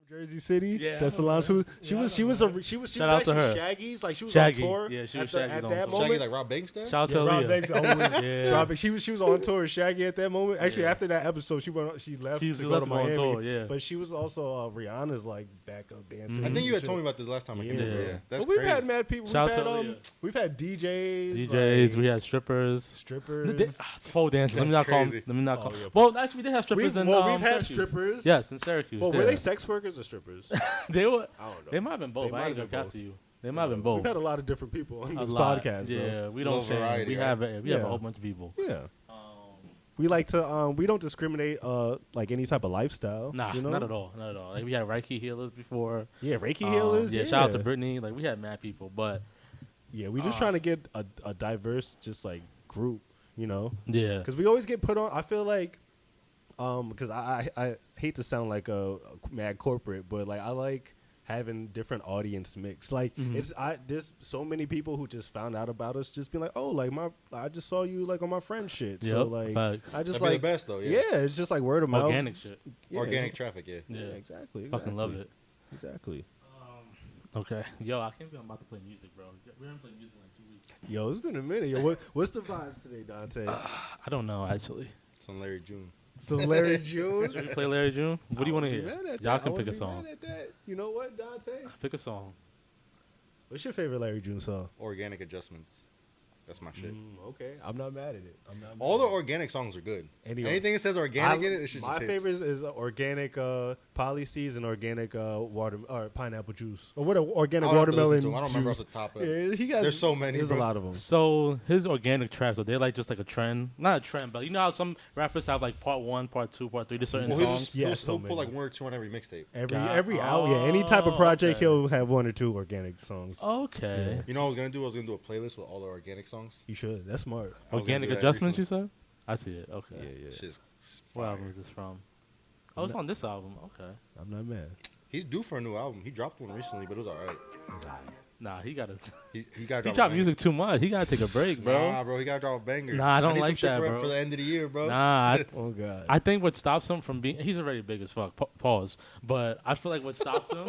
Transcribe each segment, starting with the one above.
Jersey City. Yeah, That salon. She was Shout out to actually her. Shaggy's. Like she was Shaggy. on tour. Yeah, she was at Shaggy's on that tour. moment. Shaggy like Rob Banks there? Shout out to Yeah, Rob Aaliyah. Banks. Yeah. Rob Banks. She was on tour with Shaggy at that moment. Actually, Yeah. after that episode, she left She to go left to to go on Miami. tour, yeah. But she was also Rihanna's like backup dancer. I think you had Shit. told me about this last time. I came Yeah. over. Yeah, that's But we've crazy. had mad people. Shout out to Aaliyah. We've had DJs. DJs, like, we had strippers. strippers. Pole dancers. Let me That's not call them. crazy. Let me not Oh, call. yeah. Well, actually, they have strippers in we've had Syracuse. strippers. Yes, in Syracuse. Well, yeah. were they sex workers or strippers? They were. I don't know. They might have been both. They I might ain't have gonna been cap to you. They might have been both. We've had a lot of different people on A this lot. podcast, bro. Yeah, we don't Little shame. variety, We right? have a Yeah. whole bunch of people. Yeah. We like to we don't discriminate like any type of lifestyle. Nah, you know? not at all. Not at all. Like we had Reiki healers before. Yeah, Reiki healers. Yeah, shout out to Brittany. Like we had mad people, but Yeah, we just trying to get a diverse just like group, you know? yeah. Because we always get put on. I feel like because I hate to sound like a mad corporate, but like I like having different audience mix. Like there's so many people who just found out about us, just being like, oh, like I just saw you like on my friend shit. So Yep, like facts. I just That'd be like the best though. Yeah. it's just like word of mouth. Organic shit. Yeah, Organic it's- traffic. Yeah. Yeah. exactly. Fucking love it. Exactly. Okay. Yo, I can't believe I'm about to play music, bro. We haven't played music in like 2 weeks. Yo, it's been a minute. Yo, what's the vibes today, Dante? I don't know actually. It's on Larry June. So Larry June. Should we play Larry June? What do you want to I hear? wouldn't be mad at Y'all that. can I pick a wouldn't be song. mad at that. You know what, Dante? Pick a song. What's your favorite Larry June song? Organic adjustments. That's my shit. Okay, I'm not mad at it. All the organic songs are good. Anyway. Anything that says organic in it, it should my just hits. favorite is organic polyseeds and organic water or pineapple juice or what organic I would have to listen watermelon to 'em. I don't remember off juice. the top of it. Yeah, he got. There's so many, There's bro. a lot of them. So his organic tracks, are they like just like a trend? Not a trend, but you know how some rappers have like part 1, part 2, part 3 to certain Well, songs. Yeah, so he'll put like many. 1 or 2 on every mixtape. Every out, yeah, any type of project, okay. he'll have 1 or 2 organic songs. Okay. You know what I was gonna do? I was gonna do a playlist with all the organic songs. You should. That's smart. I was gonna Organic do that adjustments, recently. you said? I see it. Okay. Yeah. Shit's What fire. album is this from? Oh, it's on this album. Okay. I'm not mad. He's due for a new album. He dropped one recently, but it was alright. Nah, he got to. He got He dropped music too much. He got to take a break, bro. Nah, bro, he gotta drop a banger. Nah, I don't need like some shit that, for, bro. for the end of the year, bro. Nah, Oh God. I think what stops him from being, he's already big as fuck. Pause. But I feel like what stops him,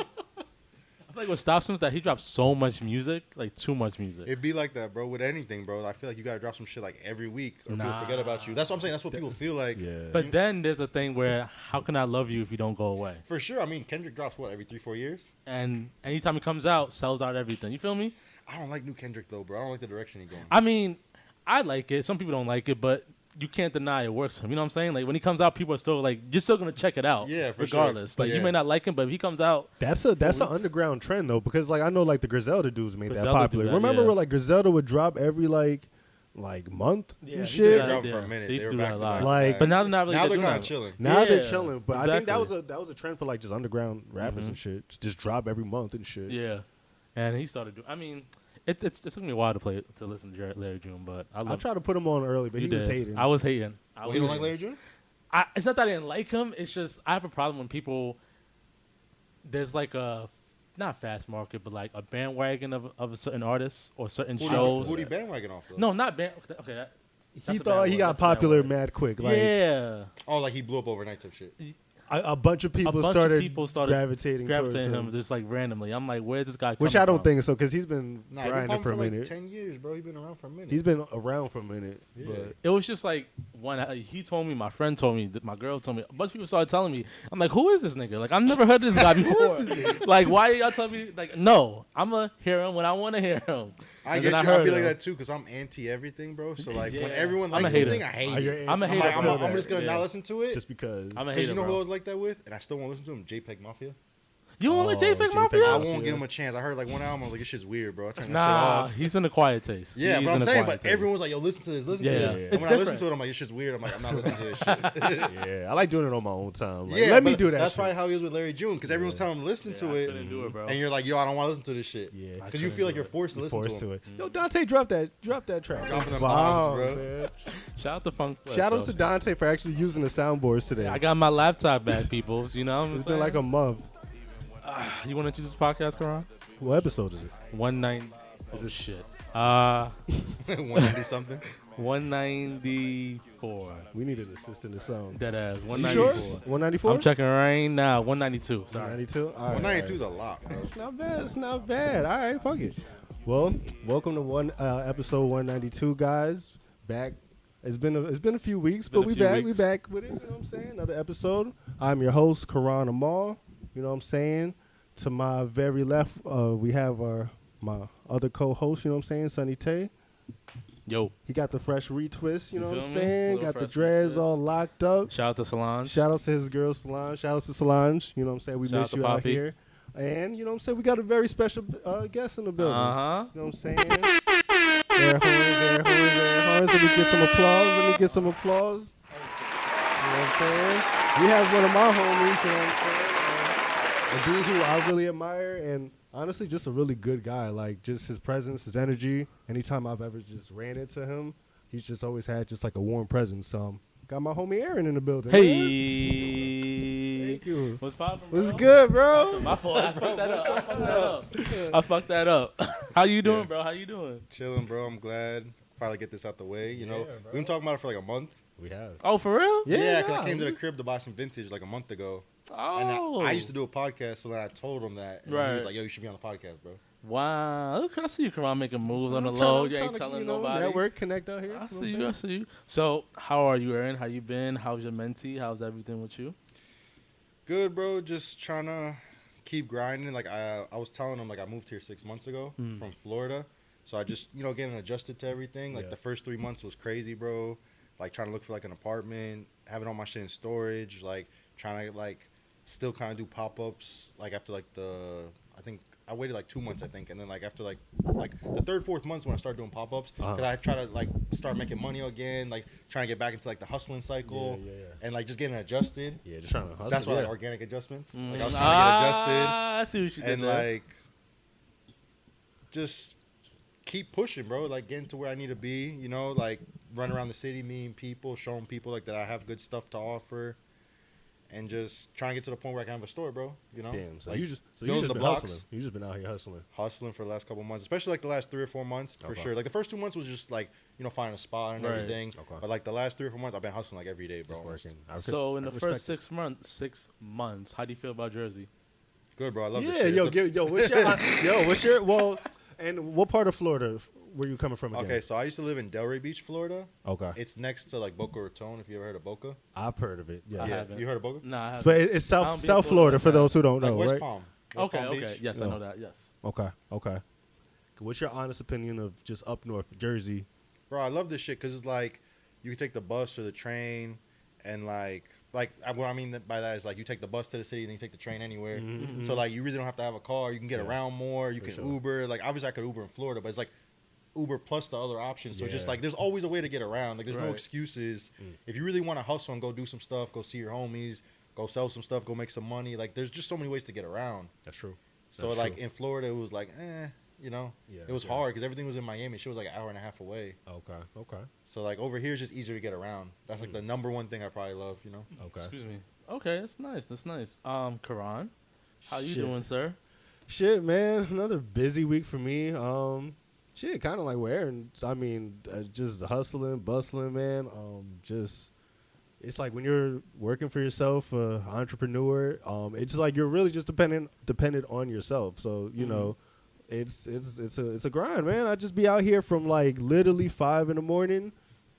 is that he drops so much music, like too much music. It'd be like that, bro, with anything, bro. I feel like you gotta drop some shit like every week, or people Nah. forget about you. That's what I'm saying. That's what people feel like. Yeah. But then there's a thing where how can I love you if you don't go away? For sure. I mean, Kendrick drops what every 3-4 years. And anytime he comes out, sells out everything. You feel me? I don't like new Kendrick though, bro. I don't like the direction he's going. I mean, I like it. Some people don't like it, but you can't deny it works for him. You know what I'm saying? Like when he comes out, people are still like, you're still gonna check it out. Yeah, for sure. regardless. Like Yeah. you may not like him, but if he comes out, That's an weeks. underground trend though, because like I know like the Griselda dudes made that Griselda do popular. that, Remember yeah. where like Griselda would drop every like month Yeah, and he shit. did They that. dropped Yeah. for a minute. They used They to were do that back a to lot. back. Like- but now they're not really. Now they're doing kind of that. chilling. Now they're Yeah, chilling, but I think exactly. that was a trend for like just underground rappers and shit. Just drop every month and shit. Yeah, and he started doing. I mean, it took me a while to listen to Larry June, but I I love. tried to put him on early, but You he was did. hating. I was hating. Well, you don't like Larry June? It's not that I didn't like him. It's just I have a problem when people. There's like a not fast market, but like a bandwagon of a certain artist or certain shows. Who do you bandwagon off though? No, not band. Okay, he that's a thought bad he word. got That's a bad popular word. mad quick. Like Yeah, Oh, like he blew up overnight type shit. a bunch of people bunch of started, people started gravitating towards gravitating him. him just like randomly. I'm like, where's this guy? Which coming I don't from? think so, because he's been Nah, he been grinding popping for a for like minute. 10 years, bro. He's been around for a minute. He's been around for a minute. Yeah. But It was just like he told me, my friend told me, my girl told me, a bunch of people started telling me. I'm like, who is this nigga? Like I've never heard of this guy before. Like why are y'all telling me? Like no, I'ma hear him when I want to hear him. I And get then you. I I'll heard be like him. that too, because I'm anti everything, bro. So like when Yeah. everyone I'm a likes hater. something, I hate it. I'm a I'm hater. like, bro. I'm just gonna Yeah. not listen to it. just because. I'm a Because hater, you know who I bro. was like that with, and I still won't listen to him. JPEG Mafia. You don't like Oh, JPEG JPEG Mafia? I Mafia. won't give him a chance. I heard like one album. I was like, this shit's weird, bro. I turned that Nah, shit off. he's in the quiet taste. Yeah, He's but in I'm the saying, quiet but taste. everyone's like, yo, listen to this, listen Yeah. to this. Yeah. And It's when I listen different. to it, I'm like, this shit's weird. I'm like, I'm not listening to this shit. Yeah, I like doing it on my own time. Like, Yeah, let me but do that. That's shit. probably how he was with Larry June, because everyone's telling him to listen Yeah, to I it, couldn't do it, bro. and you're like, yo, I don't want to listen to this shit. Yeah, Because you feel like you're forced to listen forced to him. it. Yo, Dante, drop that track. Dropping them Wow, bombs, bro. man. Shout out to Funk. Flex, Shout outs bro. to Dante for actually using the soundboards today. I got my laptop back, peoples. You know what I'm It's saying? been like a month. You want to introduce this podcast, Karan? What episode is it? 190. Is this shit? 190 something. 194. We need an assistant to sound. Dead ass. You 194. sure? 194? I'm checking right now. 192. Sorry. 192? All right. 192 is a lot, bro. It's not bad. It's not bad. All right, fuck it. Well, welcome to episode 192, guys. Back. It's been a few weeks, but we back. We back with it. You know what I'm saying? Another episode. I'm your host, Karan Amal. You know what I'm saying? To my very left, we have my other co-host. You know what I'm saying? Sunny Tay. Yo. He got the fresh retwist. You know what I'm feel me? saying? Little Got the fresh dreads retwist. all locked up. Shout out to Solange. Shout out to his girl Solange. Shout out to Solange. You know what I'm saying? We Shout miss out to you out Poppy. here. And you know what I'm saying? We got a very special guest in the building. Uh-huh. You know what I'm saying? Air horns. Let me get some applause. You know what I'm saying? We have one of my homies, you know what I'm saying? A dude who I really admire and honestly just a really good guy. Like just his presence, his energy. Anytime I've ever just ran into him, he's just always had just like a warm presence. Got my homie Aaron in the building. Hey. Thank you. What's poppin', bro? What's good, bro? My fault. I fucked that up. How you doing, bro? How you doing? Chilling, bro. I'm glad. Finally get this out the way. You know, Yeah, bro. we've been talking about it for like a month. We have. Oh, for real? Yeah, because nah, I came to the crib to buy some vintage like a month ago. Oh. And I used to do a podcast, so then I told him that. And he Right. was like, yo, you should be on the podcast, bro. Wow. Look, I see you, Karan, making moves on the I'm low. trying You to, ain't telling nobody. Network, connect out here. I You know see what you. I'm I see you. So, how are you, Aaron? How you been? How's your mentee? How's everything with you? Good, bro. Just trying to keep grinding. Like, I was telling him, like, I moved here 6 months ago from Florida. So I just, getting adjusted to everything. Like, the first 3 months was crazy, bro. Like, trying to look for, like, an apartment, having all my shit in storage, like, trying to, like, still kind of do pop-ups, like, after, like, I think I waited, like, 2 months, I think, and then, like, after, like the third, fourth months when I started doing pop-ups, because I try to, like, start making money again, like, trying to get back into, like, the hustling cycle, and, like, just getting adjusted. Yeah, just trying to hustle. That's why, like, organic adjustments. Like, I was trying to get I see what you adjusted, did and, there. like, just keep pushing, bro, like, getting to where I need to be, like, run around the city, meeting people, showing people, like, that I have good stuff to offer. And just trying to get to the point where I can have a store, bro. Damn. So like, you just building been blocks. hustling. You just been out here hustling. Hustling for the last couple months, especially like the last 3 or 4 months for Okay. sure. Like the first 2 months was just like finding a spot and Right. everything. Okay. But like the last 3 or 4 months, I've been hustling like every day, bro. Just working. So, in the first respect 6 months, how do you feel about Jersey? Good, bro. I love this Yeah, shit. what's your well? And what part of Florida were you coming from again? Okay, so I used to live in Delray Beach, Florida. Okay. It's next to like Boca Raton. If you ever heard of Boca, I've heard of it. Yeah. I yeah, haven't. you heard of Boca? Nah, I haven't. But it's I don't South be in South Florida Florida like for that. those who don't Like know, West right? Palm. West Okay, Palm okay. Beach. Yes, I know that. Yes. Okay. What's your honest opinion of just up north Jersey? Bro, I love this shit because it's like you can take the bus or the train, and like what I mean by that is like you take the bus to the city and then you take the train anywhere. So like you really don't have to have a car. You can get around more. You can sure. Uber. Like obviously I could Uber in Florida, but it's like Uber plus the other options. So just Yeah. like there's always a way to get around. Like there's no Right. excuses. If you really want to hustle and go do some stuff, go see your homies, go sell some stuff, go make some money. Like there's just so many ways to get around. That's true. So That's like true. in Florida it was like Yeah, it was yeah. hard because everything was in Miami. Shit was like an hour and a half away. Okay. So like over here it's just easier to get around. That's like the number one thing I probably love. Okay. Excuse me. Okay, that's nice. That's nice. Karan, how you Shit. doing, sir? Shit, man. Another busy week for me. Shit, kind of like where Aaron. I mean, just hustling, bustling, man. Just it's like when you're working for yourself, entrepreneur. It's like you're really just dependent on yourself. So you know, it's a grind, man. I just be out here from like literally 5 in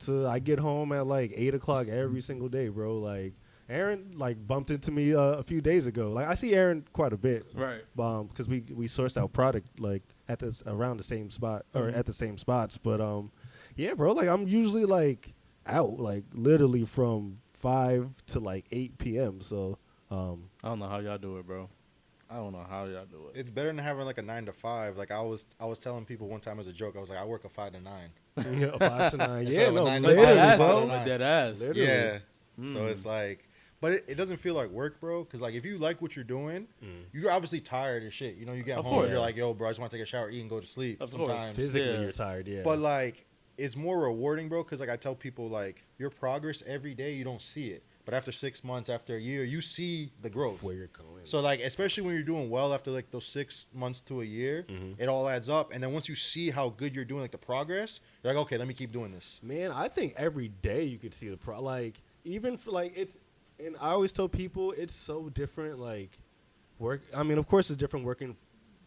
to I get home at like 8 o'clock every single day, bro. Like Aaron like bumped into me a few days ago. Like I see Aaron quite a bit, Right. because we sourced our product like at this around the same spot or at the same spots. But yeah, bro. Like I'm usually like out like literally from 5 to like 8 p.m. So I don't know how y'all do it, bro. I don't know how y'all do it. It's better than having like a 9 to 5. Like I was telling people one time as a joke. I was like, I work a 5 to 9. yeah, 5 to 9. Instead Yeah, of a no, 9 to literally, 5, Dead bro. ass, bro. bro. Dead ass. Literally. Yeah. So it's like, but it doesn't feel like work, bro. Because like if you like what you're doing, you're obviously tired as shit. You get Of home, course. you're like, yo, bro, I just want to take a shower, eat, and go to sleep. Of course. Sometimes. Physically, Yeah. you're tired. Yeah, But like, it's more rewarding, bro. Because like I tell people, like your progress every day, you don't see it. but after 6 months, after a year, you see the growth. Where you're going. So like, especially when you're doing well after like those 6 months to a year, it all adds up. And then once you see how good you're doing, like the progress, you're like, okay, let me keep doing this. Man, I think every day you could see the like even for like it's, and I always tell people it's so different. Like work. I mean, of course, it's different working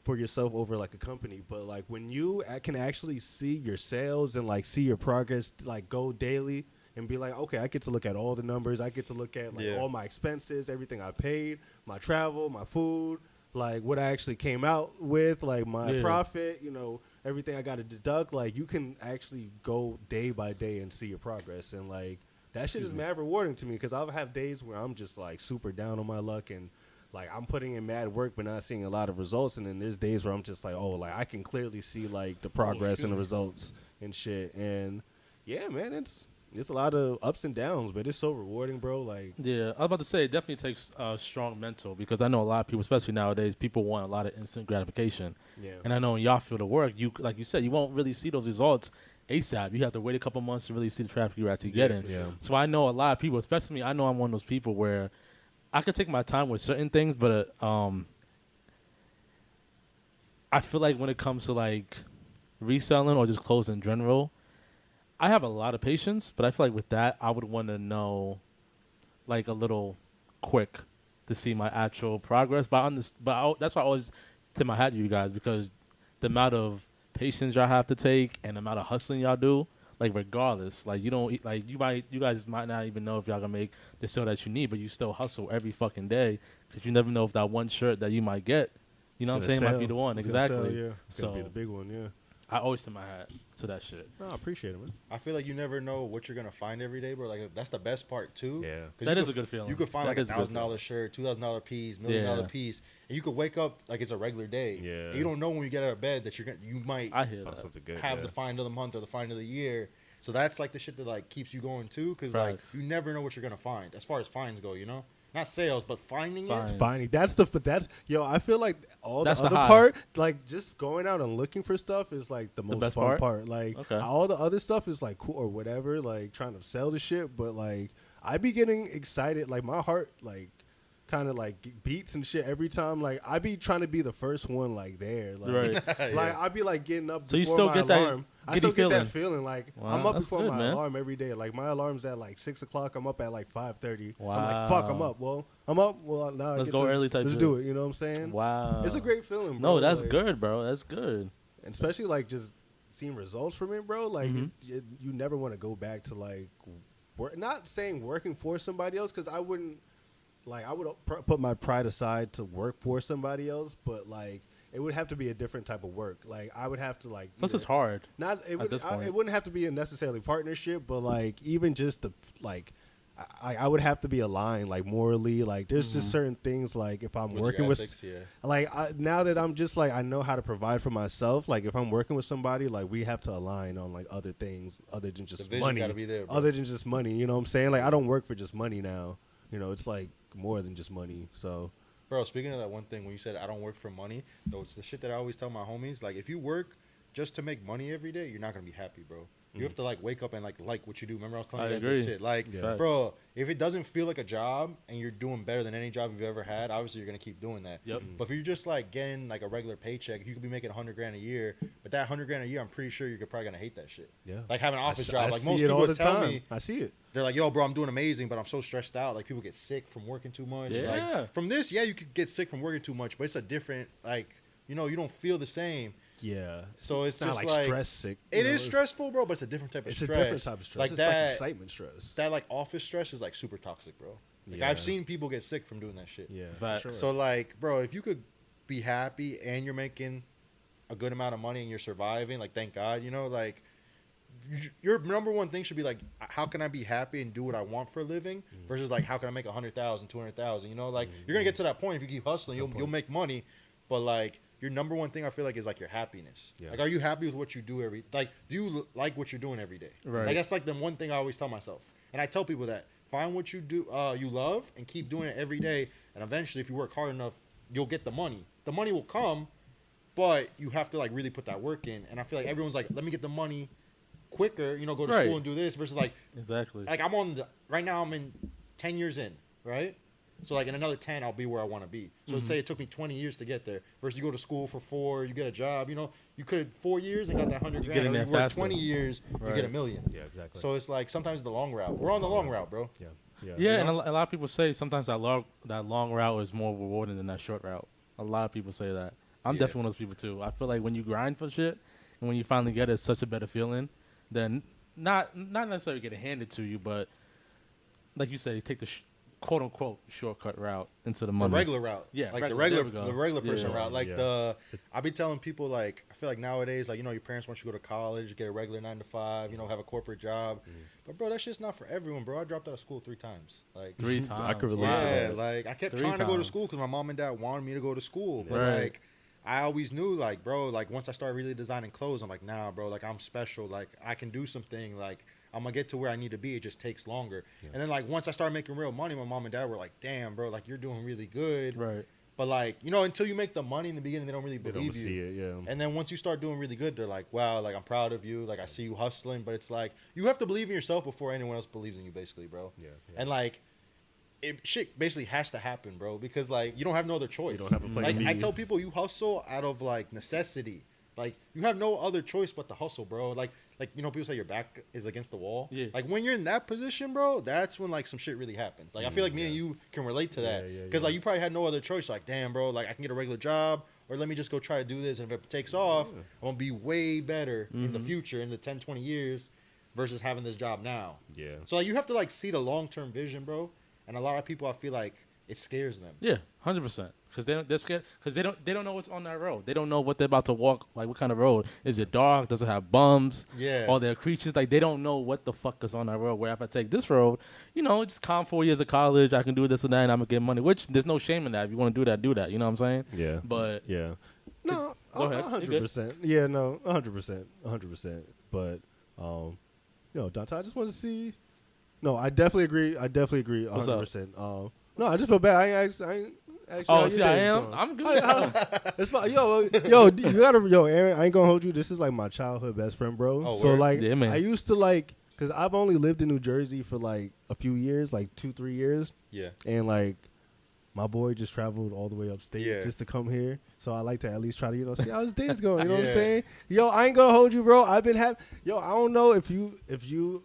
for yourself over like a company, but like when you can actually see your sales and like see your progress like go daily and be like, okay, I get to look at all the numbers, I get to look at like all my expenses, everything I paid, my travel, my food, like what I actually came out with, like my profit, you know, everything I got to deduct. Like you can actually go day by day and see your progress, and like that shit is mad rewarding to me, because I'll have days where I'm just like super down on my luck and like I'm putting in mad work but not seeing a lot of results, and then there's days where I'm just like, oh, like I can clearly see like the progress and the results and shit. And yeah, man, it's a lot of ups and downs, but it's so rewarding, bro. Like, yeah, I was about to say it definitely takes strong mental, because I know a lot of people, especially nowadays, people want a lot of instant gratification. yeah, And I know in y'all field of work, you like you said, you won't really see those results ASAP. You have to wait a couple months to really see the traffic you're actually getting. yeah. So I know a lot of people, especially me, I know I'm one of those people where I could take my time with certain things, but I feel like when it comes to like reselling or just clothes in general, I have a lot of patience, but I feel like with that, I would want to know like a little quick to see my actual progress. But that's why I always tip my hat to you guys, because the amount of patience y'all have to take and the amount of hustling y'all do, like regardless, like you don't like you guys might not even know if y'all gonna make the sale that you need, but you still hustle every fucking day, because you never know if that one shirt that you might get, you know what I'm saying, might be the one. Exactly. Sell, yeah. It's gonna So be the big one, yeah. I always tip my hat to that shit. No, I appreciate it, man. I feel like you never know what you're gonna find every day, bro. Like that's the best part too. Yeah, That is a good feeling. You could find That like is a good $1,000 shirt, $2,000 piece, $1 million piece, and you could wake up like it's a regular day. Yeah. And you don't know when you get out of bed that you might I hear find that. something good. have the find of the month or the find of the year. So that's like the shit that like keeps you going too, because like Facts. you never know what you're gonna find as far as finds go. You know, not sales, but finding Finds. it. Finding that's yo. I feel like all That's the the other high. part, like just going out and looking for stuff, is like the most best fun part? part. Like Okay. all the other stuff is like cool or whatever, like trying to sell the shit. But like I be getting excited, like my heart like kind of like beats and shit every time. Like I be trying to be the first one like there, like, Right. like I be like getting up So you before still my get that alarm. I giddy still get feeling. that feeling like Wow, I'm up that's before good, my man. alarm every day. Like my alarm's at like 6 o'clock. I'm up at like 5:30. Wow. I'm like, fuck, I'm up. Well, I'm up. Well, now Let's I get go to, early type Let's shit. do it. You know what I'm saying? Wow. It's a great feeling, bro. No, that's like, good, bro. That's good. and especially like just seeing results from it, bro. Like Mhm. you never want to go back to like not saying working for somebody else, because I wouldn't. Like I would put my pride aside to work for somebody else, but like it would have to be a different type of work. Like I would have to like. Plus, either- it's hard. Not it would. this point. It wouldn't have to be a necessarily partnership, but like even just the like. I would have to be aligned, like morally. Like there's just certain things, like if I'm With working your with, ethics, yeah. like now that I'm just like I know how to provide for myself. Like if I'm working with somebody, like we have to align on like other things other than The just vision money. gotta be there, bro. Other than just money, you know what I'm saying? Like I don't work for just money now. You know, it's like more than just money. So Bro, speaking of that one thing, when you said I don't work for money, though, it's the shit that I always tell my homies. Like, if you work just to make money every day, you're not gonna be happy, bro. You have to like wake up and like what you do. Remember I was telling you I guys agree. this shit. Like, Yeah. bro, if it doesn't feel like a job and you're doing better than any job you've ever had, obviously you're gonna keep doing that. Yep. But if you're just like getting like a regular paycheck, you could be making $100,000 a year. But that $100,000 a year, I'm pretty sure you're probably gonna hate that shit. yeah, Like having an office I job. Like see most it people all the would tell time. me, I see it. they're like, yo, bro, I'm doing amazing, but I'm so stressed out. Like people get sick from working too much. Yeah. Like, from this, yeah, you could get sick from working too much, but it's a different like, you know, you don't feel the same. Yeah. So it's not just like, like stress sick. It is stressful, bro, but it's a different type of It's a stress. different type of stress. Like It's that, like excitement stress. that like office stress is like super toxic, bro. Like Yeah. I've seen people get sick from doing that shit. Yeah. for Facts. Sure. So like, bro, if you could be happy and you're making a good amount of money and you're surviving, like thank God, you know, like your number one thing should be like, how can I be happy and do what I want for a living versus like, how can I make 100,000, 200,000? You know, like you're gonna get to that point if you keep hustling, you'll make money, but like your number one thing I feel like is like your happiness. Yeah. Like, are you happy with what you do do you like what you're doing every day? Right. Like that's like the one thing I always tell myself, and I tell people that find what you do, you love, and keep doing it every day, and eventually, if you work hard enough, you'll get the money. The money will come, but you have to like really put that work in. And I feel like everyone's like, let me get the money quicker, you know, go to Right. school and do this versus like Exactly. I'm on right now I'm in 10 years in, right? So like in another 10, I'll be where I want to be. So let's say it took me 20 years to get there. Versus you go to school for 4, you get a job. You know, you could have 4 years and got that 100 grand. Or there you work faster. 20 years, you Right. get $1 million. Yeah, exactly. So it's like sometimes the long route. We're on the long route, bro. yeah. Yeah, You and know? a lot of people say sometimes that long route is more rewarding than that short route. A lot of people say that. I'm Yeah. definitely one of those people too. I feel like when you grind for shit and when you finally get it, it's such a better feeling than not necessarily get it handed to you, but like you said, you take the quote unquote shortcut route into the money. The regular route. Yeah, like regular, there we the go. regular person Yeah. route. Like Yeah. I be telling people like I feel like nowadays like you know your parents want you to go to college, get a regular 9 to 5, you know, have a corporate job. But bro, that shit's not for everyone, bro. I dropped out of school 3 times. Like 3 times. I could relate to yeah, that. like I kept 3 trying to go to times. school because my mom and dad wanted me to go to school, but Right. like I always knew like bro, like once I started really designing clothes, I'm like nah, bro, like I'm special, like I can do something, like I'm gonna get to where I need to be. It just takes longer. Yeah. And then like once I started making real money, my mom and dad were like, damn, bro, like you're doing really good. Right. But like, you know, until you make the money in the beginning, they don't really They believe don't you. see it, yeah. And then once you start doing really good, they're like, wow, like I'm proud of you. Like I see you hustling. But it's like you have to believe in yourself before anyone else believes in you, basically, bro. Yeah, yeah. And like shit basically has to happen, bro, because like you don't have no other choice. You don't have a plan Like B. I tell people you hustle out of like necessity. Like you have no other choice but to hustle, bro. Like you know, people say your back is against the wall. Yeah. Like when you're in that position, bro, that's when like some shit really happens. Like I feel like me and you can relate to that Yeah, because yeah. like you probably had no other choice. Like damn, bro, like I can get a regular job or let me just go try to do this, and if it takes off, I'm gonna be way better in the future in the 10, 20 years versus having this job now. Yeah. So like you have to like see the long term vision, bro. And a lot of people, I feel like it scares them. Yeah, 100%. Because they're scared. Because they don't know what's on that road. They don't know what they're about to walk. Like what kind of road is it? Dark? Does it have bumps? Yeah. Are there creatures? Like they don't know what the fuck is on that road. Where if I take this road, you know, just calm 4 years of college, I can do this and that, and I'm gonna get money. Which there's no shame in that. If you want to do that, do that. You know what I'm saying? Yeah. But Yeah. No, Go ahead. You good? 100%. Yeah, no, 100%. 100%. But, Dante, I just want to see. No, I definitely agree. 100%. No, I just feel bad. I ain't asked how oh, your see, I day's am. going. I'm good. It's fine. You Aaron, I ain't gonna hold you. This is like my childhood best friend, bro. Oh, so word? like, Yeah, man. I used to like, cause I've only lived in New Jersey for like a few years, like 2-3 years, Yeah. and like, my boy just traveled all the way upstate Yeah. just to come here. So I like to at least try to, see how his day's going. You know what I'm Yeah. saying? Yo, I ain't gonna hold you, bro. I don't know if you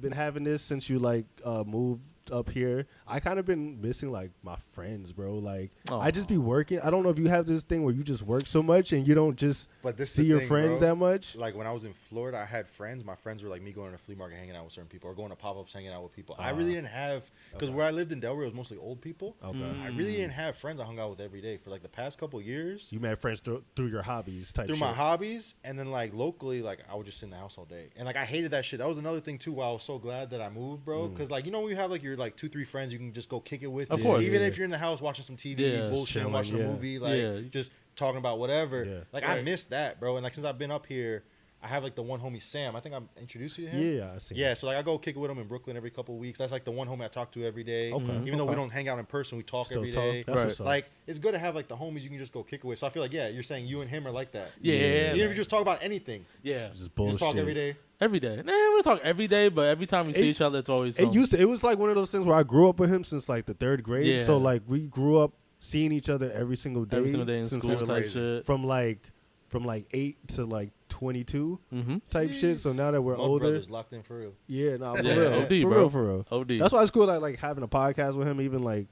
been having this since you like moved up here. I kind of been missing like my friends, bro. Like I just be working. I don't know if you have this thing where you just work so much and you don't just But this is see the your thing, friends bro. that much. Like when I was in Florida, I had friends. My friends were like me going to the flea market, hanging out with certain people, or going to pop-ups, hanging out with people. I really didn't have, because where I lived in Delaware, it was mostly old people. Okay. I really didn't have friends I hung out with every day for like the past couple years. You met friends through your hobbies type Through shit. my hobbies, and then like locally, like I would just sit in the house all day, and like I hated that shit. That was another thing too. Why I was so glad that I moved, bro. Because like you know, when you have like your like 2-3 friends, you can just go kick it with. Of course. Even Yeah. if you're in the house watching some TV, Yeah, bullshitting, chilling, watching yeah. a movie, like Yeah. just talking about whatever. Yeah. Like I Right. missed that, bro. And like since I've been up here, I have like the one homie Sam. I think I'm introduced you to him. Yeah, I see. Yeah, so like I go kick it with him in Brooklyn every couple of weeks. That's like the one homie I talk to every day. Okay. Even though we Okay. don't hang out in person, we talk Still every talk. day. That's Right. what's up. Like it's good to have like the homies you can just go kick it with. So I feel like you're saying you and him are like that. Yeah. Even if man. you just talk about anything, Yeah. just you bullshit. just talk every day. Every day. Nah, we don't talk every day, but every time we see It- each other, it's always It was like one of those things where I grew up with him since like the 3rd grade. Yeah. So like we grew up seeing each other every single day. every single day in since school we were, type crazy. shit. from like 8 to like 22 Mm-hmm. type shit. So now that we're My older, brothers locked in for real. yeah, nah, for Yeah, real, OD, for bro. real, for real. OD. That's why it's cool like having a podcast with him, even like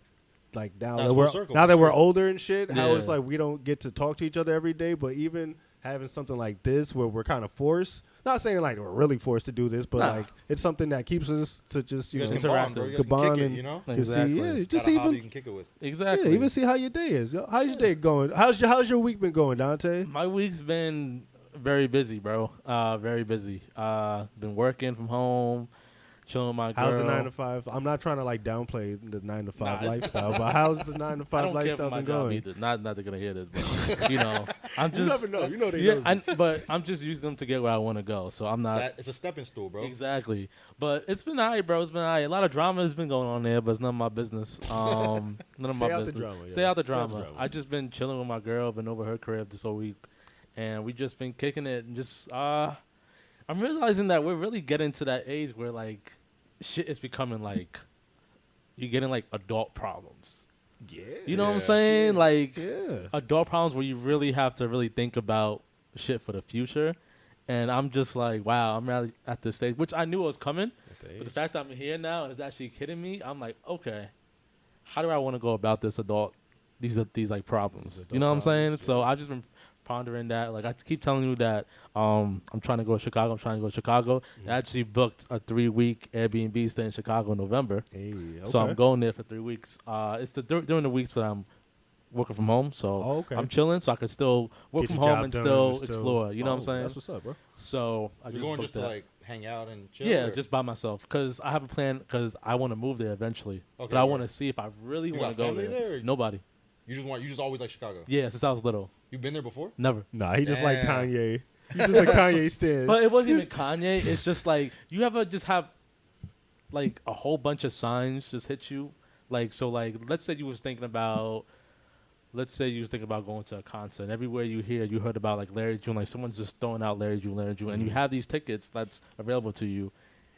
now That's that full we're circle, now for that we're sure. older and shit. How it's Yeah. like we don't get to talk to each other every day, but even having something like this where we're kind of forced. Not saying like we're really forced to do this, but Nah. like it's something that keeps us to just You you guys know can bond, bro. You guys Could can kick bond it, and- you know? to Exactly. see, yeah, just Got a hobby you even can kick it with. Exactly. yeah, even see how your day is. Yo, how's your day going? How's your week been going, Dante? My week's been very busy, bro. Very busy. Been working from home, chilling with my girl. How's the 9 to 5? I'm not trying to like downplay the 9 to 5 Nah, it's- lifestyle, but how's the 9 to I 5 don't care lifestyle for my been job going? either. Not they're gonna hear this, but you know, I'm just You never know. You know they yeah. know. But I'm just using them to get where I want to go. So I'm not That it's a stepping stool, bro. exactly. But it's been alright, bro. It's been alright. A lot of drama has been going on there, but it's none of my business. None of my Stay out the business. drama, Stay yeah. out the Stay out the drama. drama. I just been chilling with my girl. Been over her crib this whole week, and we just been kicking it. And just I'm realizing that we're really getting to that age where like shit is becoming like you're getting like adult problems. Yeah. You know what I'm saying? Like Yeah. adult problems where you really have to really think about shit for the future. And I'm just like, wow, I'm really at this stage, which I knew it was coming. But the fact that I'm here now and it's actually hitting me, I'm like, okay, how do I want to go about this these like problems? You know what I'm saying? Yeah. So I've just been pondering that. Like I keep telling you that I'm trying to go to Chicago. I actually booked a 3-week Airbnb stay in Chicago in November. Hey, okay. So I'm going there for 3 weeks. It's during the weeks that I'm working from home, so I'm chilling, so I can still work from home and still explore. You know what I'm saying? That's what's up, bro. So You're going just to like hang out and chill. Yeah, just by myself because I have a plan because I want to move there eventually. Okay, but I want to see if I really want to go there. Nobody. You just always like Chicago. Yeah, since I was little. You've been there before? Never. Nah, he just like Kanye. He's just a Kanye stan. But it wasn't even Kanye. It's just like you ever just have like a whole bunch of signs just hit you. Like so, like let's say you was thinking about going to a concert. And everywhere you heard about like Larry June, like someone's just throwing out Larry June, and you have these tickets that's available to you,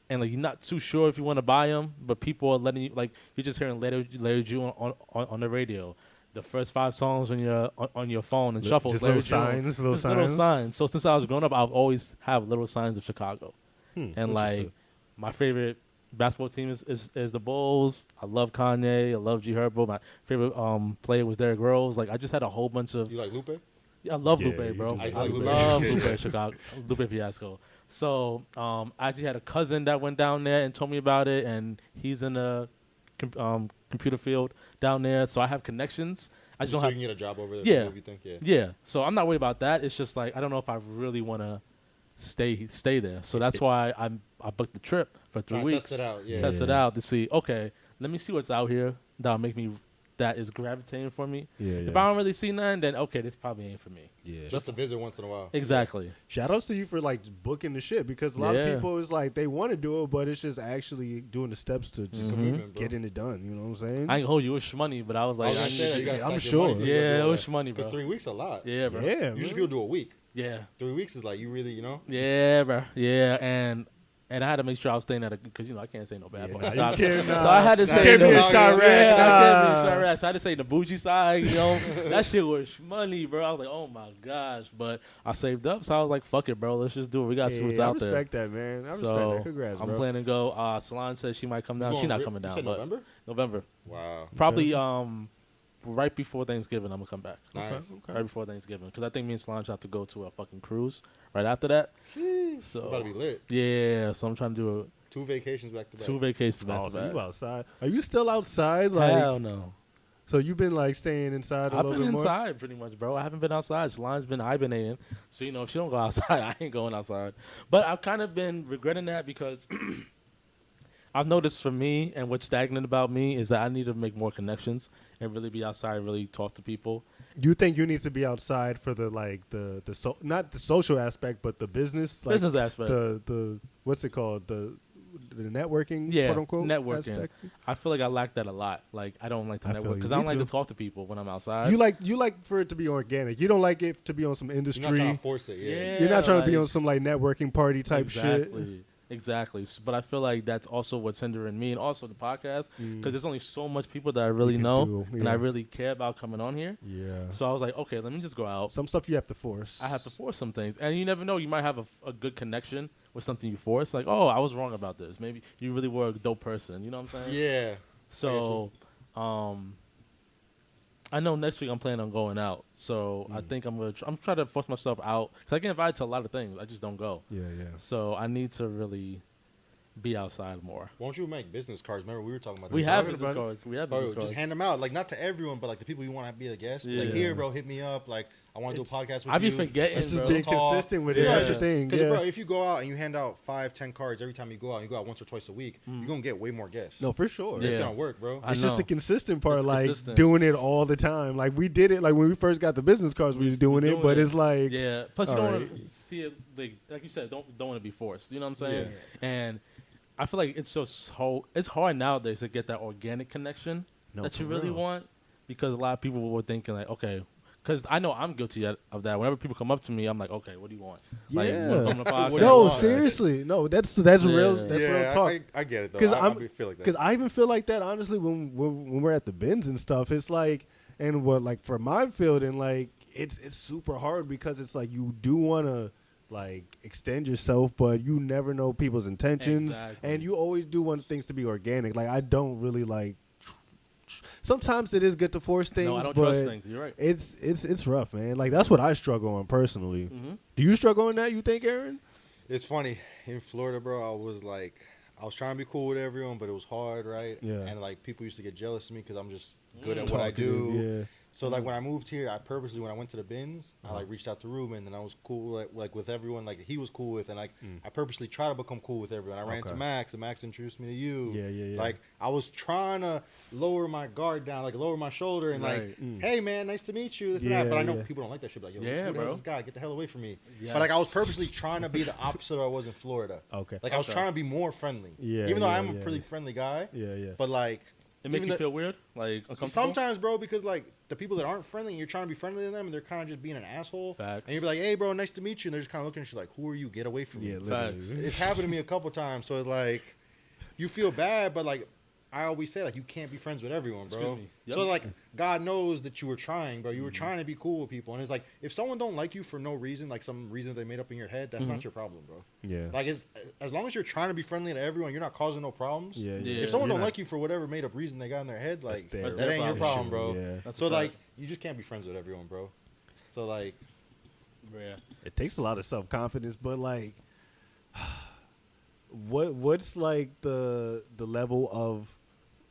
and like you're not too sure if you want to buy them, but people are letting you, like you're just hearing Larry June on the radio. The first 5 songs on your phone and shuffles. Just Larry little signs. So since I was growing up, I've always have little signs of Chicago, and like my favorite basketball team is the Bulls. I love Kanye. I love G Herbo. My favorite player was Derrick Rose. Like I just had a whole bunch of. You like Lupe? Yeah, I love Lupe, bro. I love Lupe Chicago. Lupe Fiasco. So I actually had a cousin that went down there and told me about it, and he's in the computer field down there. So I have connections. I just don't have. You can get a job over there. Yeah. You think, yeah. So I'm not worried about that. It's just like I don't know if I really want to stay there. So that's why I booked the trip for 3 weeks. Test it out. Yeah. Test it out to see. Okay, let me see what's out here that is gravitating for me. Yeah, If I don't really see none, then okay, this probably ain't for me. Yeah. Just to visit once in a while. Exactly. Shout outs to you for like booking the shit because a lot of people is like they want to do it, but it's just actually doing the steps to just getting it done. You know what I'm saying? I ain't hold you. It was shmoney, but I was like, I'm sure. Yeah, it was shmoney, bro. Because 3 weeks a lot. Yeah, bro. Yeah, usually people do a week. Yeah. 3 weeks is like you really, you know. Yeah, bro. Yeah, and I had to make sure I was staying at because I can't say no bad part. Nah, so I had to stay in the I can't be in Chirac. So I had to say the bougie side. That shit was money, bro. I was like, oh my gosh, but I saved up, so I was like, fuck it, bro. Let's just do it. We got to see what's out there. I respect that, man. I respect that. Congrats, bro. I'm planning to go. Salon says she might come down. She's not coming down, but November. Wow. Probably right before Thanksgiving, I'm gonna come back. Nice. Okay. Right before Thanksgiving, because I think me and Solange have to go to a fucking cruise right after that. Jeez. So about to be lit. Yeah, so I'm trying to do 2 vacations back to back. 2 vacations back to So back. you outside? Are you still outside? Like, hell no. So you've been like staying inside a I've little been bit more? inside pretty much, bro. I haven't been outside. Solange's been hibernating. So, if she don't go outside, I ain't going outside. But I've kind of been regretting that because I've noticed for me and what's stagnant about me is that I need to make more connections and really be outside, really talk to people. You think you need to be outside for the not the social aspect, but the business aspect. The what's it called? The networking, yeah, quote unquote, networking. aspect? I feel like I lack that a lot. Like I don't like to network because I don't like to talk to people when I'm outside. You like for it to be organic. You don't like it to be on some industry. You're not trying to force it. Yeah. You're not trying to be on some like networking party type shit. Exactly. But I feel like that's also what's hindering me and also the podcast because there's only so much people that I really know and I really care about coming on here. Yeah. So I was like, okay, let me just go out. Some stuff you have to force. I have to force some things. And you never know. You might have a good connection with something you force. Like, oh, I was wrong about this. Maybe you really were a dope person. You know what I'm saying? Yeah. So, I know next week I'm planning on going out. So I think I'm trying to force myself out because I get invited to a lot of things. I just don't go. Yeah. So I need to really be outside more. Why don't you make business cards? Remember we were talking about We that. have business cards. Just hand them out. Like not to everyone, but like the people you want to be a guest. Yeah. Like here, bro, hit me up. Like I want to do a podcast with you. I be forgetting, It's bro. just being consistent with it. That's the thing. Because, Yeah. bro, if you go out and you hand out 5-10 cards every time you go out once or twice a week, you're going to get way more guests. No, for sure. It's going to work, bro. It's just the consistent part, It's like consistent. doing it all the time. Like we did it, like when we first got the business cards, we was doing it, but it's like, yeah. Plus, you don't want to see it like you said. Don't want to be forced. You know what I'm saying? Yeah. And I feel like it's it's hard nowadays to get that organic connection that you really want because a lot of people were thinking like, okay, Because I know I'm guilty of that. Whenever people come up to me, I'm like, okay, what do you want? Like, Yeah. you want to come to the podcast? What do you No, want? seriously. No, that's real. That's real talk. I get it though. Because I feel like that. Because I even feel like that honestly when we're at the bins and stuff. It's like, and what like for my field and like it's super hard because it's like you do want to like extend yourself, but you never know people's intentions, Exactly. and you always do want things to be organic. Like I don't really like. Sometimes it is good to force things. No, I don't but trust things. You're right. It's rough, man. Like that's what I struggle on personally. Mm-hmm. Do you struggle on that? You think, Aaron? It's funny in Florida, bro. I was trying to be cool with everyone, but it was hard, right? Yeah. And like people used to get jealous of me because I'm just good at what I do. Yeah. So like when I moved here, I purposely when I went to the bins, I like reached out to Ruben and I was cool like with everyone like he was cool with, and like I purposely tried to become cool with everyone. I ran to Max and Max introduced me to you. Yeah. Like I was trying to lower my guard down, like lower my shoulder and like, hey man, nice to meet you. This and that. But I know people don't like that shit. Like, yo, who the hell is this guy? Get the hell away from me. Yes. But like I was purposely trying to be the opposite of I was in Florida. Okay. Like I was trying to be more friendly. Yeah. Even though I'm a pretty friendly guy. Yeah. But like It make you feel weird, like uncomfortable. sometimes, bro, because like the people that aren't friendly, and you're trying to be friendly to them, and they're kind of just being an asshole. Facts. And you're like, "Hey, bro, nice to meet you," and they're just kind of looking at you like, "Who are you? Get away from me." Yeah, literally. Facts. It's happened to me a couple times, so it's like you feel bad, but like I always say, like you can't be friends with everyone, bro. Excuse me. Yep. So like God knows that you were trying, bro. You were trying to be cool with people, and it's like if someone don't like you for no reason, like some reason they made up in your head, that's not your problem, bro. Yeah. Like as long as you're trying to be friendly to everyone, you're not causing no problems. Yeah. If someone You're don't not- like you for whatever made up reason they got in their head, like their that ain't your problem, bro. Yeah. That's So a fact. like you just can't be friends with everyone, bro. So like Yeah. It takes a lot of self confidence, but like, what's like the level of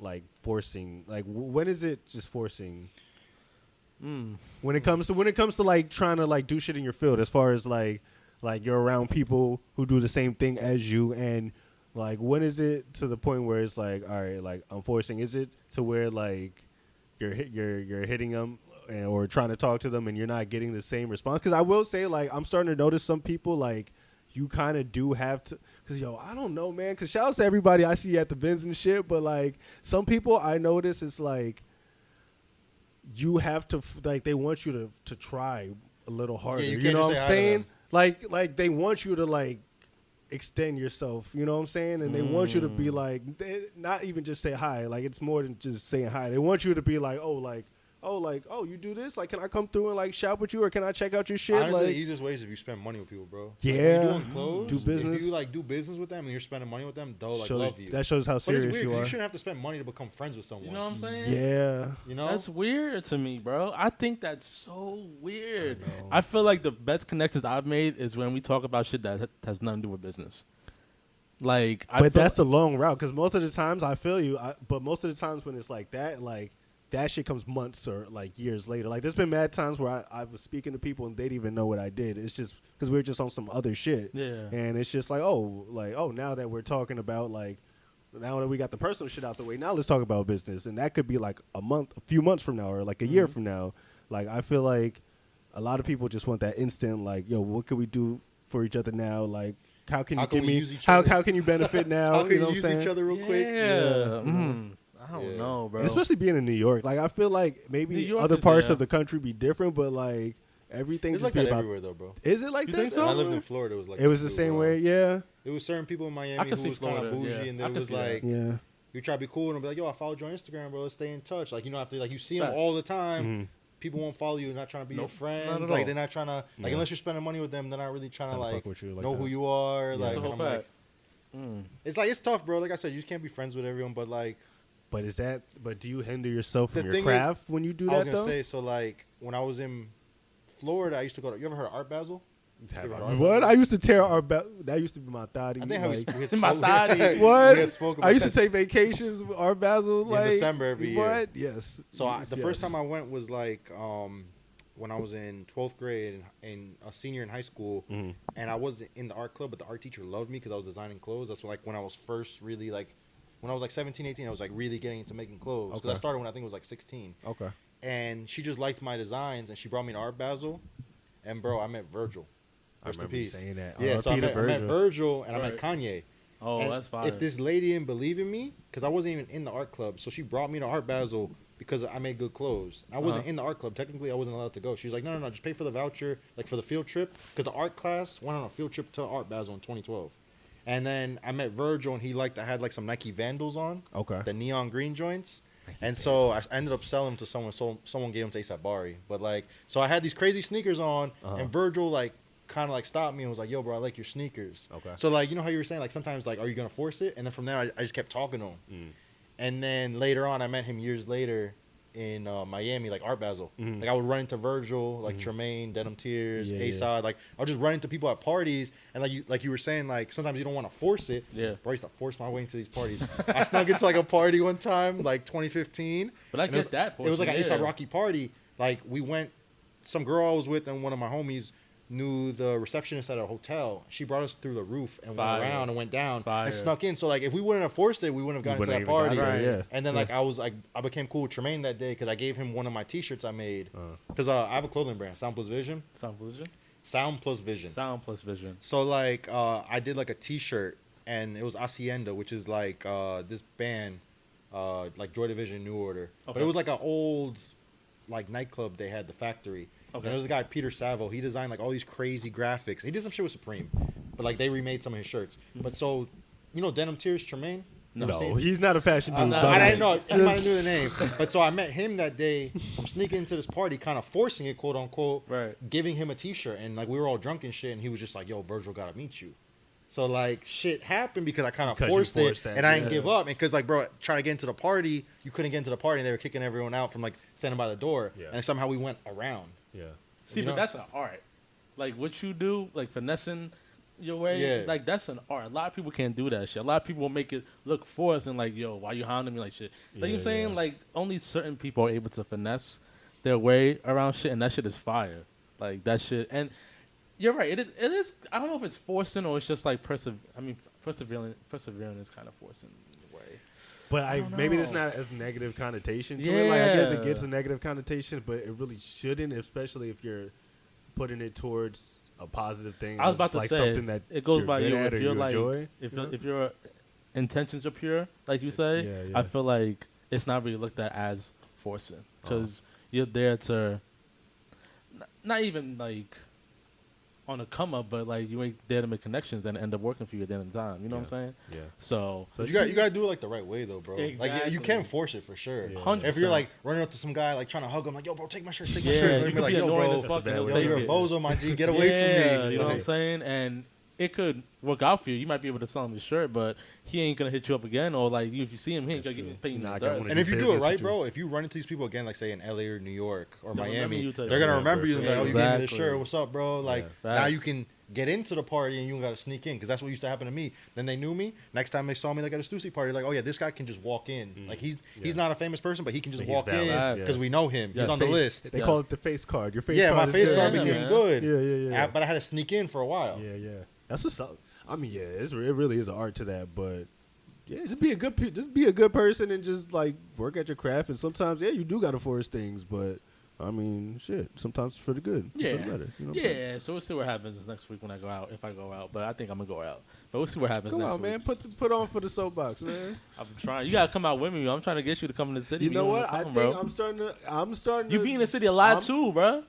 like forcing? Like, when is it just forcing? When it comes to like trying to like do shit in your field, as far as like you're around people who do the same thing as you, and like when is it to the point where it's like, all right, like I'm forcing? Is it to where like you're hitting them or trying to talk to them and you're not getting the same response? Because I will say, like, I'm starting to notice some people like you kind of do have to. Because yo, I don't know, man. Because shout out to everybody I see at the bins and shit, but like some people I notice it's like you have to like they want you to try a little harder. you You, can't know just what I'm say hi to saying? them. Like they want you to like extend yourself. You know what I'm saying? And they want you to be like not even just say hi. Like it's more than just saying hi. They want you to be like, oh, you do this? Like, can I come through and like shop with you, or can I check out your shit? honestly, like, the easiest way is if you spend money with people, bro. Yeah. Like, when you're doing clothes, Do business. If you like do business with them and you're spending money with them, they'll like shows, love you. that shows how But it's serious weird you 'cause are. you shouldn't have to spend money to become friends with someone. You know what I'm saying? Yeah. You know? That's weird to me, bro. I think that's so weird. I feel like the best connections I've made is when we talk about shit that has nothing to do with business. Like, But that's the long route, because most of the times I feel you, but most of the times when it's like that shit comes months or like years later. Like there's been mad times where I was speaking to people and they didn't even know what I did. It's just because we were just on some other shit. Yeah. And it's just like, now that we're talking about like, now that we got the personal shit out the way, now let's talk about business. And that could be like a few months from now, or like a year from now. Like I feel like a lot of people just want that instant, like, yo, what can we do for each other now? Like, how can you give me? How can you benefit now? How can you know use what I'm each saying? other real quick? Yeah. I don't know, bro. And especially being in New York, like I feel like maybe New York other is, parts yeah. of the country be different, but like everything It's just like be that about. everywhere though, bro. Is it like You that? think though? When I lived in Florida, it was like It was that the too, same bro. way, yeah. It was certain people in Miami I who could see was kind Florida, of bougie, yeah. and I they could was see that. like, Yeah. you try to be cool and be like, yo, I followed you on Instagram, bro. Let's stay in touch. Like, you know, after like you see them Facts. all the time, people won't follow you. Not trying to be your Nope, not friends. at Like all. they're not trying to like unless you're spending money with them, they're not really trying to Trying to like fuck with you like know that. who you are. Like, That's a and whole I'm like, fact. it's like it's tough, bro. Like I said, you just can't be friends with everyone. But like, But do you hinder yourself from The your thing is, craft when you do I was that gonna though? say, so like when I was in Florida, I used to go to. You ever heard of Art Basel? What? I used to tear our that used to be my thotty. I think how we like, had My spoke- body. we what? had spoke I about used to that. take vacations with our Basel like December every year. What? Yes. So the first Yes. time I went was like when I was in 12th grade and a senior in high school, and I was in the art club, but the art teacher loved me because I was designing clothes. That's like when I was first really like, when I was like 17, 18, I was like really getting into making clothes. Because I Okay. started when I think it was like 16. Okay. And she just liked my designs, and she brought me to Art Basel, and bro, I met Virgil. I Rest in remember you peace. saying that. Yeah, so I R.I.P. to met Virgil and I met Right. Kanye. Oh, And that's fine. If this lady didn't believe in me, because I wasn't even in the art club, so she brought me to Art Basel because I made good clothes. I wasn't in the art club. Technically, I wasn't allowed to go. She's like, no, just pay for the voucher, like for the field trip, because the art class went on a field trip to Art Basel in 2012. And then I met Virgil, and I had like some Nike Vandals on. Okay. The neon green joints. And so I ended up selling them to someone. So someone gave them to A$AP Bari. But like, so I had these crazy sneakers on, and Virgil like kind of like stopped me and was like, "Yo, bro, I like your sneakers." Okay. So like, you know how you were saying like sometimes like, are you gonna force it? And then from there, I just kept talking to him. And then later on, I met him years later in Miami, like Art Basel. Like I would run into Virgil, like Tremaine, Denim Tears, A-Side. Like I would just run into people at parties, and like you were saying, like sometimes you don't want to force it. Yeah. Bro, I used to force my way into these parties. I snuck into like a party one time, like 2015. But I get that portion. It was like an A$AP Rocky party. Like we went, some girl I was with and one of my homies knew the receptionist at a hotel. She brought us through the roof and went around and went down and snuck in. So like if we wouldn't have forced it, we wouldn't have gotten to that party. Yeah. And then like I became cool with Tremaine that day because I gave him one of my T-shirts I made because I have a clothing brand, Sound Plus Vision. Sound Plus Vision. Sound Plus Vision. Sound Plus Vision. So like I did like a T-shirt and it was Hacienda, which is like this band, like Joy Division, New Order. Okay. But it was like an old like nightclub they had, the Factory. Okay. And there was a guy, Peter Savo. He designed like all these crazy graphics. He did some shit with Supreme, but like they remade some of his shirts. But so, you know, Denim Tears, Tremaine? No, he's not a fashion dude. I didn't know. He might have knew the name. But so I met him that day. I'm sneaking into this party, kind of forcing it, quote unquote, giving him a T-shirt. And like we were all drunk and shit. And he was just like, "Yo, Virgil gotta meet you." So like shit happened because I kind of forced it, and I didn't give up. And because like, bro, trying to get into the party, you couldn't get into the party, and they were kicking everyone out from like standing by the door. Yeah. And somehow we went around. Yeah. See, but that's an art. Like what you do, like finessing your way, like that's an art. A lot of people can't do that shit. A lot of people will make it look forced and like, yo, why you hounding me like shit? Like you're saying, like only certain people are able to finesse their way around shit, and that shit is fire. Like that shit, and you're right. It is. I don't know if it's forcing or it's just like persevering is kind of forcing in a way. But maybe there's not as negative connotation to it. Like I guess it gets a negative connotation, but it really shouldn't, especially if you're putting it towards a positive thing. I was about to like say something that it goes by you. If you're like, enjoy, if your intentions are pure, like you say, I feel like it's not really looked at as forcing because you're there to not even like on a come up, but like you ain't there to make connections and end up working for you at the end of the time. You know what I'm saying? Yeah. So you gotta do it like the right way though, bro. Exactly. Like you can't force it for sure. 100%. If you're like running up to some guy like trying to hug him, like, yo, bro, take my shirt, take my shirt. So you be like, yo, bro, you're a bozo, my G, get away from me. You know what I'm saying? And it could work out for you. You might be able to sell him his shirt, but he ain't gonna hit you up again. Or like if you see him, he ain't gonna pay you. And if you do it right, bro, if you run into these people again, like say in LA or New York or Miami, they're gonna remember you. Like, oh, you gave me this shirt. What's up, bro? Like now you can get into the party and you gotta sneak in because that's what used to happen to me. Then they knew me. Next time they saw me like at a Stussy party, like, oh yeah, this guy can just walk in. Like he's not a famous person, but he can just walk in because we know him. He's on the list. They call it the face card. Your face card. Yeah, my face card became good. Yeah. But I had to sneak in for a while. Yeah. That's what's up. I mean, it really is an art to that, but yeah, just be a good person and just like work at your craft. And sometimes, you do gotta force things, but I mean, shit, sometimes it's for the good. Yeah, for the better, you know so we'll see what happens this next week when I go out. If I go out, but I think I'm gonna go out. But we'll see what happens. Come next on, week. man, put on for the Soapbox, man. I'm trying. You gotta come out with me. I'm trying to get you to come in the city. You know what? I think I'm starting. You be in the city a lot too, bro.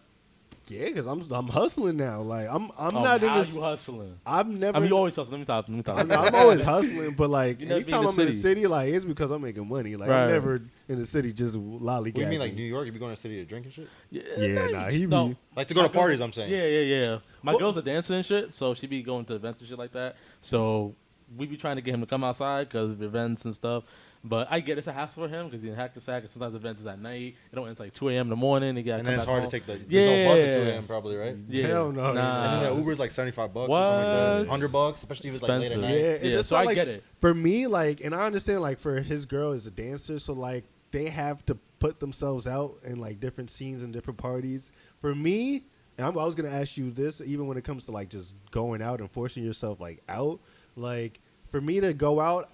Yeah, because I'm hustling now. Like I'm not now in this. You hustling? I'm never. I mean, you always hustling. Let me stop. I'm always hustling, but like anytime I'm in the city, like it's because I'm making money. Like I'm never in the city just lollygagging. What do you mean, like New York? You be going to the city to drink and shit? Yeah, he be like to go to parties. I'm saying. Yeah. My girl's a dancer and shit, so she be going to events and shit like that. So we be trying to get him to come outside because of events and stuff. But I get it's a hassle for him because he's in Hackensack, and sometimes events is at night. It don't it's like 2 a.m. in the morning. And then it's hard to take the no bus at 2 a.m. probably, right? Yeah. Hell no. Nah. And then the Uber's like $75 or something like that. $100, especially if it's like late at night. Yeah. So I get it. For me, like, and I understand, like, for his girl is a dancer, so like they have to put themselves out in like different scenes and different parties. For me, and I was gonna ask you this, even when it comes to like just going out and forcing yourself like out, like for me to go out.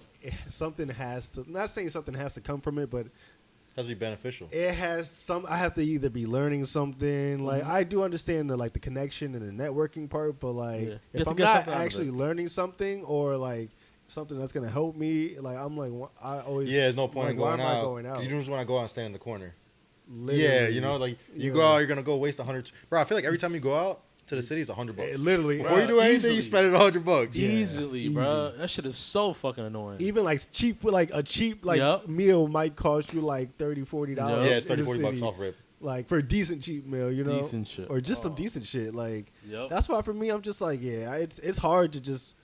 Something has to, not saying something has to come from it, but has to be beneficial. It has some. I have to either be learning something. Like I do understand the the connection and the networking part, but like if I'm not actually learning something or like something that's gonna help me, like I'm like I always there's no point like, in going why am I out. going out? You just want to go out and stand in the corner. Literally. Yeah, you know, like you go out, you're gonna go waste 100. Bro, I feel like every time you go out to the city, it's $100. Literally, Before you do anything, you spend it $100. Yeah, Easily, bro. That shit is so fucking annoying. Even like cheap, like a cheap meal might cost you like $30-$40. Yep. Yeah, it's $30-$40 off rip. Like for a decent cheap meal, you know, Decent shit. or just some decent shit. Like Yep. that's why for me, I'm just like, it's hard to just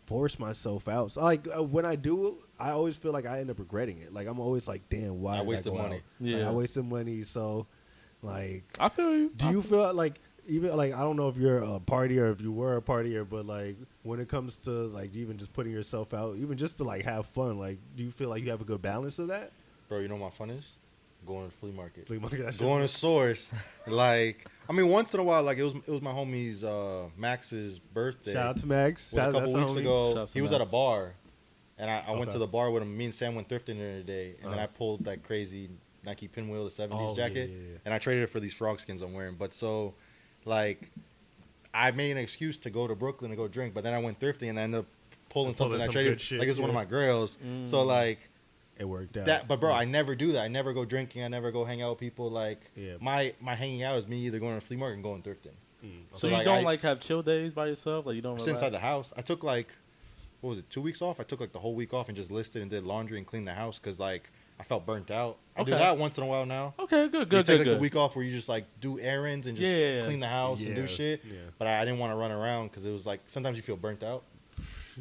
force myself out. So like when I do, I always feel like I end up regretting it. Like I'm always like, damn, why I did wasted go money. out? Yeah, Like, I wasted money. So like, I feel you. do you feel like even like I don't know if you're a partier or if you were a partier, but like when it comes to like even just putting yourself out, even just to like have fun, like do you feel like you have a good balance of that? Bro, you know what my fun is? Going to the flea market. That shit- Going to Source. Like, I mean, once in a while, like it was my homie's Max's birthday. Shout out to Max. A couple that's the weeks homie. ago, Shouts to he was at a Max. bar, and I went Okay. to the bar with him. Me and Sam went thrifting the other day, and then Uh-huh. I pulled that crazy Nike pinwheel, the 70s Oh, jacket, yeah. and I traded it for these frog skins I'm wearing. But so, like, I made an excuse to go to Brooklyn to go drink, but then I went thrifting and I ended up pulling something I some traded. good shit, Like, it's one of yeah. my girls. So, like, It worked out. that, but bro, I never do that. I never go drinking. I never go hang out with people. Like, Yeah. my hanging out is me either going to the flea market and going thrifting. So like, you don't I- like have chill days by yourself? Like you don't Just relax? inside the house. I took like, what was it, 2 weeks off? I took like the whole week off and just listed and did laundry and cleaned the house because like I felt burnt out. I do Okay. that once in a while now. Okay, good, You good, take good, like good. the week off where you just like do errands and just Yeah. clean the house and do Yeah, shit. yeah. But I didn't want to run around because it was like sometimes you feel burnt out.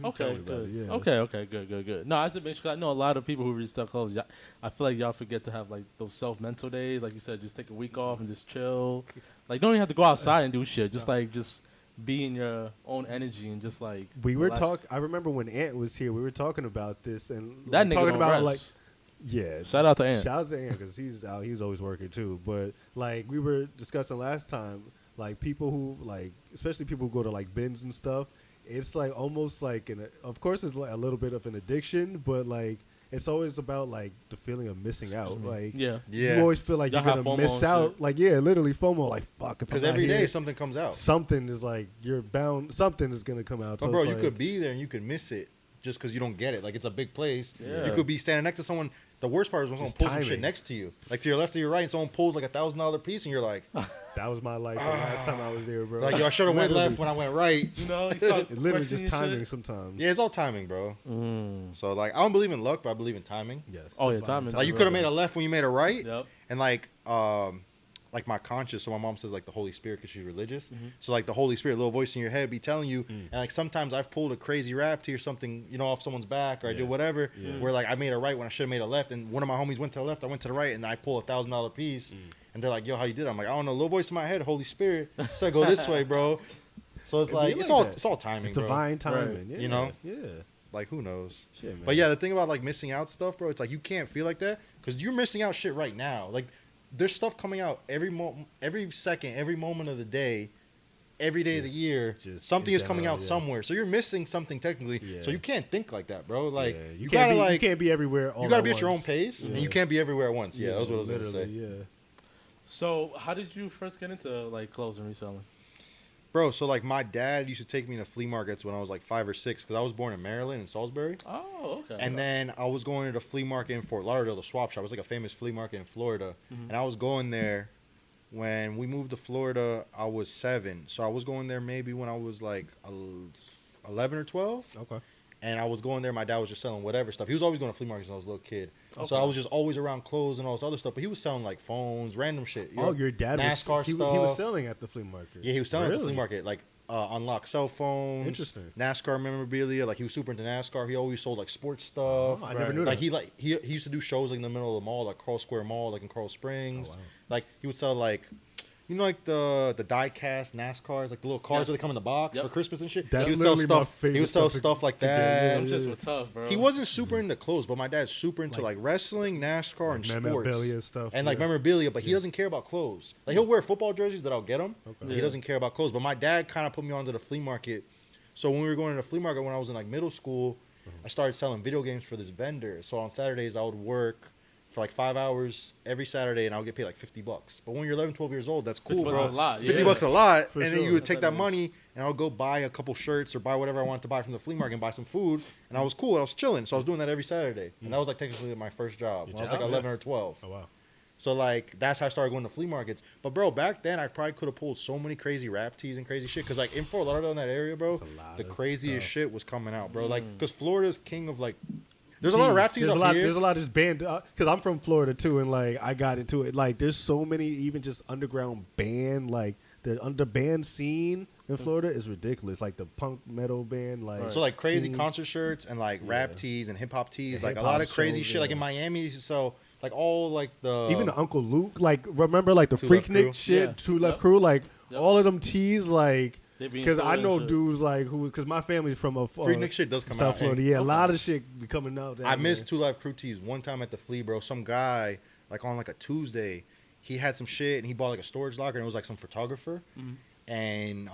Tell Okay, me about good. it, yeah. Okay, good. No, I just make sure. I know a lot of people who restock clothes. I feel like y'all forget to have like those self-mental days. Like you said, just take a week off and just chill. Like don't even have to go outside and do shit. Just like just be in your own energy and just like. We were relax. talking. I remember when Ant was here, we were talking about this and That nigga talking don't about rest. like, yeah. Shout out to Ant. Shout out to Ant because he's out. He's always working too. But like we were discussing last time, like people who like, especially people who go to like bins and stuff. It's like almost like of course it's like a little bit of an addiction, but like it's always about like the feeling of missing out. Like Yeah. Yeah. you always feel like Y'all you're have gonna FOMO miss and out. shit. Like literally FOMO. Like fuck. Because every day something comes out. something is like you're bound. Something is gonna come out. But So bro, it's you like, could be there and you could miss it just because you don't get it. Like it's a big place. Yeah. You could be standing next to someone. The worst part is when someone Just pulls some shit timing. next to you, like to your left or your right, and someone pulls like $1,000 piece, and you're like, that was my life the last time I was there, bro. like yo, I should have went Literally. left when I went right. You know, you start It literally questioning just timing shit. sometimes. Yeah, it's all timing, bro. Mm. So like, I don't believe in luck, but I believe in timing. Yes. Oh yeah, timing. Like you could have made a left when you made a right, Yep. and like my conscience. So my mom says like the Holy Spirit because she's religious. Mm-hmm. So like the Holy Spirit, little voice in your head, be telling you. And like sometimes I've pulled a crazy rap to or something, you know, off someone's back, or I Yeah. did whatever. Yeah. Where like I made a right when I should have made a left, and one of my homies went to the left, I went to the right, and I pull $1,000 piece, and they're like, "Yo, how you did?" I'm like, "I don't know." Little voice in my head, Holy Spirit, so I go this way, bro. So it's It like be it's like all that. it's all timing, It's bro. divine timing. Right. Yeah. You know? Yeah. Like who knows? Shit, man. But yeah, the thing about like missing out stuff, bro, it's like you can't feel like that because you're missing out shit right now. Like there's stuff coming out every second, every moment of the day, every day of the Just- year. just Something in is coming general, out yeah. somewhere, so you're missing something technically. Yeah. So you can't think like that, bro. Like Yeah. you can't gotta be, like you can't be everywhere. All you gotta at be at your own once. pace, Yeah. and you can't be everywhere at once. Yeah, that's what I was gonna literally, say, Yeah. So how did you first get into like clothes and reselling? bro. So like my dad used to take me to flea markets when I was like 5 or 6 because I was born in Maryland in Salisbury. Oh, okay. And then I was going to the flea market in Fort Lauderdale, the swap shop. It was like a famous flea market in Florida. And I was going there when we moved to Florida. I was 7. So I was going there maybe when I was like 11 or 12. Okay. And I was going there. My dad was just selling whatever stuff. He was always going to flea markets when I was a little kid. Okay. So I was just always around clothes and all this other stuff. But he was selling like phones, random shit. You Oh, know, your dad NASCAR was he stuff. was selling at the flea market. Yeah, he was selling at the flea Really? market, like unlocked cell phones, Interesting. NASCAR memorabilia. Like he was super into NASCAR. He always sold like sports stuff. Oh, I never knew Like that. he used to do shows like in the middle of the mall, like Carl Square Mall, like in Coral Springs. Oh, wow. Like he would sell like, you know, like the die cast NASCARs, like the little cars Yes. that they come in the box Yep. for Christmas and shit. That's He would sell literally my stuff. He favorite would sell stuff stuff like to get, that. Them shits were tough, bro. He wasn't super into clothes, but my dad's super into like wrestling, NASCAR, and sports. Memorabilia stuff. And like yeah. memorabilia, but he doesn't care about clothes. Like he'll wear football jerseys that I'll get him. Okay. But he Yeah. doesn't care about clothes. But my dad kind of put me onto the flea market. So when we were going to the flea market when I was in like middle school, I started selling video games for this vendor. So on Saturdays I would work for like 5 hours every Saturday, and I'll get paid like $50. But when you're 11, 12 years old, that's cool, $50 bro. a lot, $50 a lot, For and then sure. you would take That that is. money, and I'll go buy a couple shirts or buy whatever I wanted to buy from the flea market and buy some food, and I was cool. I was chilling, so I was doing that every Saturday, and that was like technically my first job Your when I was job, like 11 yeah. or 12. Oh wow. So like that's how I started going to flea markets. But bro, back then I probably could have pulled so many crazy rap tees and crazy shit. Cause like in Fort Lauderdale in that area, bro, That's a lot the of craziest stuff. shit was coming out, bro. Like, cause Florida's king of like, there's a lot of Tees. rap tees There's up a lot. here. There's a lot of just band because I'm from Florida too, and like I got into it. Like there's so many even just underground band like the under band scene in Florida is ridiculous. Like the punk metal band, like So like crazy scene. concert shirts and like rap Yeah. tees and hip hop tees, The like a hip-hop lot of crazy shows, shit. Like in yeah. Miami, so like all like the Even the Uncle Luke, like remember like the Two Left Crew? Freaknik shit, Yeah. Two Left Yep. Crew, like Yep. all of them tees, like They be in because I Florida know and shit. dudes like who, because my family's from a Freaknik shit does come South out. Florida. And Yeah, a lot of shit be coming out. I down missed there. Two Live Crew tees one time at the flea, bro. Some guy like on like a Tuesday, he had some shit and he bought like a storage locker and it was like some photographer, and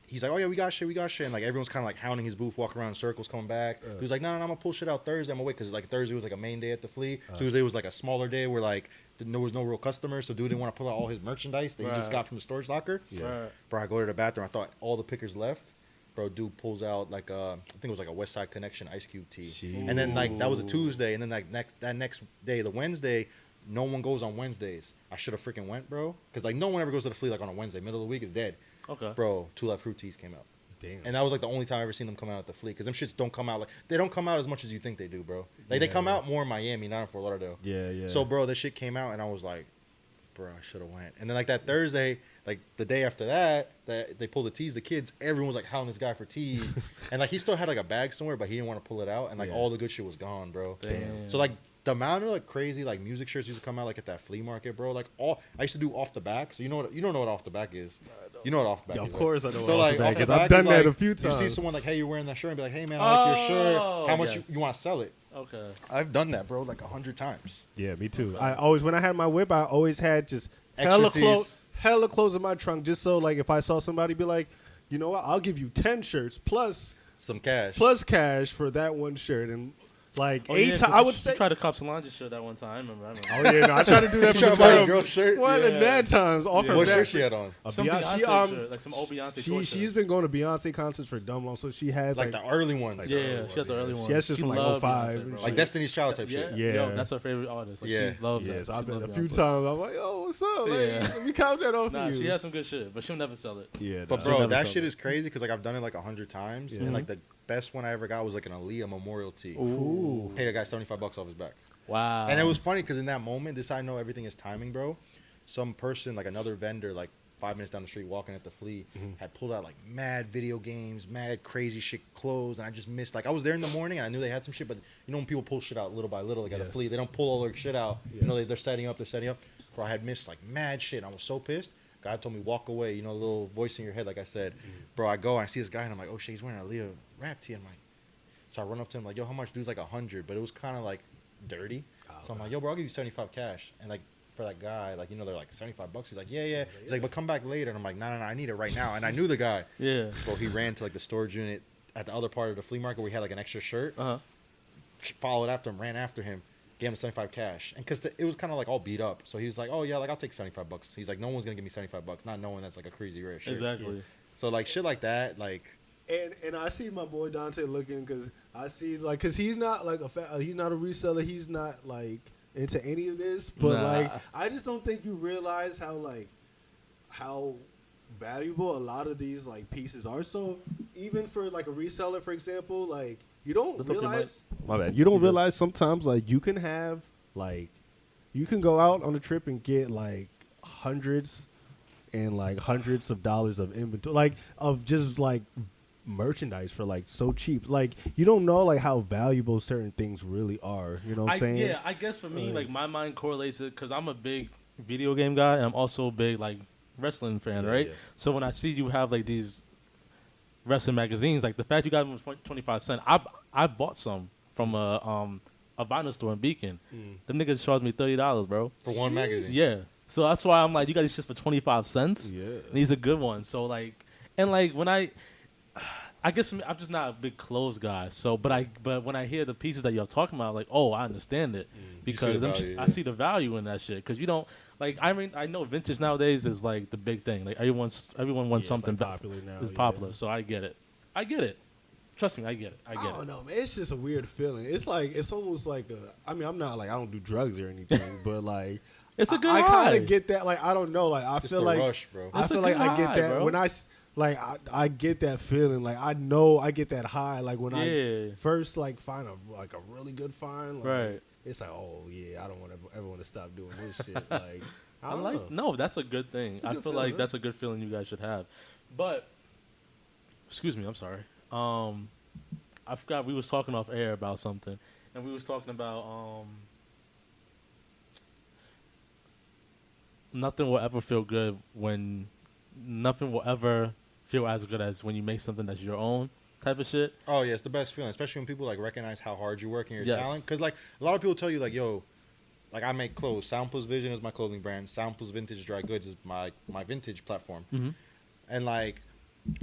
he's like, oh yeah, we got shit, and like everyone's kind of like hounding his booth, walking around in circles, coming back. He was like, no, I'm gonna pull shit out Thursday. I'm gonna wait because like Thursday was like a main day at the flea. Tuesday was like a smaller day where like there was no real customers, so dude didn't want to pull out all his merchandise that he just Right. got from the storage locker. Right. Bro, I go to the bathroom. I thought all the pickers left. Bro, dude pulls out like I think it was like a West Side Connection Ice Cube tee. Jeez. And then like that was a Tuesday, and then like that next day, the Wednesday, no one goes on Wednesdays. I should have freaking went, bro, because like no one ever goes to the flea like on a Wednesday. Middle of the week is dead. Okay. Bro, Two Live Crew tees came out. Damn. And that was like the only time I ever seen them come out at the flea, because them shits don't come out like they don't come out as much as you think they do, bro. Like they come Yeah. out more in Miami, not in Fort Lauderdale. Yeah, yeah. So bro, this shit came out and I was like, bro, I should have went. And then like that Thursday, like the day after that they pulled the tees, the kids, everyone was like hounding this guy for tees. And like he still had like a bag somewhere, but he didn't want to pull it out, and like Yeah. all the good shit was gone, bro. Damn. So like the amount of like crazy like music shirts used to come out like at that flea market, bro. Like all I used to do off the back. So you don't know what off the back is. You know what off the back Yeah, is. of right? course I know So what like off the back off is. the I've back done is, that a like, few You see times. someone like, hey, you're wearing that shirt, and be like, hey man, I like your shirt. Oh, How much yes. you want to sell it? Okay. I've done that, bro, like 100 times. Yeah, me too. Okay. I always, when I had my whip, I always had just Extra tees. hella clothes in my trunk, just so like if I saw somebody, be like, you know what, I'll give you 10 shirts plus Some cash. cash for that one shirt, and like Oh, 8 yeah, times. 'cause I would you say. tried to cop Solange's shirt that one time. I remember. Oh yeah, no, I try to do that You for trying the to buy his girl. girl shirt? One of Yeah. mad times off Yeah. her What back. shirt she had on? A Some Beyonce, Beyonce shirt, like some old Beyonce tour she's shirt. been going to Beyonce concerts for dumb long, so she has Like the early ones. Like Yeah, the early she had the ones, early yeah. one. She has shit from, like, loved 05 Beyonce, and bro. like Destiny's Child type Yeah, shit. Yeah. Yo, that's her favorite artist. Like, Yeah. she loves yeah, that. so She I've been a loves few Beyonce. times. I'm like, oh, what's up? Like, Yeah. let me count that off Nah, for you. she has some good shit, but she'll never sell it. Yeah, But nah. bro, never that sell shit it. is crazy because like I've done it like 100 times, Yeah. and like the best one I ever got was like an Aaliyah memorial tee. Ooh. Paid a guy $75 off his back, Wow. and it was funny because in that moment, this I know everything is timing, bro. Some person like another vendor like 5 minutes down the street walking at the flea had pulled out like mad video games, mad crazy shit clothes, and I just missed. Like I was there in the morning and I knew they had some shit, but you know when people pull shit out little by little, like at Yes. the flea, they don't pull all their shit out. Yes. You know they're setting up. Bro, I had missed like mad shit. I was so pissed. God told me walk away. You know, a little voice in your head, like I said. Bro, I go and I see this guy and I'm like, oh shit, he's wearing a Aaliyah rap tee. I'm like, so I run up to him like, yo, how much? Dude's like 100, but it was kind of like dirty. So I'm like, yo, bro, I'll give you 75 cash. And like for that guy, like, you know, they're like $75. He's like, yeah. He's like, but come back later. And I'm like, no, I need it right now. And I knew the guy. Yeah. Bro, he ran to like the storage unit at the other part of the flea market where he had like an extra shirt. Uh-huh. Followed after him, ran after him, gave him 75 cash. And because it was kind of like all beat up. So he was like, oh yeah, like I'll take $75. He's like, no one's going to give me $75. Not knowing that's like a crazy rare shirt. Exactly. So like shit like that, like, And I see my boy Dante looking because I see like because he's not like he's not a reseller. He's not like into any of this. But Nah. like I just don't think you realize how valuable a lot of these like pieces are. So even for like a reseller, for example, like you don't Lift up your realize. My bad. You don't You good. realize sometimes like you can have like you can go out on a trip and get like hundreds of dollars of inventory, like of just like merchandise for like so cheap. Like you don't know like how valuable certain things really are. You know what I'm saying? Yeah, I guess for me, Like- like my mind correlates it because I'm a big video game guy and I'm also a big like wrestling fan, Yeah, right? yeah. So when I see you have like these wrestling magazines, like the fact you got them for 25 cents, I bought some from a vinyl store in Beacon. Them niggas charged me $30, bro. for one magazine. Yeah. So that's why I'm like, you got these shit for 25 cents. Yeah. And these are good ones. So like, and like when I I guess I'm just not a big clothes guy. So, but when I hear the pieces that y'all talking about, like, oh, I understand it because I see the value in that shit. Because you don't like. I mean, I know vintage nowadays is like the big thing. Like everyone wants something it's like popular now. It's popular, so I get it. I get it. Trust me, I get it. I don't know, man. It's just a weird feeling. It's like it's almost like I mean, I'm not like I don't do drugs or anything, but like it's a good. I kind of get that. Like I don't know. Like I feel like rush, bro. I feel like I get that bro. When I get that feeling. Like I know I get that high. Like when I first like find a really good find. Like, right. It's like, oh yeah, I don't want to ever want to stop doing this shit. Like I don't know. No, that's a good thing. I feel like that's a good feeling you guys should have. But excuse me, I'm sorry. I forgot we was talking off air about something, and we was talking about nothing will ever feel good when nothing will ever feel as good as when you make something that's your own type of shit. Oh yeah, it's the best feeling, especially when people like recognize how hard you work and your talent. Because like a lot of people tell you like, yo, like I make clothes. Sound Plus Vision is my clothing brand. Sound Plus Vintage Dry Goods is my vintage platform, and like.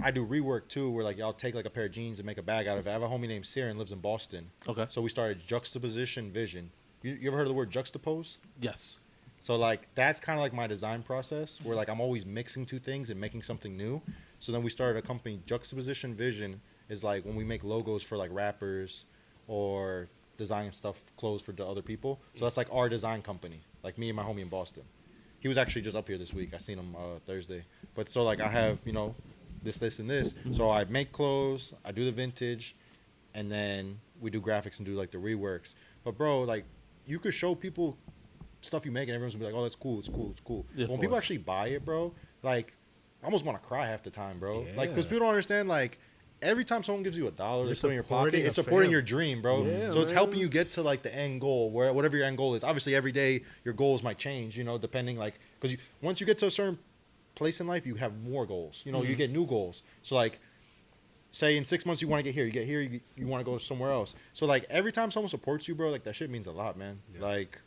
I do rework too, where like I'll take like a pair of jeans and make a bag out of it. I have a homie named Siren, lives in Boston. Okay. So we started Juxtaposition Vision. You ever heard of the word juxtapose? Yes. So like that's kind of like my design process, where like I'm always mixing two things and making something new. So then we started a company. Juxtaposition Vision is like when we make logos for like rappers or design stuff, clothes for other people. So that's like our design company. Like me and my homie in Boston. He was actually just up here this week. I seen him Thursday. But so like I have this, and this. So I make clothes, I do the vintage, and then we do graphics and do like the reworks. But bro, like you could show people stuff you make and everyone's gonna be like, oh, that's cool, it's cool, it's cool. Yeah, when people actually buy it, bro, like I almost want to cry half the time, bro. Yeah. Like because people don't understand, like every time someone gives you $1 they put in your pocket, it's supporting your dream, bro. Yeah, so it's helping you get to like the end goal, whatever your end goal is. Obviously every day your goals might change, depending like because once you get to a certain place in life, you have more goals. You get new goals. So like say in 6 months you want to get here, you want to go somewhere else. So like every time someone supports you, bro, like that shit means a lot, man. Yeah. Like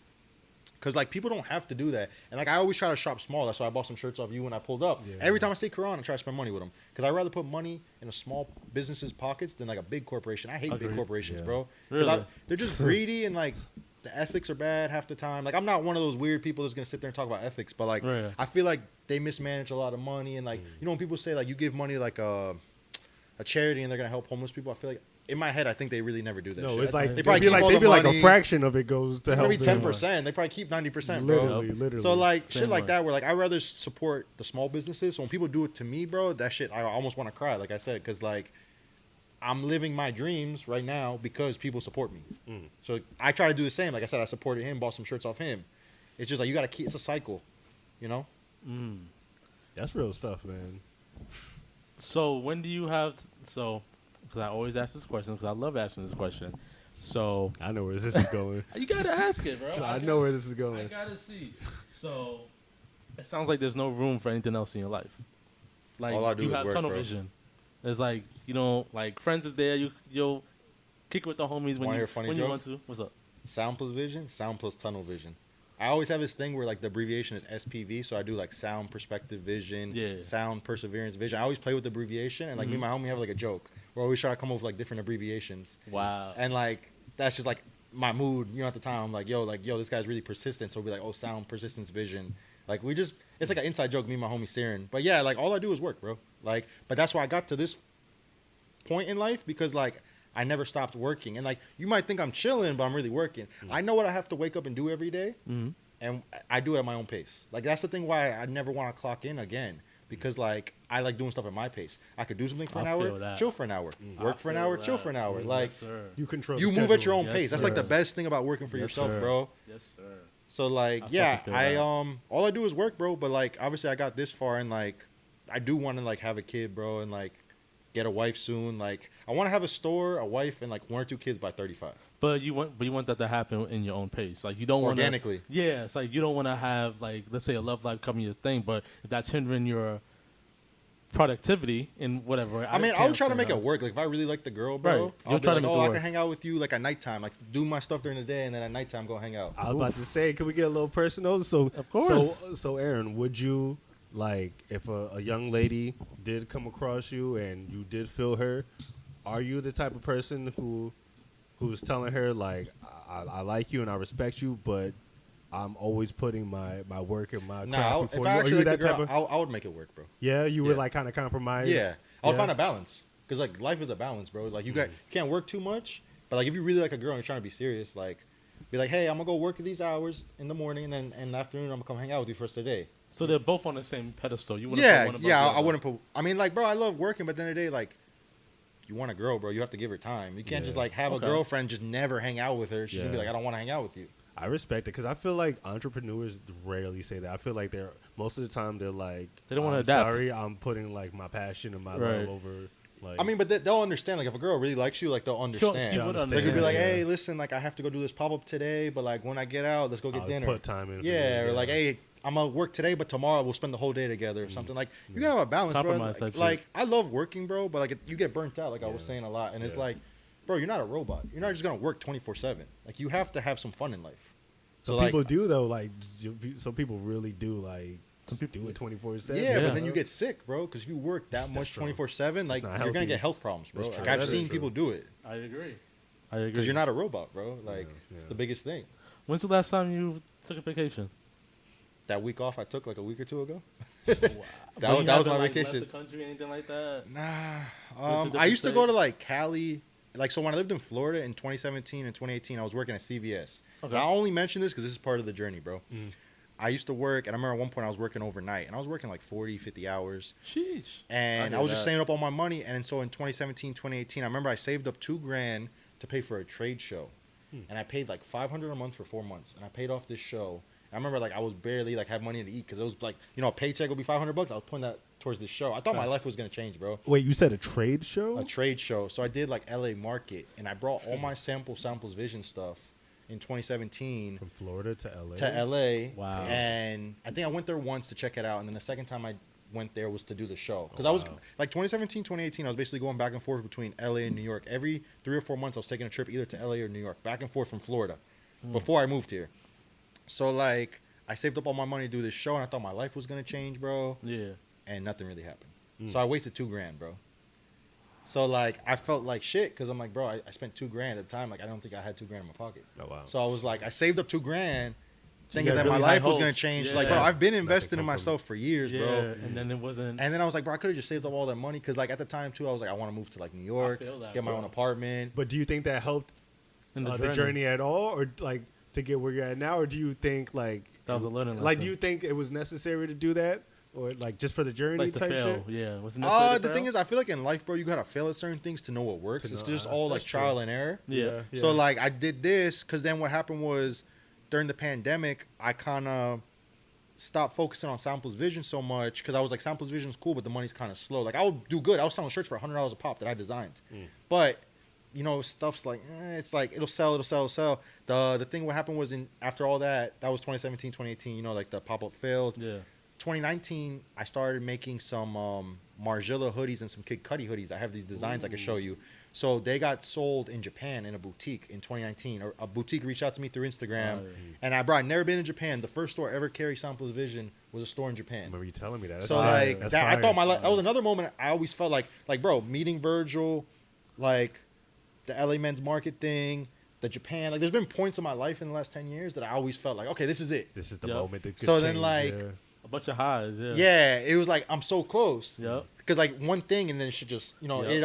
because like people don't have to do that. And like I always try to shop small. That's why I bought some shirts off you when I pulled up. Yeah. Every time I see Quran, I try to spend money with them because I'd rather put money in a small business's pockets than like a big corporation. I hate big corporations, bro. Really? They're just greedy and like the ethics are bad half the time. Like I'm not one of those weird people that's gonna sit there and talk about ethics, but like I feel like they mismanage a lot of money and like when people say like you give money like a charity and they're gonna help homeless people, I feel like in my head I think they really never do that. No, shit. it's like they probably be like a fraction of it goes to help. Maybe 10%. They probably keep 90%, bro. Literally. So like shit like that, where like I rather support the small businesses. So when people do it to me, bro, that shit I almost want to cry. Like I said, because like I'm living my dreams right now because people support me. So I try to do the same. Like I said, I supported him, bought some shirts off him. It's just like you got to keep. It's a cycle, That's real stuff, man. So when do you have? Because I always ask this question because I love asking this question. So I know where this is going. You gotta ask it, bro. I know where this is going. I gotta see. So it sounds like there's no room for anything else in your life. Like all I do you is have work, tunnel bro. vision. It's like like friends is there. You'll kick with the homies when you want to. What's up? Sound Plus Vision, Sound Plus Tunnel Vision. I always have this thing where like the abbreviation is SPV, so I do like sound, perspective, vision, sound, perseverance, vision. I always play with the abbreviation, and like me and my homie have like a joke. We're always trying to come up with like different abbreviations. Wow. And like that's just like my mood, at the time. I'm like, yo, this guy's really persistent. So we'll be like, oh, sound, persistence, vision. Like it's like an inside joke, me and my homie Siren. But yeah, like all I do is work, bro. Like, but that's why I got to this point in life because like I never stopped working. And like you might think I'm chilling, but I'm really working. I know what I have to wake up and do every day, and I do it at my own pace. Like that's the thing why I never want to clock in again. Because like I like doing stuff at my pace. I could do something for an hour, chill for an hour, work for an hour, chill for an hour. Like you move at your own pace. That's like the best thing about working for yourself, bro. Yes, sir. So like I all I do is work, bro. But like obviously I got this far, and like I do want to like have a kid, bro, and like get a wife soon. Like I want to have a store, a wife, and like 1 or 2 kids by 35. But you want that to happen in your own pace. Like you don't want organically. Yeah, it's like you don't want to have like let's say a love life coming your thing, but if that's hindering your productivity in whatever. I mean, I'll try to make it work. Like if I really like the girl, bro, right. I'll try to make it work. I can hang out with you like at nighttime, like do my stuff during the day, and then at nighttime go hang out. I was about to say, can we get a little personal? So of course. So Aaron, would you like if a young lady did come across you and you did feel her, are you the type of person who's telling her like I like you and I respect you, but I'm always putting my work and my craft if before I you? Are actually you like the that type girl, of? I would make it work, bro. Yeah, you would Yeah. like kind of compromise. Yeah, I would find a balance because like life is a balance, bro. Like you can't work too much, but like if you really like a girl and you're trying to be serious, like be like, hey, I'm gonna go work these hours in the morning and then in the afternoon I'm gonna come hang out with you for the rest of the day. So they're both on the same pedestal. You wouldn't put one above the I other. wouldn't put. I mean, like, bro, I love working, but at the end of the day, like, you want a girl, bro, you have to give her time. You can't just like have a girlfriend just never hang out with her. She's gonna be like, I don't want to hang out with you. I respect it because I feel like entrepreneurs rarely say that. I feel like they're most of the time they're like, they don't want to adapt. Sorry, I'm putting like my passion and my love over. Like, I mean, but they'll understand. Like, if a girl really likes you, like they'll understand. He would understand. They could be like, hey, listen, like I have to go do this pop up today, but like when I get out, let's go get dinner. Put time in. Yeah, or like, hey, I'm gonna work today, but tomorrow we'll spend the whole day together or something. Like, you gotta have a balance, Compromise bro. type Like, shit. I love working, bro, but like you get burnt out, like I was saying a lot, and it's like, bro, you're not a robot. You're not just gonna work 24/7. Like, you have to have some fun in life. Some people do though. Like some people really do. Like some people do it 24/7. Yeah, but then you get sick, bro. Because if you work that much 24/7, like you're gonna get health problems, bro. Like I've seen people do it. I agree. Because you're not a robot, bro. Like it's the biggest thing. When's the last time you took a vacation? That week off I took like a week or two ago. Wow. that was my like, vacation. Left the country, anything like that? Nah. I used to go to like Cali. Like, so when I lived in Florida in 2017 and 2018, I was working at CVS. Okay. Now, I only mention this because this is part of the journey, bro. I used to work, and I remember at one point I was working overnight, and I was working like 40, 50 hours. Sheesh. And I was just saving up all my money, and so in 2017, 2018, I remember I saved up $2,000 to pay for a trade show. And I paid like $500 a month for 4 months, and I paid off this show. I remember like I was barely like had money to eat because it was like, you know, a paycheck would be $500. I was putting that towards this show. I thought my life was gonna change, bro. Wait, you said a trade show? A trade show. So I did like LA Market, and I brought all my samples Vision stuff in 2017 from Florida to LA. To LA. Wow. And I think I went there once to check it out, and then the second time I went there was to do the show because I was like 2017, 2018. I was basically going back and forth between LA and New York. Every 3 or 4 months, I was taking a trip either to LA or New York, back and forth from Florida, before I moved here. So like, I saved up all my money to do this show, and I thought my life was gonna change, bro. Yeah. And nothing really happened. So I wasted $2,000, bro. So like, I felt like shit because I'm like, bro, I spent $2,000 at the time. Like, I don't think I had $2,000 in my pocket. Oh wow. So I was like, I saved up $2,000, thinking had that my really life high was gonna hopes. change. Yeah. Like, bro, I've been Nothing investing in come from myself for years, Yeah. bro. And then it wasn't. And then I was like, bro, I could have just saved up all that money because like at the time too, I was like, I want to move to like New York, feel that, get my bro. own apartment. But do you think that helped in the journey at all, or like to get where you're at now, or do you think like that was a learning lesson? Like, do you think it was necessary to do that, or like just for the journey like to type fail? shit? Yeah. Was it necessary to The fail? thing is, I feel like in life, bro, you gotta fail at certain things to know what works. It's just all like trial and error. Yeah. So like, I did this because then what happened was during the pandemic, I kind of stopped focusing on Samples Vision so much because I was like, Samples Vision's cool, but the money's kind of slow. Like, I would do good. I was selling shirts for $100 a pop that I designed, but you know, stuff's like, it's like it'll sell. The thing what happened was after all that was 2017, 2018. You know, like the pop up failed. Yeah. 2019, I started making some Margiela hoodies and some Kid Cudi hoodies. I have these designs I can show you. So they got sold in Japan in a boutique in 2019. Or a boutique reached out to me through Instagram, and I'd never been in Japan. The first store ever carry Samples Vision was a store in Japan. I remember you telling me that. So like that, I thought my life. That was another moment. I always felt like bro, meeting Virgil, like the LA Men's Market thing, the Japan. Like, there's been points in my life in the last 10 years that I always felt like, okay, this is it. This is the moment. That could so change, then like. Yeah. A bunch of highs, yeah. Yeah, it was like I'm so close. Yep. Because like one thing, and then it should just, you know, it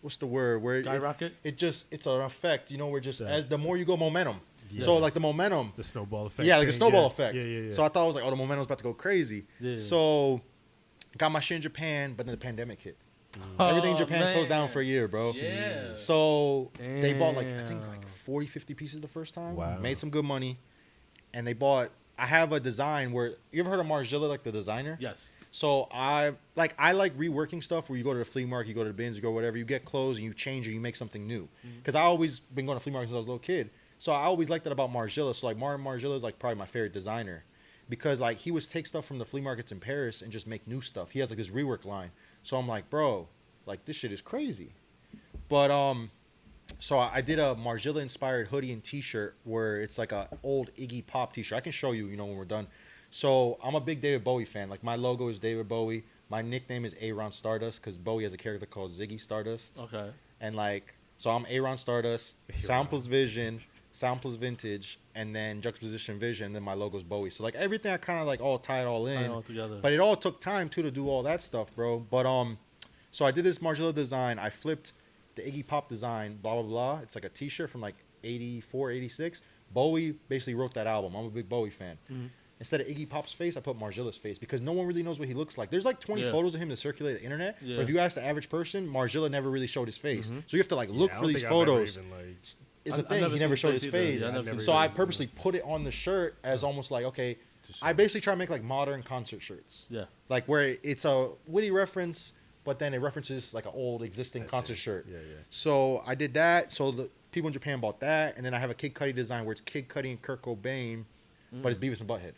what's the word? Where skyrocket. It's an effect. You know, where just as the more you go, momentum. Yes. So like the momentum. The snowball effect. Yeah, like the thing, snowball effect. Yeah. So I thought I was like, oh, the momentum's about to go crazy. Yeah. So got my shit in Japan, but then the pandemic hit. Everything in Japan closed down for a year, bro. Yeah. So they bought like, I think like 40, 50 pieces the first time. Wow. Made some good money. And they bought, I have a design where, you ever heard of Margiela, like the designer? Yes. So I like reworking stuff where you go to the flea market, you go to the bins, you go whatever, you get clothes and you change or you make something new. Because I always been going to flea markets since I was a little kid. So I always liked that about Margiela. So like Margiela is like probably my favorite designer. Because like he would take stuff from the flea markets in Paris and just make new stuff. He has like this rework line. So I'm like, bro, like this shit is crazy. But so I did a Margiela inspired hoodie and t-shirt where it's like a old Iggy Pop t-shirt. I can show you, you know, when we're done. So I'm a big David Bowie fan. Like my logo is David Bowie. My nickname is Aaron Stardust because Bowie has a character called Ziggy Stardust. Okay. And like, so I'm Aaron Stardust, Sound plus Vision, Sound plus Vintage, and then Juxtaposition Vision. And then my logo's Bowie. So like everything I kind of like all tie it all in. All together. But it all took time too to do all that stuff, bro. But so I did this Margiela design. I flipped the Iggy Pop design, blah blah blah. It's like a T-shirt from like 84, 86. Bowie basically wrote that album. I'm a big Bowie fan. Mm-hmm. Instead of Iggy Pop's face, I put Margiela's face because no one really knows what he looks like. There's like 20 photos of him that circulate the internet. Yeah. But if you ask the average person, Margiela never really showed his face. Mm-hmm. So you have to like look for these photos. It's the thing, he never showed his face. So I purposely put it on the shirt as almost like, okay, I basically try to make like modern concert shirts. Yeah. Like where it's a witty reference, but then it references like an old existing concert shirt. Yeah, yeah. So I did that. So the people in Japan bought that. And then I have a Kid Cudi design where it's Kid Cudi and Kurt Cobain, but it's Beavis and Butthead.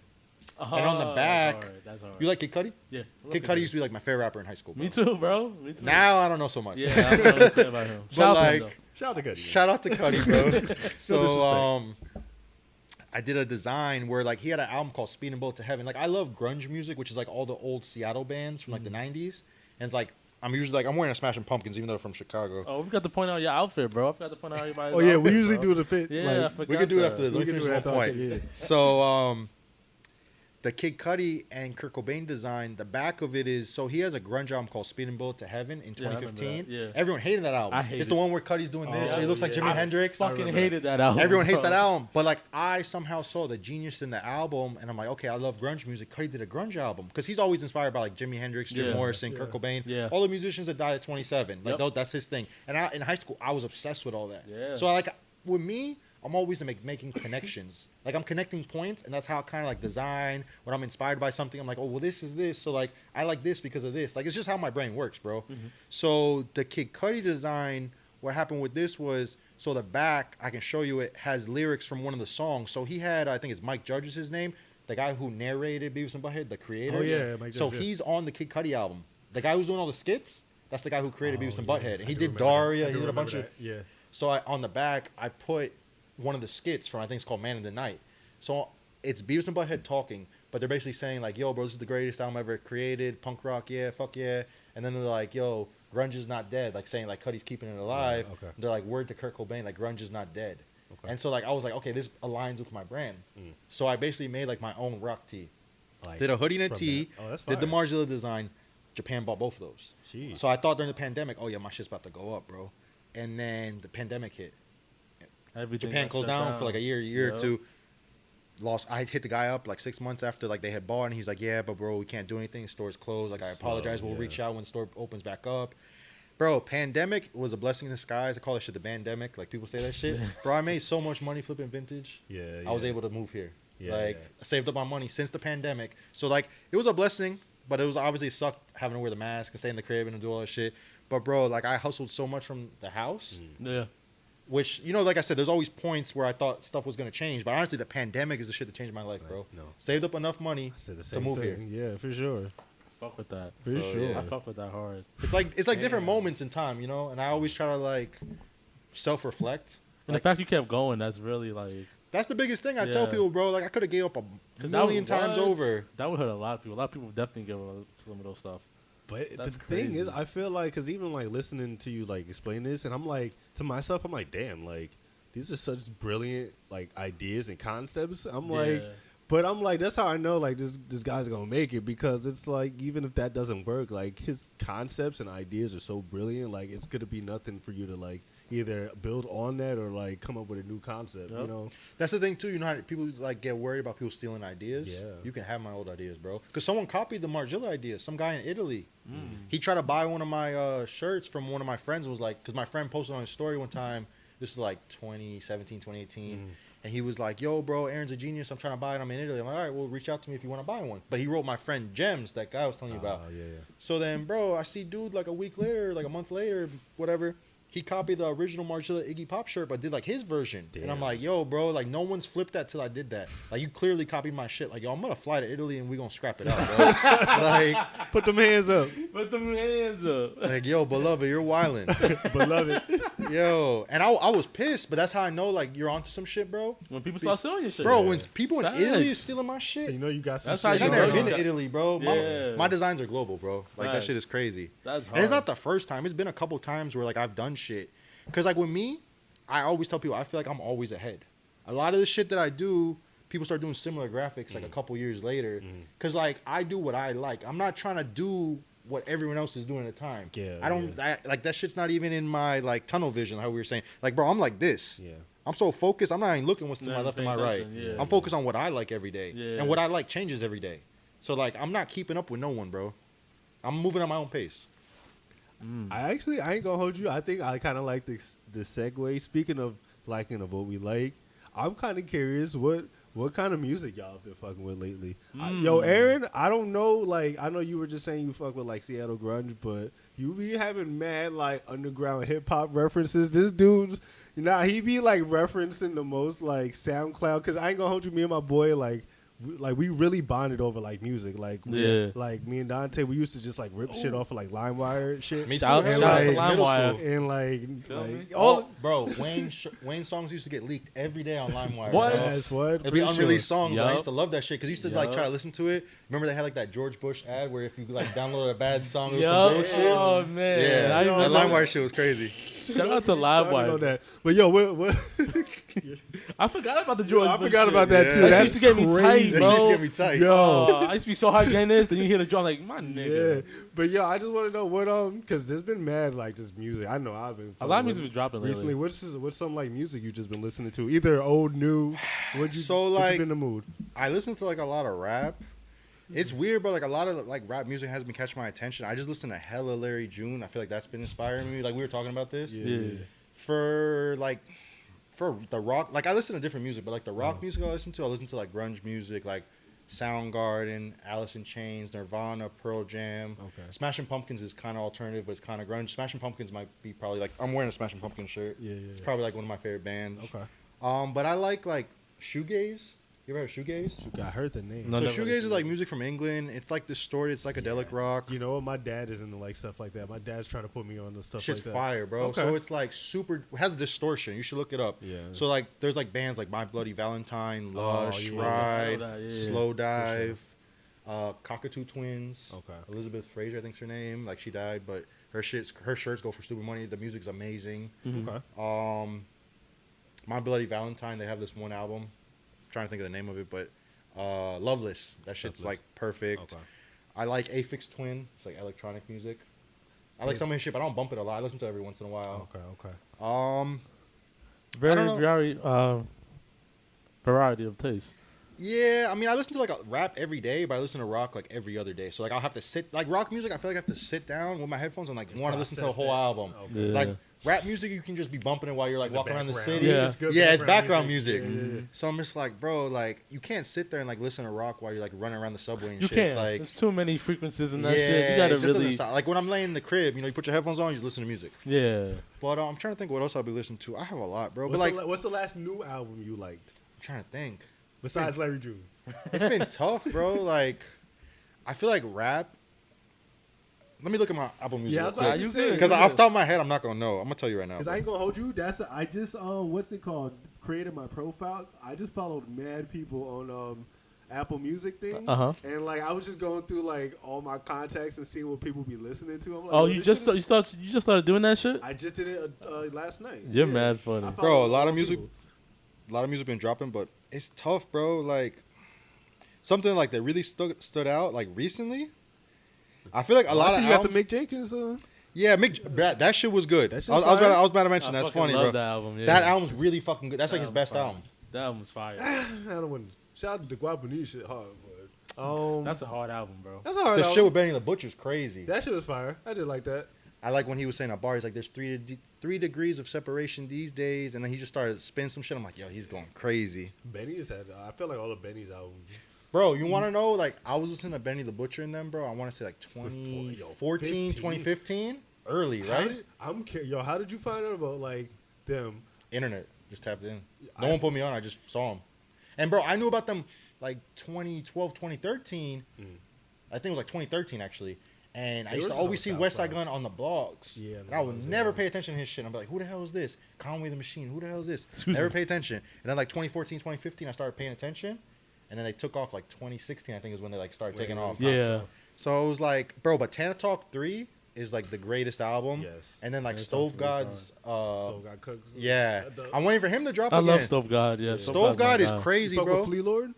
And on the back, that's all right. You like Kid Cudi? Yeah. Kid Cudi used to be like my favorite rapper in high school. Bro. Me too, bro. Me too. Now I don't know so much. Yeah, I don't know anything about him. Shout out to him, shout out to Cudi. Shout out to Cudi, bro. So I did a design where like he had an album called Speed and Bullet to Heaven. Like I love grunge music, which is like all the old Seattle bands from like the 90s. And it's like I'm usually like I'm wearing a Smashing Pumpkins even though they're from Chicago. Oh, we got to point out your outfit, bro. I forgot to point out everybody's outfit. Oh yeah, outfit, we usually bro. do the fit. Yeah, like, we could do it after this. We Let me can finish do one point. Yeah. So the Kid Cudi and Kurt Cobain design, the back of it is, so he has a grunge album called Speed and Bullet to Heaven in 2015. Yeah. Everyone hated that album. I hate it's it. the one where Cudi's doing this, so he looks like Jimi Hendrix. I fucking hated that album. Everyone hates that album. But like I somehow saw the genius in the album and I'm like, okay, I love grunge music. Cudi did a grunge album because he's always inspired by like Jimi Hendrix, Jim Morrison, Kurt Cobain, all the musicians that died at 27. Like that's his thing. And in high school, I was obsessed with all that. Yeah. So like with me, I'm always making connections. Like I'm connecting points, and that's how I kind of like design. When I'm inspired by something, I'm like, oh, well, this is this. So like I like this because of this. Like it's just how my brain works, bro. Mm-hmm. So the Kid Cudi design, what happened with this was, so the back, I can show you, it has lyrics from one of the songs. So he had, I think it's Mike Judge is his name, the guy who narrated Beavis and Butthead, the creator. Oh yeah, Mike Judge. So he's on the Kid Cudi album. The guy who's doing all the skits, that's the guy who created Beavis and Butthead. And he did Daria. He did a bunch of. Yeah. So on the back, I put one of the skits from, I think it's called Man in the Night. So it's Beavis and Butthead talking, but they're basically saying like, yo, bro, this is the greatest album ever created. Punk rock, yeah, fuck yeah. And then they're like, yo, grunge is not dead. Like saying like Cudi's keeping it alive. Yeah, okay. They're like, word to Kurt Cobain, like grunge is not dead. Okay. And so like I was like, okay, this aligns with my brand. So I basically made like my own rock tee. Like, did a hoodie and a tee. Did the Margiela design. Japan bought both of those. Jeez. So I thought during the pandemic, oh yeah, my shit's about to go up, bro. And then the pandemic hit. Everything Japan closed down for like a year or two. I hit the guy up like 6 months after like they had bought, and he's like, yeah, but bro, we can't do anything. The store's closed. Like I apologize. We'll reach out when the store opens back up. Bro, pandemic was a blessing in disguise. I call that shit the bandemic. Like people say that shit. Bro, I made so much money flipping vintage. Yeah. I was able to move here. I saved up my money since the pandemic. So like it was a blessing, but it was obviously sucked having to wear the mask and stay in the crib and do all that shit. But bro, like I hustled so much from the house. Yeah. Which, you know, like I said, there's always points where I thought stuff was going to change. But honestly, the pandemic is the shit that changed my life, bro. No. Saved up enough money to move here. Yeah, for sure. Fuck with that. For sure. Yeah. I fuck with that hard. It's like different moments in time, you know? And I always try to, like, self-reflect. And the fact you kept going, that's really, like... That's the biggest thing I tell people, bro. Like, I could have gave up a million times over. That would hurt a lot of people. A lot of people definitely give up some of those stuff. But the thing is, I feel like, because even like listening to you like explain this, and I'm like, to myself, I'm like, damn, like these are such brilliant like ideas and concepts. I'm like, but I'm like, that's how I know like this guy's gonna make it, because it's like even if that doesn't work, like his concepts and ideas are so brilliant, like it's gonna be nothing for you to like either build on that or like come up with a new concept. You know, that's the thing too. You know how people like get worried about people stealing ideas. Yeah, you can have my old ideas, bro. Because someone copied the Margiela idea. Some guy in Italy. He tried to buy one of my shirts from one of my friends. And was like, because my friend posted on his story one time. This is like 2017, 2018. And he was like, yo, bro, Aaron's a genius. I'm trying to buy it. I'm in Italy. I'm like, all right, well, reach out to me if you want to buy one. But he wrote my friend Gems, that guy I was telling you about. Yeah. So then, bro, I see dude like a week later, like a month later, whatever. He copied the original Margiela Iggy Pop shirt, but did like his version. Damn. And I'm like, yo, bro, like no one's flipped that till I did that. Like you clearly copied my shit. Like, yo, I'm gonna fly to Italy and we gonna scrap it out, bro. Like, put them hands up. Put them hands up. Like, yo, beloved, you're wildin'. Beloved. Yo, and I was pissed, but that's how I know like you're onto some shit, bro. When people start stealing your shit, Bro, when people in Facts. Italy is stealing my shit, So you know you got some That's shit. how and you I've know never been you to got- Italy, bro. Yeah. My designs are global, bro. Like that Right. shit is crazy. That's hard. And it's not the first time. It's been a couple times where like I've done shit. Cause like with me, I always tell people I feel like I'm always ahead. A lot of the shit that I do, people start doing similar graphics like a couple years later. Cause like I do what I like. I'm not trying to do what everyone else is doing at the time. Yeah, I don't like that shit's not even in my like tunnel vision, how we were saying. Like, bro, I'm like this. Yeah. I'm so focused. I'm not even looking what's to Not my even left and my paying right. attention, yeah. I'm focused on what I like every day. Yeah. And what I like changes every day. So like I'm not keeping up with no one, bro. I'm moving at my own pace. I ain't gonna hold you. I think I kind of like the segue. Speaking of liking of what we like, I'm kind of curious what kind of music y'all been fucking with lately. Yo, Aaron, I don't know. Like, I know you were just saying you fuck with like Seattle grunge, but you be having mad like underground hip hop references. This dude's, he be like referencing the most like SoundCloud. Cause I ain't gonna hold you. Me and my boy we really bonded over like music. Like like me and Dante, we used to just like rip shit off of like LimeWire and shit. Me too. Shout And, out to like, middle LimeWire. school. And Feel me? like all Bro, Wayne songs used to get leaked every day on LimeWire. What? bro. That's what It'd be for unreleased sure. songs, and I Yup. used to love that shit because I used to like Yup. try to listen to it. Remember they had like that George Bush ad where if you like download a bad song, it was Yup. some bullshit. Oh man, Yeah, I that remember LimeWire shit was crazy. Shout out to Started on LimeWire. that. But yo, what I forgot about the George. I Bush forgot shit. about that Yeah. too. That That That's used to get me tight, crazy. That bro. shit used to get me tight. Yo. I used to be so hard getting this. Then you hear the drum, like my nigga. Yeah, but yo, I just want to know what because there's been mad like just music. I know I've been A lot of fucking music with been dropping lately. recently. What's some like music you just been listening to? Either old, new. What you So, what like- you been in the mood? I listen to like a lot of rap. It's weird, bro. Like a lot of like rap music has been catching my attention. I just listen to hella Larry June. I feel like that's been inspiring me. Like we were talking about this. Yeah. For the rock, like I listen to different music, but like the rock music I listen to like grunge music, like Soundgarden, Alice in Chains, Nirvana, Pearl Jam. Okay. Smashing Pumpkins is kind of alternative, but it's kind of grunge. Smashing Pumpkins might be probably like I'm wearing a Smashing Pumpkins shirt. Yeah. It's probably like one of my favorite bands. Okay. But I like shoegaze. You ever heard of shoegaze? I heard the name. No, So never shoegaze heard is of like it. music from England. It's like distorted, psychedelic rock. You know what? My dad is into like stuff like that. My dad's trying to put me on the stuff Shit's like that. fire, bro. Okay. So it's like super. It has distortion. You should look it up. Yeah. So like, there's like bands like My Bloody Valentine, Oh, Lush, yeah. Ride, I know that, yeah. Slow Dive, Cockatoo Twins. Okay. Elizabeth Fraser, I think's her name. Like she died, but her shirts go for stupid money. The music's amazing. Okay. My Bloody Valentine. They have this one album. I'm trying to think of the name of it, but Loveless. That shit's Loveless. like perfect. Okay. I like Aphex Twin. It's like electronic music. I like some of his shit, but I don't bump it a lot. I listen to it every once in a while. Okay. Very, don't know. variety of taste. Yeah, I mean, I listen to like a rap every day, but I listen to rock like every other day. So like I'll have to sit like rock music. I feel like I have to sit down with my headphones and like want to listen to a process whole that. album. Okay. Like Yeah. rap music, you can just be bumping it while you're like The walking around the background. city. Yeah. It's good It's background music. Yeah. So I'm just like, bro, like you can't sit there and like listen to rock while you're like running around the subway and You shit. can't. It's like There's too many frequencies in that yeah, shit. You gotta it just doesn't really. sound, like when I'm laying in the crib, you put your headphones on, you just listen to music. Yeah. But I'm trying to think what else I'll be listening to. I have a lot, bro. What's, But like, what's the last new album you liked I'm trying to think. besides Larry June? It's been tough, bro. Like, I feel like rap. Let me look at my Apple Music. Yeah, real I quick. thought you said Because off the top of my head, I'm not gonna know. I'm gonna tell you right now. Because I ain't gonna hold you. I just what's it called? Created my profile. I just followed mad people on Apple Music thing. Uh-huh. And like I was just going through like all my contacts and seeing what people be listening to. I'm like, Oh, yo, you this just shit is- you just started doing that shit? I just did it last night. You're Yeah. mad funny. I Bro, followed a lot all of music. people. A lot of music been dropping, but it's tough, bro. Like, something like that really stood out. Like recently, I feel like a lot I of see you got the albums. Mick Jenkins. Yeah, that shit was good. That shit I was fire? about to mention I that's fucking funny, love bro. that album. Yeah. That album's really fucking good. That's like his best fire. album. That album's fire. I don't want to shout out to the Guapanese shit hard, but That's a hard album, bro. that's a hard. The album. shit with Benny the Butcher's crazy. That shit was fire. I did like that. I like when he was saying at bar, he's like, "There's three degrees of separation these days," and then he just started spinning some shit. I'm like, "Yo, he's going crazy." Benny's had. I feel like all of Benny's albums. Bro, you want to know? Like, I was listening to Benny the Butcher in them, bro. I want to say like 2014, 15? 2015, early, How right? did, how did you find out about like them? Internet, just tapped in. No one put me on. I just saw them. And bro, I knew about them like 2012, 2013. I think it was like 2013 actually. And I They used were to just always see on West Side SoundCloud. Gun on the blogs. Yeah, and I would blogs, never yeah. pay attention to his shit. I'd be like, who the hell is this? Conway the Machine. Who the hell is this? Excuse Never me. pay attention. And then like 2014, 2015, I started paying attention. And then they took off like 2016, I think is when they like started taking off. Yeah. So it was like, bro, but Tana Talk 3 is like the greatest album. Yes. And then like Tana Stove Talk 3 is God's, Soul God Cooks. yeah. I'm waiting for him to drop I again. love Stove God. Yeah. Stove God is You crazy, fuck bro. with Flea Lord?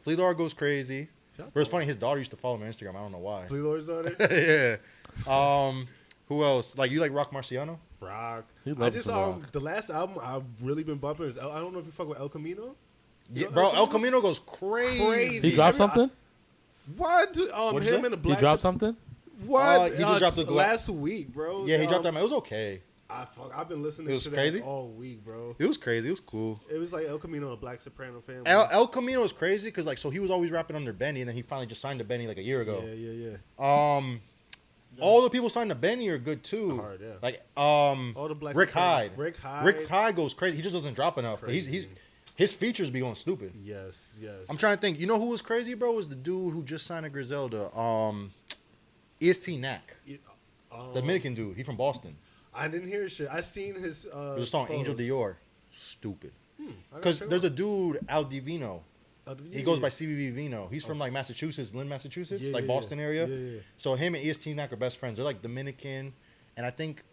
Flea Lord goes crazy. Shout But it's funny, his daughter used to follow me on Instagram. I don't know why. Flea Lord's on it? Yeah. Who else? Like, you like Rock Marciano? Rock. He I loves just some rock. the last album I've really been bumping is I don't know if you fuck with El Camino. Yeah, know bro, El El Camino goes crazy. Crazy. He dropped something? What? What'd you Him say? and the He Black. dropped something? What? He just dropped the last week, bro. Yeah, he dropped that. Man. It was okay. I've been listening It was to crazy? that all week, bro. It was crazy. It was cool. It was like El Camino, a Black Soprano family. El Camino is crazy because, like, so he was always rapping under Benny, and then he finally just signed to Benny like a year ago. Yeah. All the people signed to Benny are good too. Hard, yeah. Like, All the Black Rick Soprano- Hyde. Rick Hyde. Rick Hyde goes crazy. He just doesn't drop enough. But he's Crazy. his features be going stupid. Yes. I'm trying to think. You know who was crazy, bro? Was the dude who just signed to Griselda. EST Knack. The Dominican dude. He from Boston. I didn't hear his shit. I seen his. There's a song, Angel photos. Dior. Stupid. I gotta Because check there's it a dude, Al Divino. out. He goes by CBB Vino. He's from like Massachusetts, Lynn, Massachusetts, Yeah, like yeah, Boston yeah. area. Yeah. So him and EST Knack are best friends. They're like Dominican, and I think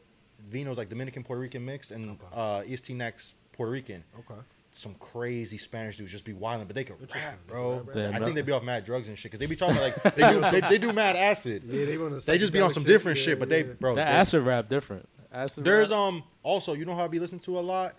Vino's like Dominican Puerto Rican mix, and EST Knack's Puerto Rican. Okay. Some crazy Spanish dudes just be wilding, but they can Interesting. rap, bro. They can rap, I right? think they be off mad drugs and shit because they be talking like they do mad acid. Yeah, they want They just be on some different shit, but they bro. That they- acid rap different. Acid There's rap. also, you know how I be listening to a lot.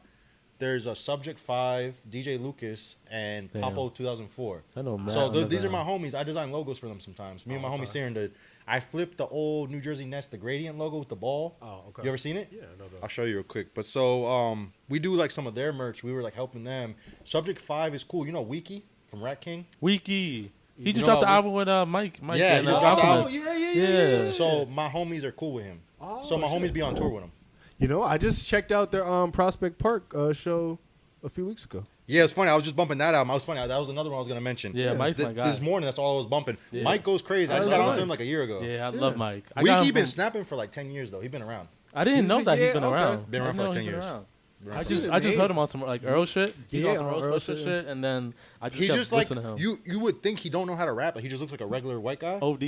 There's a Subject 5, DJ Lucas, and Damn. Papo 2004. I know, man. So these are my homies. I design logos for them sometimes. Me and my homie Siren did. I flipped the old New Jersey Nets, the gradient logo with the ball. Oh, okay. You ever seen it? Yeah, no. I'll show you real quick. But so we do like some of their merch. We were like helping them. Subject 5 is cool. You know Wiki from Rat King? Wiki. He You just know dropped the how album with Mike. Mike Yeah, and he just dropped the Alchemist. Yeah. So my homies are cool with him. Oh, So my shit. homies be on tour with him. You know, I just checked out their Prospect Park show a few weeks ago. Yeah, it's funny. I was just bumping that album. I was funny. That was another one I was gonna mention. Yeah, Mike's my guy. This morning, that's all I was bumping. Yeah. Mike goes crazy. I I just love got onto Mike. him like a year ago. Yeah, I love Mike. I We got him keep been from- snapping for like 10 years though. He's been around. I didn't He's know been- that yeah, he's been okay. around. Been around I for didn't like know 10 he's been years. around. Been I around just for heard him on some like Earl shit. He's Yeah, on some on Earl Earl shit, shit. and then I just He kept just like listening to him. you would think he don't know how to rap. Like he just looks like a regular white guy. OD.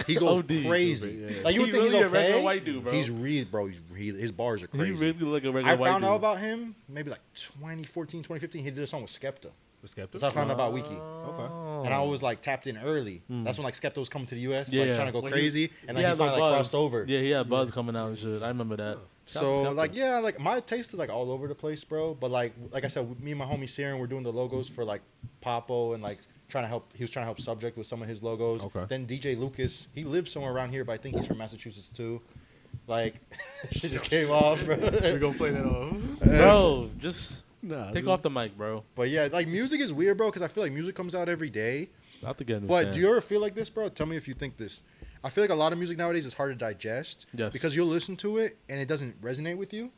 He goes OD. crazy. Yeah. Like you would He think really he's a regular okay. white dude, bro. He's really bro. His bars are He crazy. really look a regular I white found dude. out about him maybe like 2014, 2015. He did a song with Skepta. Skeptic? That's how I found out about Wiki. Okay. And I was like tapped in early. That's when like Skepta was coming to the US, like trying to go When crazy, and then he had finally the like, buzz. crossed over. Yeah, he had buzz coming out and shit. I remember that. Shout out to So Skepta. like yeah, like my taste is like all over the place, bro. But like I said, me and my homie Siren, we're doing the logos for like Papo and like trying to help. He was trying to help Subject with some of his logos. Okay. Then DJ Lucas, he lives somewhere around here, but I think he's from Massachusetts too. Like shit just came off, bro. We're gonna play that off. bro, just Nah, take off the mic, bro. But yeah, like music is weird, bro, because I feel like music comes out every day. Not to get a new But stand. do you ever feel like this, bro? Tell me if you think this. I feel like a lot of music nowadays is hard to digest. Yes. Because you'll listen to it and it doesn't resonate with you.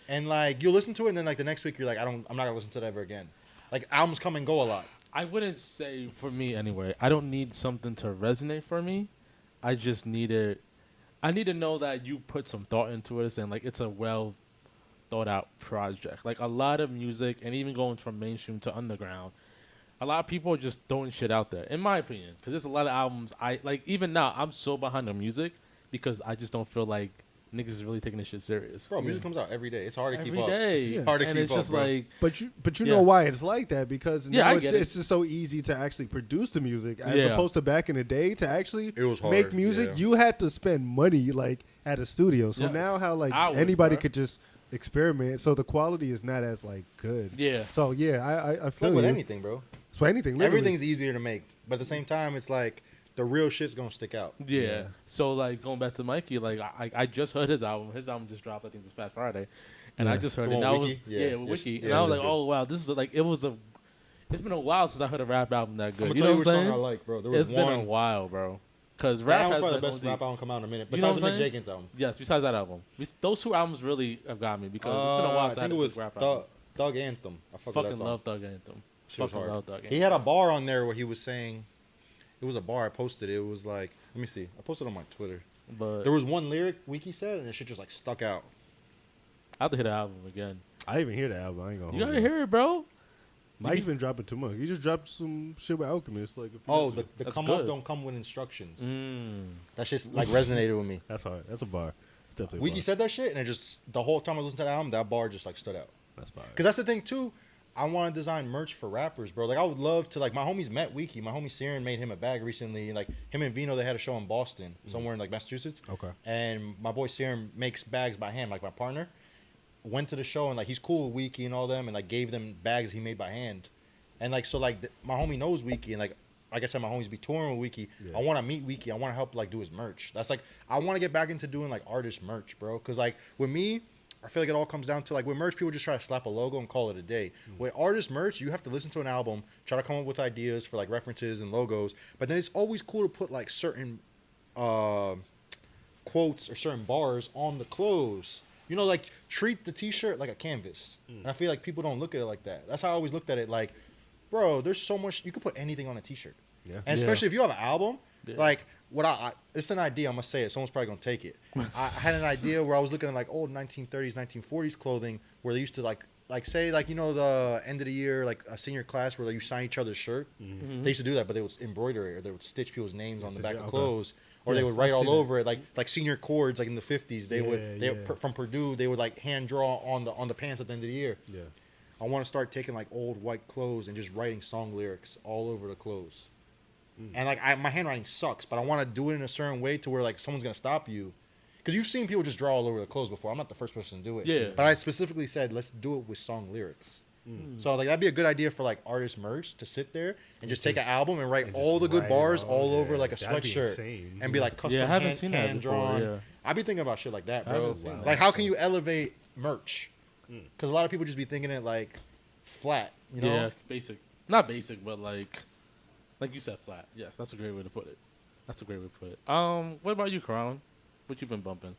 And like you'll listen to it and then like the next week you're like, I'm not gonna listen to that ever again. Like albums come and go a lot. I wouldn't say for me anyway. I don't need something to resonate for me. I just need it. I need to know that you put some thought into it and like it's a well thought out project. Like a lot of music and even going from mainstream to underground, a lot of people are just throwing shit out there, in my opinion. Because there's a lot of albums I like. Even now, I'm so behind the music because I just don't feel like niggas is really taking this shit serious. Bro, music comes out every day. It's hard to keep Every up. day. It's hard to and keep it's up, just bro. like But you Yeah. know why it's like that because Yeah, now I it's, get it. it's just so easy to actually produce the music as Yeah. opposed to back in the day to actually It was make hard, music. yeah. You had to spend money like at a studio. So Yes. now how like Hours, anybody bro. could just experiment. So the quality is not as like good. yeah. So yeah, I It's feel like with you. anything, bro. It's with anything. Literally. Everything's easier to make. But at the same time, it's like the real shit's gonna stick out. Yeah. Yeah. So like going back to Mikey, like I just heard his album. His album just dropped I think this past Friday, and I Yeah. just heard The it. one And I with was Wiki? Yeah. with Yes. Wiki, Yeah, and I was it's like, good. oh wow, this is like it was a. It's been a while since I heard a rap album that I'm good. gonna You tell know you what which I'm song I saying? like, bro. There was It's been a one. while, bro. Because That rap album's has probably been the best OD. rap album come out in a minute. You know Besides what the I'm Mick saying? Jenkins album. Yes, besides that album, those two albums really have got me because it's been a while I since I think had it a was big rap album. Thug Anthem. I fuck with Fucking that song. love Thug Anthem. Shit was Fucking hard. love Thug Anthem. He had a bar on there where he was saying, it was a bar. I posted it. It was like, let me see. I posted it on my Twitter. But There was one lyric Wiki said, and it shit just like stuck out. I have to hear the album again. I didn't even hear the album. I ain't gonna. You hold gotta hear it, bro. Mike's been dropping too much. He just dropped some shit with Alchemist. Like, The That's come good. up don't come with instructions. Mm. That shit like resonated with me. That's hard. That's a bar. It's definitely a Wiki bar. said that shit, and it just the whole time I was listening to the album, that bar just like stood out. That's fire. Because that's the thing too. I want to design merch for rappers, bro. Like I would love to. Like my homies met Wiki. My homie Siren made him a bag recently. Like him and Vino, they had a show in Boston, somewhere in like Massachusetts. Okay. And my boy Siren makes bags by hand. Like my partner went to the show and like he's cool with Wiki and all them, and like gave them bags he made by hand. And like so like my homie knows Wiki, and like I said, my homies be touring with Wiki. Yeah. I want to meet Wiki. I want to help like do his merch. That's like I want to get back into doing like artist merch, bro. Because like with me, I feel like it all comes down to like with merch, people just try to slap a logo and call it a day. With artist merch, you have to listen to an album, try to come up with ideas for like references and logos. But then it's always cool to put like certain quotes or certain bars on the clothes. You know, like treat the T-shirt like a canvas. And I feel like people don't look at it like that. That's how I always looked at it. Like, bro, there's so much you could put anything on a T-shirt. Yeah. And especially if you have an album, Yeah. like it's an idea. I'm gonna say it. Someone's probably gonna take it. I had an idea where I was looking at like old 1930s, 1940s clothing where they used to like say like you know the end of the year like a senior class where like, you sign each other's shirt. Mm-hmm. They used to do that, but they would embroider it or they would stitch people's names on the back of Okay. clothes. Or Yes, they would write I've all seen over it, like senior chords, like in the 50s. They Yeah. from Purdue. They would like hand draw on the pants at the end of the year. Yeah. I want to start taking like old white clothes and just writing song lyrics all over the clothes. And like my handwriting sucks, but I want to do it in a certain way to where like someone's gonna stop you, because you've seen people just draw all over the clothes before. I'm not the first person to do it. Yeah. But I specifically said let's do it with song lyrics. So like that'd be a good idea for like artist merch to sit there and just take an album and write and all just the good write it bars all, all over yeah. like a That'd be sweatshirt insane. and be like custom Yeah, I haven't hand, seen that hand before, drawn. yeah. I be thinking about shit like that, I bro. haven't seen that. Like how can you elevate merch? Because a lot of people just be thinking it like flat, you know? Yeah, basic. Not basic, but like you said, flat. Yes, that's a great way to put it. That's a great way to put it. What about you, Crown? What you been bumping?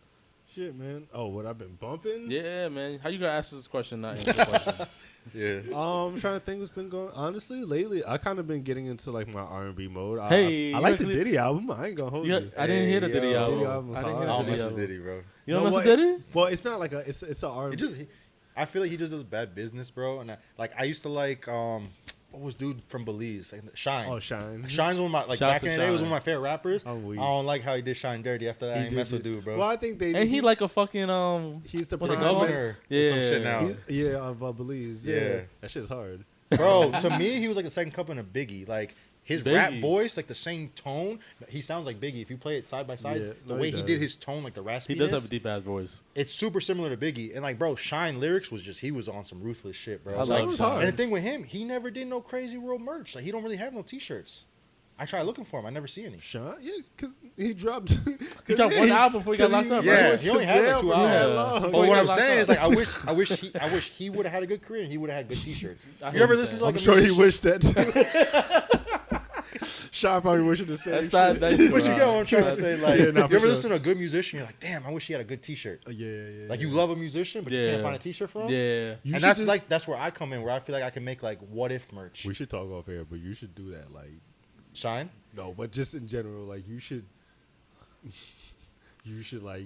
Shit, man. Oh, what I've been bumping? Yeah, man. How you gonna ask this question? Not answer the question. Yeah. I'm trying to think what's been going. Honestly, lately I kind of been getting into like my R&B mode. Hey, I like you the actually- Diddy album. I ain't gonna hold you. I didn't hear the Hey, Diddy yo. album. Diddy album I didn't was hear I the don't Diddy mess with album. Diddy, bro. You don't No, mess with what? Diddy? Well, it's not like it's a R&B. I feel like he just does bad business, bro. And I used to like what was dude from Belize? Like, Shine. Oh, Shine. Shine's one of my like Shouts back to in the day was Shine. one of my favorite rappers. I'm I weak. don't like how he did Shine dirty. After that, I ain't mess with dude, bro. Well, I think they. And he like a fucking he's the what's the it called? governor. Yeah. Some shit now. Yeah, of Belize. Yeah. Yeah. That shit's hard. Bro, to me, he was like the second cousin of Biggie. Like his rap Biggie. voice, like the same tone. He sounds like Biggie. If you play it side by side, Yeah, the no, way he he does. did his tone, like the He raspiness, does have a deep ass voice. it's super similar to Biggie. And like, bro, Shine lyrics was just he was on some ruthless shit, bro. I Like, love was Shine. hard. and the thing with him, he never did no crazy world merch. Like he don't really have no T-shirts. I tried looking for him. I never see any. Shine. Yeah, because he dropped. He dropped one album before he got locked up, Yeah, right? he only had like 2 Yeah. hours. Before But he what got I'm locked saying up. is like I wish he would have had a good career and he would have had good T-shirts. I You heard ever you listen say to like I'm a sure he musician- wished that too. Shine probably wishing the same That's not shit. nice. But you bro. get what I'm trying to say. Like, Yeah, nah, you for ever sure. listen to a good musician? You're like, damn, I wish he had a good T-shirt. Yeah. Like you love a musician, but you Yeah. can't find a T-shirt for him. Yeah. You And should that's just- like that's where I come in, where I feel like I can make like what if merch. We should talk off air, but you should do that. Like, Shine. no, but just in general, like you should like,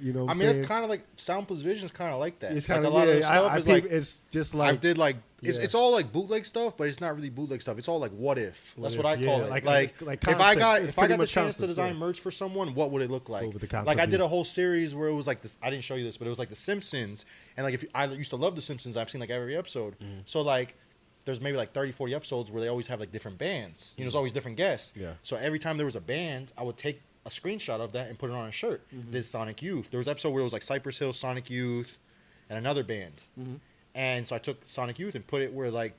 you know. What I I'm mean, saying? it's kind of like Soundless Vision's kind of like that. It's like kind of a lot of yeah. the stuff I is think like it's just I like did like yeah. it's all like bootleg stuff, but it's not really bootleg stuff. It's all like what if. That's what I if, call yeah, it. like- Like, like if I concept. got It's if I pretty got the much chance to concept, design yeah. merch for someone, what would it look like? with the concept, Like I did yeah. a whole series where it was like this. I didn't show you this, but it was like The Simpsons, and like if you, I used to love The Simpsons, I've seen like every episode. So like. There's maybe like 30, 40 episodes where they always have like different bands. You know, there's always different guests. Yeah. So every time there was a band, I would take a screenshot of that and put it on a shirt. This Sonic Youth. There was an episode where it was like Cypress Hill, Sonic Youth, and another band. And so I took Sonic Youth and put it where like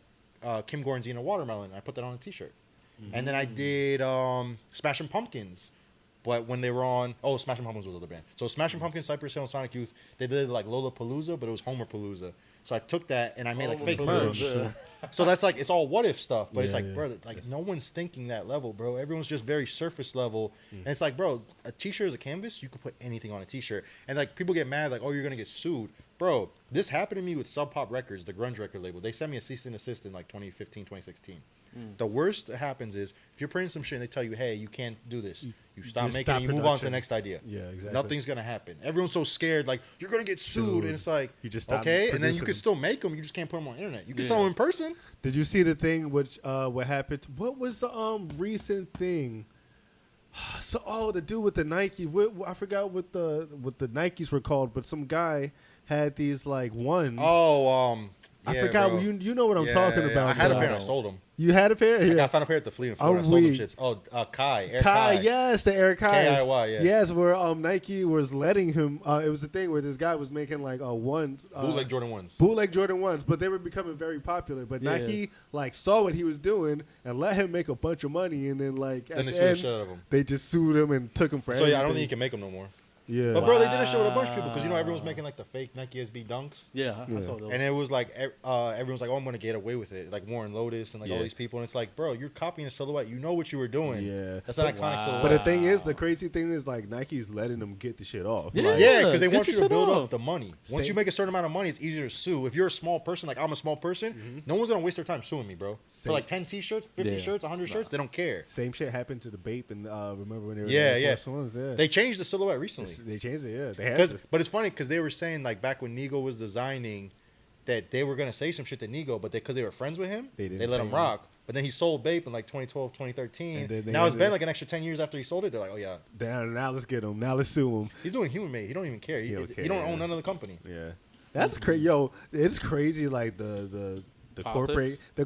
Kim Gordon's eating a watermelon. And I put that on a T-shirt. And then I did Smashing Pumpkins. But when they were on, Smashing Pumpkins was the other band. So Smashing Pumpkins, Cypress Hill, and Sonic Youth, they did like Lollapalooza, but it was Homerpalooza. So I took that and I made like fake merch. Homerpalooza. So that's like it's all what if stuff, but it's Yeah, like, yeah. bro, like no one's thinking that level, bro. Everyone's just very surface level, and it's like, bro, a T-shirt is a canvas. You could put anything on a T-shirt, and like people get mad, like, oh, you're gonna get sued. Bro, this happened to me with Sub Pop Records, the grunge record label. They sent me a cease and desist in like 2015, 2016. The worst that happens is if you're printing some shit and they tell you, hey, you can't do this. You stop making it, you move on to the next idea. Yeah, exactly. Nothing's going to happen. Everyone's so scared, like, you're going to get sued. And it's like, you just stop okay, and then you producing can still make them. You just can't put them on the internet. You can sell them in person. Did you see the thing which what happened? What was the recent thing? So the dude with the Nike, I forgot what the Nikes were called, but some guy had these like ones. I forgot. bro. You know what I'm talking about. I had a pair and I sold them. You had a pair? Yeah. I found a pair at the flea and Florida. I sold them shits. Kai. Air Kai, yes, the Air Kai. KIY, yeah. Yes, where Nike was letting him. It was the thing where this guy was making like ones. Bootleg Jordan 1s. Bootleg Jordan 1s, but they were becoming very popular. But Nike like saw what he was doing and let him make a bunch of money, and then like at they the sued the end, shit out of him. They just sued him and took him for everything. I don't think you can make them no more. Yeah. But bro, they did a show with a bunch of people because everyone's making like the fake Nike SB dunks. Yeah, I saw those. And it was like everyone's like, oh, I'm gonna get away with it. Like Warren Lotus and like all these people, and it's like, bro, you're copying a silhouette. You know what you were doing. Yeah, that's an iconic silhouette. But the thing is, the crazy thing is like Nike's letting them get the shit off. Yeah, like, because they want you to build up the money. Once you make a certain amount of money, it's easier to sue. If you're a small person, like I'm a small person, no one's gonna waste their time suing me, bro. For like 10 T-shirts, 50 shirts, 100 shirts, they don't care. Same shit happened to the Bape, and remember when they were the first ones? Yeah, they changed the silhouette recently. They changed it. Yeah. But it's funny because they were saying like back when Nigo was designing that they were gonna say some shit to Nigo, but because they were friends with him, they let him rock. But then he sold Bape in like 2012, 2013. Now it's been like an extra 10 years after he sold it. They're like, oh yeah, now let's get him. Now let's sue him. He's doing human made. He don't even care. He don't own none of the company. Yeah, that's crazy. Yo, it's crazy. Like the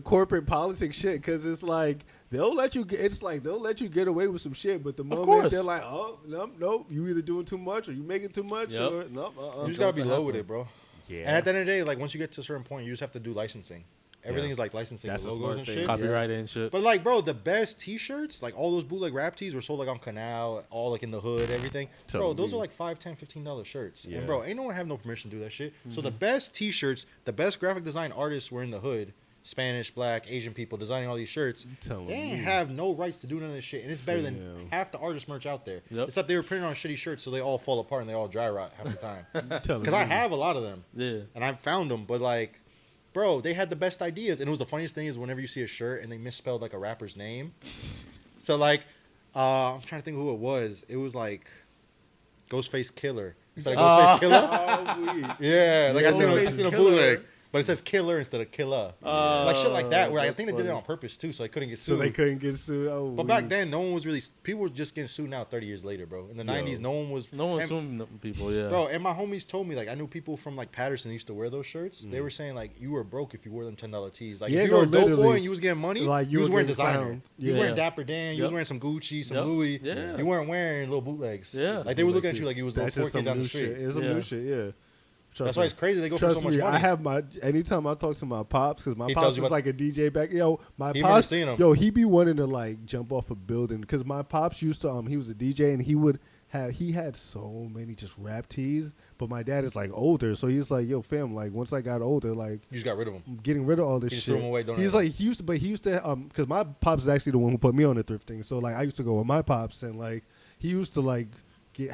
corporate politics shit, because it's like they'll let you get away with some shit, but the moment they're like, oh nope, you either doing too much or you making too much, or nope, you just gotta be low with it, bro. Yeah. And at the end of the day, like once you get to a certain point, you just have to do licensing. Everything is like licensing, that's logos and shit, copyright and shit. But like, bro, the best T-shirts, like all those bootleg rap tees, were sold like on Canal, all like in the hood, everything. Bro, those are like $5, $10, $15 shirts. And bro, ain't no one have no permission to do that shit. So the best T-shirts, the best graphic design artists were in the hood. Spanish, Black, Asian people designing all these shirts. They ain't have no rights to do none of this shit, and it's better than half the artist merch out there. Except they were printing on shitty shirts, so they all fall apart and they all dry rot half the time. Because I have a lot of them, and I found them, but like, bro, they had the best ideas, and it was the funniest thing is whenever you see a shirt and they misspelled like a rapper's name. So like, I'm trying to think who it was. It was like Ghostface Killer. It's like Ghostface Killer. Yeah, like I seen a bootleg. But it says killer instead of killer. Like shit like that, where I think they did it on purpose too, so they couldn't get sued. Oh, but back then, no one was really... People were just getting sued now 30 years later, bro. In the 90s, no one was suing people, Bro, and my homies told me, like, I knew people from, like, Patterson used to wear those shirts. They were saying, like, you were broke if you wore them $10 tees. Like, if you were a dope boy and you was getting money, like, you was wearing designer. You was wearing Dapper Dan, you was wearing some Gucci, some Louis. You weren't wearing little bootlegs. Like, they were looking at you like you was a little poor kid down the street. It's some new shit, yeah. That's why it's crazy. They go for so much money. I have anytime I talk to my pops, because my pops is like a DJ back. My pops, he be wanting to like jump off a building, because my pops used to he was a DJ and he had so many just rap tees, but my dad is like older, so he's like, yo fam, like once I got older, like you just got rid of them. I'm getting rid of all this shit. Threw them away, he used to because my pops is actually the one who put me on the thrifting, so like I used to go with my pops, and like he used to like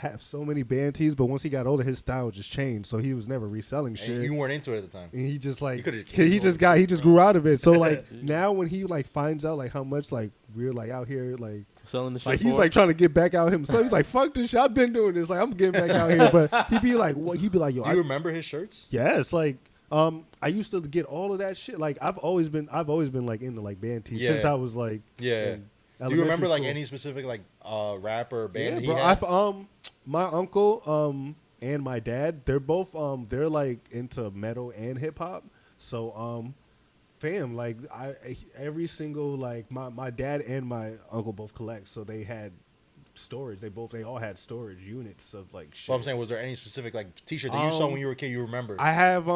have so many band tees, but once he got older, his style just changed, so he was never reselling shit. You weren't into it at the time. And he just like he just grew out of it. So like now when he like finds out like how much like we're like out here like selling the shit, like he's like trying to get back out himself. He's like, fuck this shit, I've been doing this, like I'm getting back out here. But he'd be like, yo, do you remember his shirts? Yes, like I used to get all of that shit. Like I've always been like into like band tees since I was like do you remember like any specific like rapper or band? Yeah, bro. My uncle and my dad, they're both they're like into metal and hip hop. So fam, like every single like my dad and my uncle both collect, so they had storage. They all had storage units of like shit. Well, I'm saying, was there any specific like T-shirt that you saw when you were a kid you remember? I have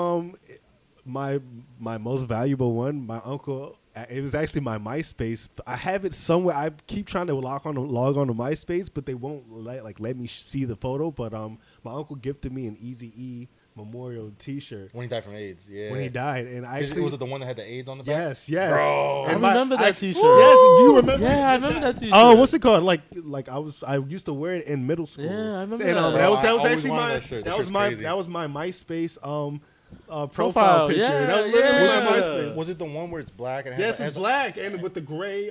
my most valuable one. My uncle. It was actually my MySpace. I have it somewhere. I keep trying to log on to MySpace, but they won't let me see the photo. But my uncle gifted me an Eazy-E memorial T-shirt When he died from AIDS, yeah. when he died, and I actually was it the one that had the AIDS on the back? yes, Bro. I remember that T-shirt. Yes, do you remember? Yeah, I Just remember that T-shirt. Oh, what's it called? Like I used to wear it in middle school. Yeah, I remember And, that. that was I always actually wanted my that shirt. That that was shirt's my crazy. that was my MySpace profile Profile, picture. yeah, That was literally yeah. my MySpace. Was it the one where it's black and it Yes, has, it's black and with the gray.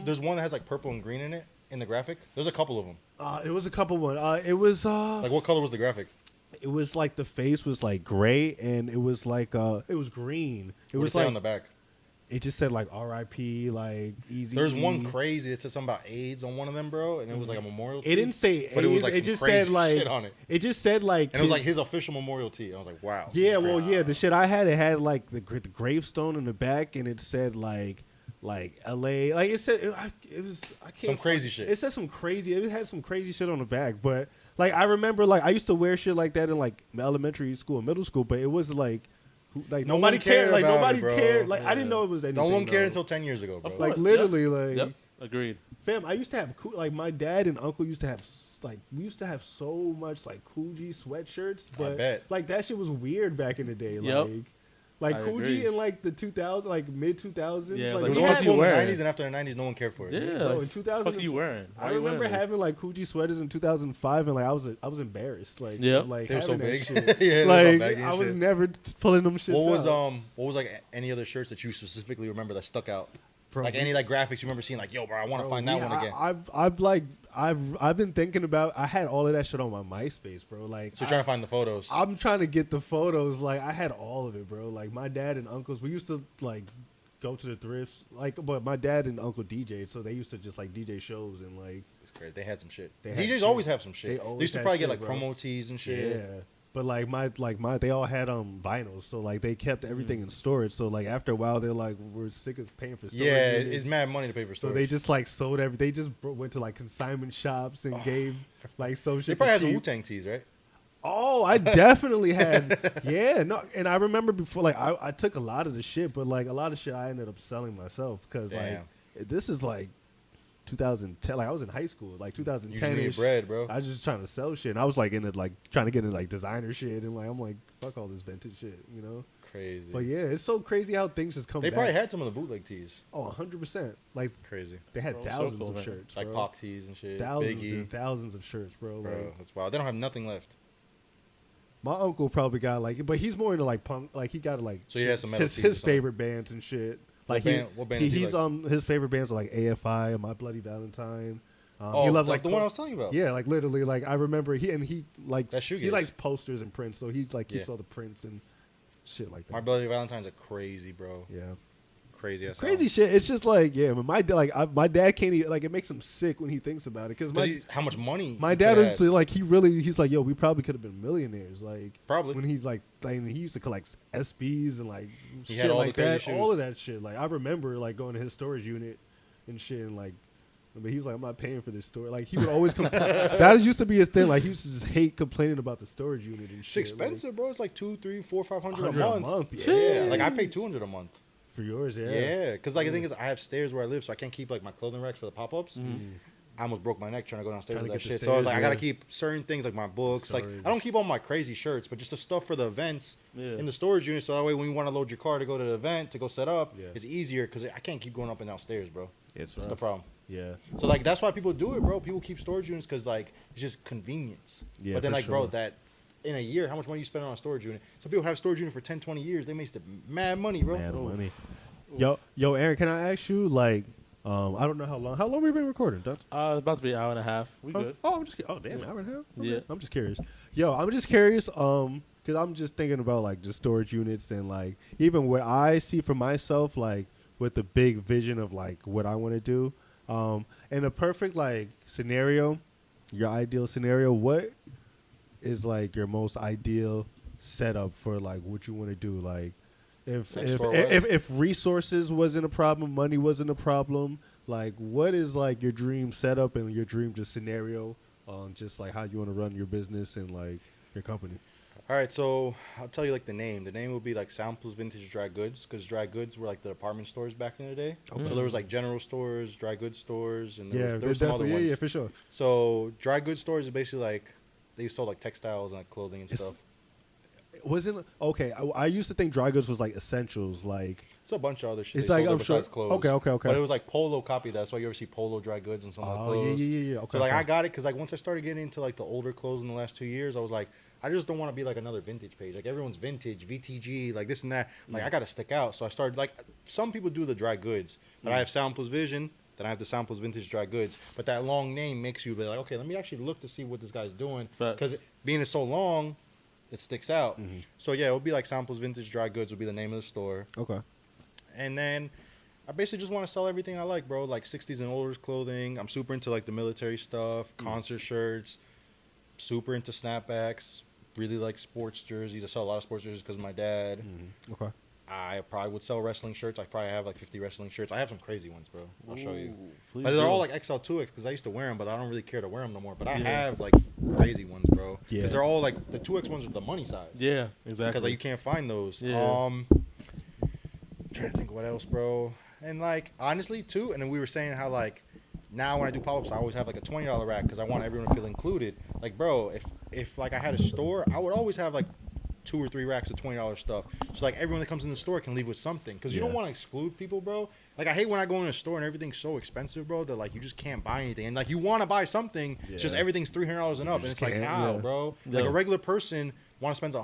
There's one that has like purple and green in it in the graphic. There's a couple of them. It was a couple one. It was Like what color was the graphic? it was like the face was like gray and it was like it was green. It What was did it say like on the back? it just said like R.I.P. like easy. There's one crazy. It said something about AIDS on one of them, bro, and it was like a memorial. It didn't say, but it was AIDS, like it some just crazy said like shit on it. It just said like, And it was like his official memorial tee. I was like, wow. Yeah, this is well, crazy. yeah, the shit I had, it had like the gravestone in the back, and it said like L.A. Like it said, it was I can't Some crazy shit. It said some crazy. It had some crazy shit on the back, but like I remember, like I used to wear shit like that in like elementary school and middle school, but it was like No nobody one cared Like about nobody it, bro. cared. Like I Yeah. didn't know it was anything. No one cared though. until 10 years ago, bro. Of Like course, literally, yep. like Yep, agreed. fam, I used to have like my dad and uncle used to have we used to have so much like Coogee sweatshirts, but bet. like that shit was weird back in the day. Yep. Like I Coogee agree. in like the 2000, like mid 2000s. Yeah, like It was what only fuck cool in the wearing? 90s, and after the 90s, no one cared for it. Yeah, bro, like, in 2000, fuck are you wearing? Why I are you remember wearing this? having like Coogee sweaters in 2005, and like I was embarrassed. Like Yep. like They were so having that big. shit. Yeah, they were all like baggy and I was shit. never pulling them shit. What was like any other shirts that you specifically remember that stuck out? Bro, Like any like graphics you remember seeing? Like, yo, bro, I want to find that one again. I've been thinking about. I had all of that shit on my MySpace, bro. Like So you're trying to find the photos. I'm trying to get the photos. Like I had all of it, bro. Like my dad and uncles, we used to like go to the thrifts. Like, but my dad and uncle DJ'd, so they used to just like DJ shows and like. It's crazy. They had some shit. They had DJs shit. always have some shit. They They, always used to had probably shit, get like bro. promo tees and shit. Yeah. But like my they all had vinyls, so like they kept everything in storage. So like after a while, they're like, we're sick of paying for storage. Yeah, units. it's mad money to pay for So storage. they just like sold They just went to like consignment shops and gave like some shit. They probably for had some cheap. Wu-Tang tees, right? Oh, I definitely had. Yeah, no, and I remember before, like, I took a lot of the shit, but like a lot of shit I ended up selling myself because like this is like 2010. Like I was in high school, like You 2010 just needed bread, bro. I was just trying to sell shit, and I was like in it, like trying to get into like designer shit, and like I'm like fuck all this vintage shit, you know. Crazy. But yeah, it's so crazy how things just come They back. probably had some of the bootleg tees. Oh, 100%. Like Crazy. they had Bro, so thousands cool, of man. shirts, Like bro. pop tees and shit. Thousands Biggie. and thousands of shirts, bro. Bro, Like, that's wild. They don't have nothing left. my uncle probably got like, but he's more into like punk. Like he got like So he has some metal his tees or his something. favorite bands and shit. Like What band is he he's like? his favorite bands are like AFI and My Bloody Valentine. Oh, he loves like the one I was telling you about. Yeah, like literally, like I remember he likes That he shoegaze. likes posters and prints, so he's like keeps Yeah. all the prints and shit like that. My Bloody Valentine's are crazy, bro. Yeah, Crazy ass. crazy shit. It's just like but my dad can't even, like it makes him sick when he thinks about it because How much money? my he dad could was have. like he's like, yo, we probably could have been millionaires, like Probably. when he's like he used to collect SBs and like He shit had all the like crazy that, shoes. all of that shit. Like I remember like going to his storage unit and shit, and like, but he was like, I'm not paying for this storage. Like he would always that used to be his thing. Like he used to just hate complaining about the storage unit and It's shit. expensive, bro. It's like 200, 300, 400, 500 like, a month. Yeah, Yeah, like I pay 200 a month. for yours. Yeah, Yeah, because like the thing is, I have stairs where I live, so I can't keep like my clothing racks for the pop-ups. I almost broke my neck trying to go downstairs Trying with to that get the shit. So I was like, stairs, I gotta yeah. keep certain things like my books. Like Storage. I don't keep all my crazy shirts, but just the stuff for the events Yeah. in the storage unit. So that way, when you want to load your car to go to the event to go set up, Yeah. it's easier because I can't keep going up and downstairs, bro. it's That's the problem. Yeah, So like that's why people do it, bro. People keep storage units because like it's just convenience. Yeah, But then for like, bro, sure. that in a year, how much money you spend on a storage unit? Some people have storage unit for 10, 20 years. They make mad money, bro. mad Oof. money. Yo, Aaron, can I ask you like, I don't know how long we been recording, Dutch? It's about to be an hour and a half. We good. I'm just damn, Yeah. hour and a half. Okay. Yeah. I'm just curious. Yo, I'm just curious, because I'm just thinking about like just storage units and like even what I see for myself, like with the big vision of like what I want to do. In a perfect like scenario, your ideal scenario, what is like your most ideal setup for like what you want to do? Like Like store-wise? if resources wasn't a problem, money wasn't a problem, like what is like your dream setup and your dream just scenario on just like how you want to run your business and like your company? All right, so I'll tell you like the name. The name will be like Samples Vintage Dry Goods because dry goods were like the department stores back in the day. Okay. So there was like general stores, dry goods stores, and Yeah, there was some other definitely. ones. Yeah, for sure. So dry goods stores is basically like they sold like textiles and like clothing and It's- stuff. wasn't okay. I used to think dry goods was like essentials, like It's a bunch of other shit. it's they like sold I'm there sure. besides clothes. Okay. But it was like Polo copy. That's why you ever see Polo dry goods and some of the Oh clothes. yeah. Okay. So like okay. I got it because like once I started getting into like the older clothes in the last 2 years, I was like, I just don't want to be like another vintage page. Like everyone's vintage, VTG, like this and that. Like I got to stick out. So I started like some people do the dry goods, but I have Sound Plus Vision. Then I have the Sound Plus Vintage Dry Goods. But that long name makes you be like, okay, let me actually look to see what this guy's doing. Because being it's so long, it sticks out. So yeah, it would be like Sound Plus Vintage Dry Goods would be the name of the store. Okay. And then I basically just want to sell everything I like, bro. Like 60s and older clothing. I'm super into like the military stuff, concert shirts, super into snapbacks, really like sports jerseys. I sell a lot of sports jerseys because of my dad. Okay. I probably would sell wrestling shirts. I probably have like 50 wrestling shirts. I have some crazy ones, bro. I'll show you. Please But they're do. all like XL2X because I used to wear them, but I don't really care to wear them no more. But I Yeah. have like crazy ones, bro. Yeah. Because they're all like the 2X ones are the money size. Yeah, exactly. Because like you can't find those. Yeah. Trying to think what else, bro. And like honestly too, and then we were saying how like now when I do pop-ups, I always have like a $20 rack because I want everyone to feel included. Like, bro, if like I had a store, I would always have like 2 or 3 racks of $20 stuff. So like everyone that comes in the store can leave with something. Because you don't want to exclude people, bro. Like I hate when I go in a store and everything's so expensive, bro, that like you just can't buy anything. And like you want to buy something, it's just everything's $300 and up. And it's like, how, bro? Like a regular person want to spend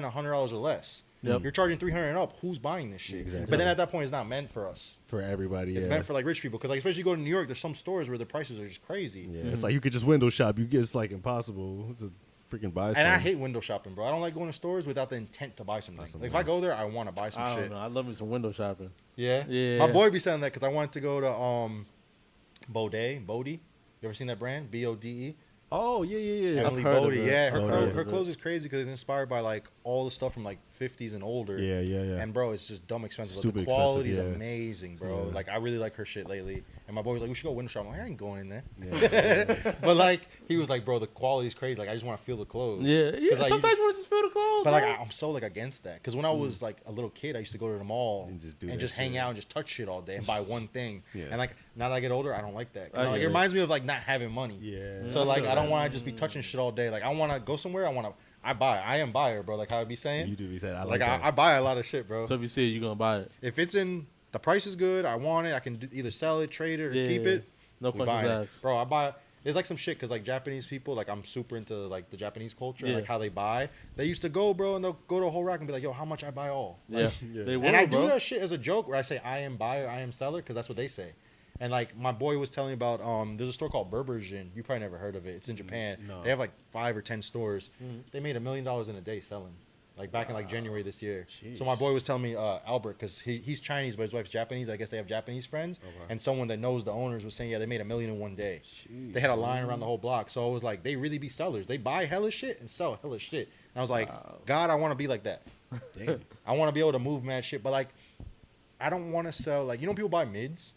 $100 or less. Yep. You're charging $300 and up. Who's buying this shit? Exactly. But then at that point, it's not meant for us. For everybody, It's meant for like rich people. Because like especially you go to New York, there's some stores where the prices are just crazy. Yeah, it's like you could just window shop. It's like impossible to freaking buy. And I hate window shopping, bro. I don't like going to stores without the intent to buy something. Like if I go there, I want to buy some I shit. don't know. I love me some window shopping. Yeah? Yeah. My boy be saying that because I wanted to go to Bodie. You ever seen that brand? BODE? Oh yeah. Emily heard of Bodie. it. Yeah, Bodie. her clothes is crazy because it's inspired by like all the stuff from like 50s and older. Yeah. And bro, it's just dumb expensive. Stupid But the quality expensive, is amazing, bro. Yeah. Like I really like her shit lately. And my boy was like, "We should go window shop." I'm like, "I ain't going in there." Yeah. But like he was like, "Bro, the quality is crazy. Like I just want to feel the clothes." Yeah. 'Cause, like, Sometimes you want to just feel the clothes. But like bro. I'm so like against that because when I was like a little kid, I used to go to the mall And just do and that just hang shit. out and just touch shit all day and buy one thing. Yeah. And like now that I get older, I don't like that. 'Cause, I like, get it it. reminds me of like not having money. Yeah. So I like feel I don't that. want to just be touching shit all day. Like I want to go somewhere. I am buyer, bro. Like how I be saying. You do be saying I Like like that. I buy a lot of shit, bro. So if you see it, you're gonna buy it. If it's in the price is good, I want it. I can either sell it, trade it, or keep it. No we questions buying it. asked. Bro, I buy. There's like some shit because like Japanese people, like I'm super into like the Japanese culture, Yeah. like how they buy. They used to go, bro, and they'll go to a whole rack and be like, "Yo, how much I buy all?" Yeah. Yeah. They will, And I bro. do that shit as a joke where I say I am buyer, I am seller, because that's what they say. And like my boy was telling me about, there's a store called Berbergen. You probably never heard of it. It's in Japan. No. They have like 5 or 10 stores. They made $1 million in a day selling, like back in like January this year. So my boy was telling me, Albert, because he's Chinese but his wife's Japanese. I guess they have Japanese friends. Okay. And someone that knows the owners was saying, yeah, they made $1 million in one day. They had a line around the whole block. So I was like, they really be sellers. They buy hella shit and sell hella shit. And I was like, God, I want to be like that. Damn. I want to be able to move mad shit, but like, I don't want to sell like people buy mids.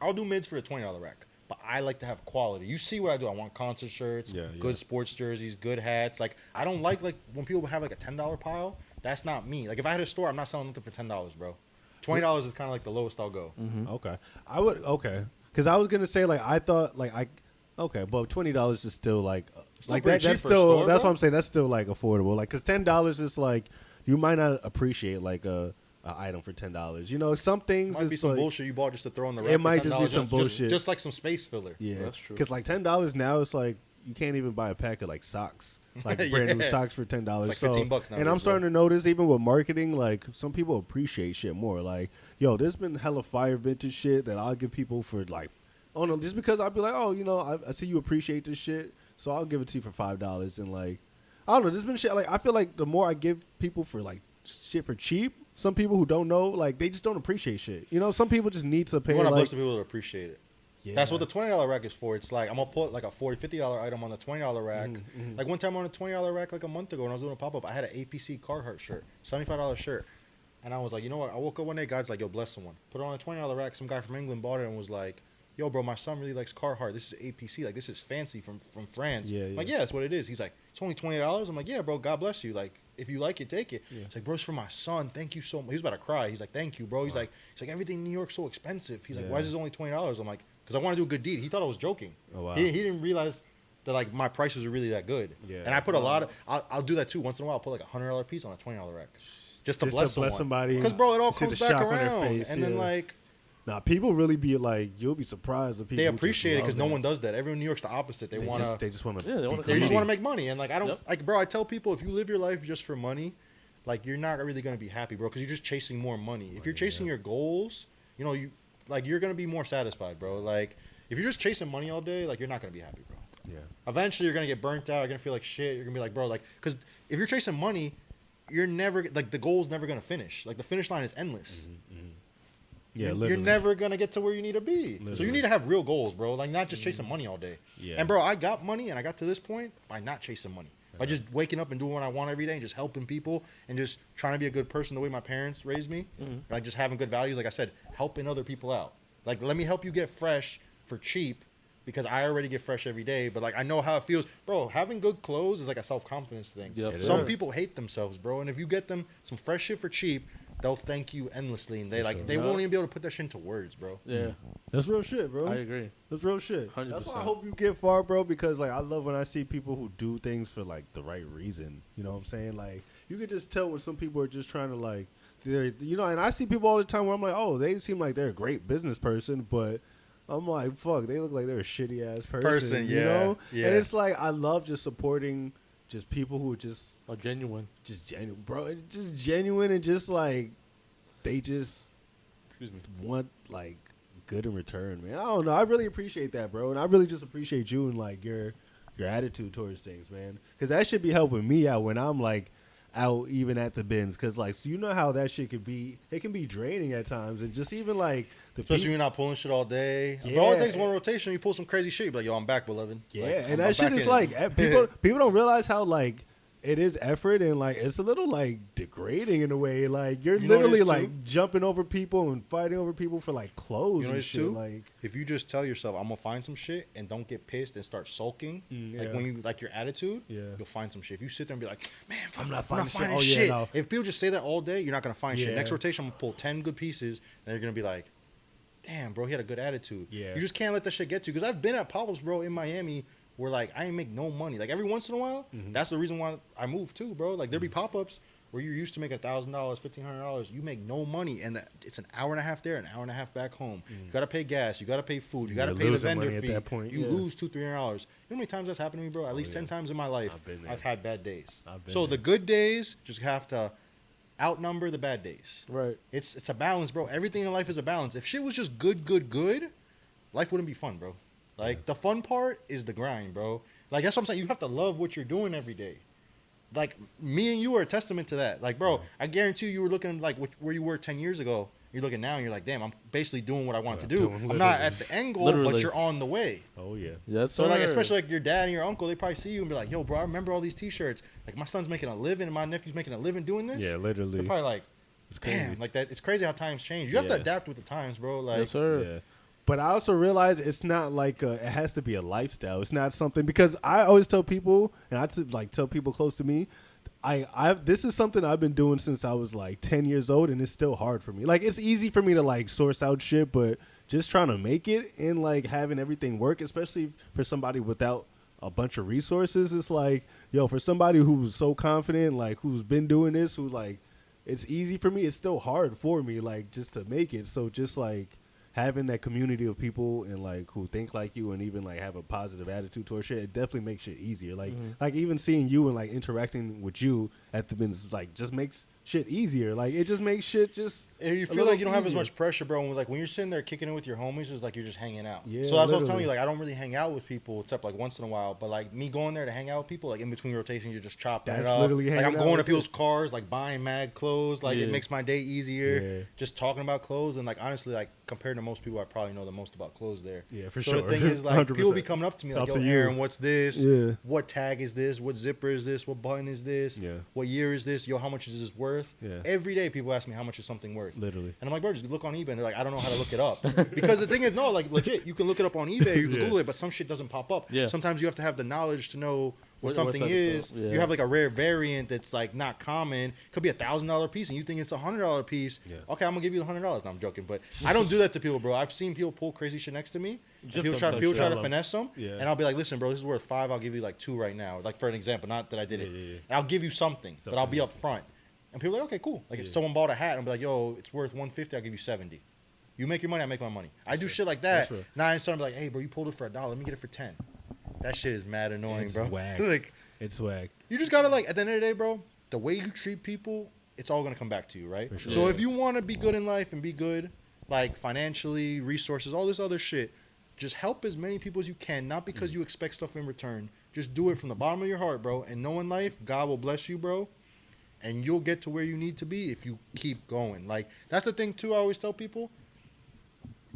I'll do mids for a $20 rack, but I like to have quality. You see what I do? I want concert shirts, good sports jerseys, good hats. Like I don't like when people have like a $10 pile. That's not me. Like if I had a store, I'm not selling nothing for $10, bro. $20 is kind of like the lowest I'll go. Okay. Because I was gonna say like I thought like but $20 is still like pretty cheap that's for a still store, that's bro. what I'm saying. That's still like affordable. Like because $10 is like you might not appreciate like a item for $10. You know, some things Might be it's some like, bullshit you bought just to throw in the rack. It for might just be $10, some bullshit. just like some space filler. Yeah, That's true. Because like $10 now, it's like you can't even buy a pack of like socks, like brand new Yeah. socks for $10. It's like $15 And nowadays, I'm starting bro. to notice even with marketing, like some people appreciate shit more. Like, yo, there's been hella fire vintage shit that I'll give people for like, oh no, just because I'll be like, oh, you know, I see you appreciate this shit, so I'll give it to you for $5. And like, I don't know, there's been shit like I feel like the more I give people for like shit for cheap. Some people who don't know, like, they just don't appreciate shit. You know, some people just need to pay. You want to like, bless the people to appreciate it. yeah. That's what the $20 rack is for. It's like I'm gonna put like a $40, $50 item on the $20 rack. Like one time on a $20 rack, like a month ago when I was doing a pop up, I had an APC Carhartt shirt, $75 shirt, and I was like, you know what? I woke up one day, God's like, yo, bless someone. Put it on a $20 rack. Some guy from England bought it and was like, yo, bro, my son really likes Carhartt. This is APC. Like this is fancy from France. Yeah, I'm yeah. like, yeah, that's what it is. He's like, it's only $20. I'm like, yeah, bro, God bless you. Like if you like it, take it. Yeah. It's like, bro, it's for my son. Thank you so much. He was about to cry. He's like, thank you, bro. He's like, everything in New York's so expensive. He's like, why is this only $20? I'm like, because I want to do a good deed. He thought I was joking. Oh, wow. He didn't realize that like my prices are really that good. Yeah. And I put a lot of. I'll do that too. Once in a while, I'll put like $100 piece on a $20 rack, just to bless somebody. Because bro, it all see comes the back shock on their around. face, And then like nah, people really be like, you'll be surprised when people they appreciate it because because no one does that. Everyone in New York's the opposite. They want to. They just want to. Yeah, they wanna They just Money. want to make money. And like I don't Yep. like, bro. I tell people if you live your life just for money, like you're not really gonna be happy, bro. Because you're just chasing more money. If you're chasing your goals, you know you're gonna be more satisfied, bro. Like if you're just chasing money all day, like you're not gonna be happy, bro. Yeah. Eventually, you're gonna get burnt out. You're gonna feel like shit. You're gonna be like, bro, like, because if you're chasing money, you're never like the goal's never gonna finish. Like the finish line is endless. Yeah, You're never gonna get to where you need to be. So Literally. you need to have real goals, bro. Like not just chasing money all day. Yeah. And bro, I got money, and I got to this point by not chasing money. By just waking up and doing what I want every day, and just helping people, and just trying to be a good person the way my parents raised me. Like just having good values. Like I said, helping other people out. Like let me help you get fresh for cheap. Because I already get fresh every day, but like I know how it feels, bro. Having good clothes is like a self-confidence thing. Yes, Some sir. people hate themselves, bro, and if you get them some fresh shit for cheap, they'll thank you endlessly, and they like sure. they won't even be able to put that shit into words, bro. Yeah, That's real shit, bro. I agree. That's real shit. 100%. That's why I hope you get far, bro. Because like I love when I see people who do things for like the right reason. You know what I'm saying? Like you can just tell when some people are just trying to like, and I see people all the time where I'm like, oh, they seem like they're a great business person, but I'm like, fuck, they look like they're a shitty ass person. You know? yeah. And it's like I love just supporting just people who just A genuine. genuine, bro. Just genuine and just like they just Excuse me. want like good in return, man. I don't know. I really appreciate that, bro, and I really just appreciate you and like your attitude towards things, man. Because that should be helping me out when I'm like out even at the bins. Because like, so you know how that shit could be. It can be draining at times, and just even like the Especially when you're not pulling shit all day. Yeah. Bro, all it takes one rotation. You pull some crazy shit. You be like, yo, I'm back, beloved. Yeah, Like, and I'm that shit back is in like it. people don't realize how like it is effort and like it's a little like degrading in a way. Like you're You know what it literally is, like too? jumping over people and fighting over people for like clothes You know what and it's shit. too? Like If you just tell yourself, I'm gonna find some shit, and don't get pissed and start sulking, yeah. like when you like your attitude, Yeah. you'll find some shit. If you sit there and be like, man, fuck, I'm not I'm not finding finding shit. Oh, yeah, shit. no. If people just say that all day, you're not gonna find Yeah. shit. Next rotation, I'm gonna pull 10 good pieces, and you're gonna be like, damn, bro, he had a good attitude. Yeah. You just can't let that shit get to you. Because I've been at pop-ups, bro, in Miami where like I ain't make no money. Like every once in a while, that's the reason why I moved too, bro. Like there be pop-ups where you're used to make $1,000, $1,500, you make no money, and it's an hour and a half there, an hour and a half back home. You gotta pay gas, you gotta pay food, you gotta You're pay the losing vendor money at fee. that point, You yeah. lose $200-$300. You know how many times that's happened to me, bro? At least yeah. 10 times in my life, I've been there. I've had bad days. I've been So there. the good days just have to outnumber the bad days. Right. It's a balance, bro. Everything in life is a balance. If shit was just good, life wouldn't be fun, bro. Like the fun part is the grind, bro. Like that's what I'm saying. You have to love what you're doing every day. Like me and you are a testament to that. Like, bro, I guarantee you were looking like where you were 10 years ago. You're looking now and you're like, damn, I'm basically doing what I want to do. doing I'm not literally. at the end goal, but Literally. you're on the way. oh yeah. Yes, So sir. like, especially like your dad and your uncle, they probably see you and be like, yo, bro, I remember all these T-shirts. Like my son's making a living and my nephew's making a living doing this. Yeah, literally. They're probably like, It's crazy. damn, like that. It's crazy how times change. You have to Yeah. adapt with the times, bro. Like, Yes, sir. Yeah. But I also realize it's not like it has to be a lifestyle. It's not something because I always tell people, and I like tell people close to me, this is something I've been doing since I was like 10 years old, and it's still hard for me. Like it's easy for me to like source out shit, but just trying to make it and like having everything work, especially for somebody without a bunch of resources, it's like, yo, for somebody who's so confident, like who's been doing this, who like, it's easy for me. It's still hard for me, like just to make it. So just like having that community of people and like who think like you and even like have a positive attitude towards shit, it definitely makes shit easier. Like like even seeing you and like interacting with you at the bins like just makes shit easier. Like it just makes shit just and you a feel little like you don't have as easier. much pressure, bro. And like when you're sitting there kicking it with your homies, it's like you're just hanging out. Yeah, so that's what I was telling literally. you. Like I don't really hang out with people except like once in a while. But like me going there to hang out with people, like in between rotations, you're just chopping That's it up. literally Like I'm hanging out going to with people's cars, like buying mad clothes. Like Yeah. it makes my day easier. Yeah. Just talking about clothes and like honestly, like compared to most people, I probably know the most about clothes there. Yeah, for so sure. the thing is, like people be 100%. coming up to me like, Up "Yo, to you. Aaron, what's this? Yeah. What tag is this? What zipper is this? What button is this? Yeah. What year is this? Yo, how much is this worth?" worth. Yeah. Every day people ask me how much is something worth. Literally. And I'm like, bro, just look on eBay. And they're like, I don't know how to look it up. Because the thing is, no, like legit, you can look it up on eBay, you can Google it, but some shit doesn't pop up. Yeah. Sometimes you have to have the knowledge to know what What's something up, is. yeah. You have like a rare variant that's like not common. Could be $1,000 piece, and you think it's $100 piece. Yeah. Okay, I'm gonna give you $100. No, I'm joking, but I don't do that to people, bro. I've seen people pull crazy shit next to me. And Just people don't try touch to it. finesse them, Yeah. and I'll be like, listen, bro, this is worth $5. I'll give you like $2 right now. Like for an example, not that I did it. Yeah. And I'll give you something, but I'll be up front. And people are like, okay, cool. Like if someone bought a hat, I'll be like, yo, it's worth $150. I'll give you $70. You make your money, I make my money. I do shit like that. That's right. Now I start to be like, hey, bro, you pulled it for $1. Let me get it for 10. That shit is mad annoying, It's bro. whack. Like It's swag. you just gotta like at the end of the day, bro. The way you treat people, it's all gonna come back to you, right? For sure. So Yeah. if you want to be good in life and be good, like financially, resources, all this other shit, just help as many people as you can. Not because you expect stuff in return. Just do it from the bottom of your heart, bro. And know in life, God will bless you, bro. And you'll get to where you need to be if you keep going. Like that's the thing too. I always tell people.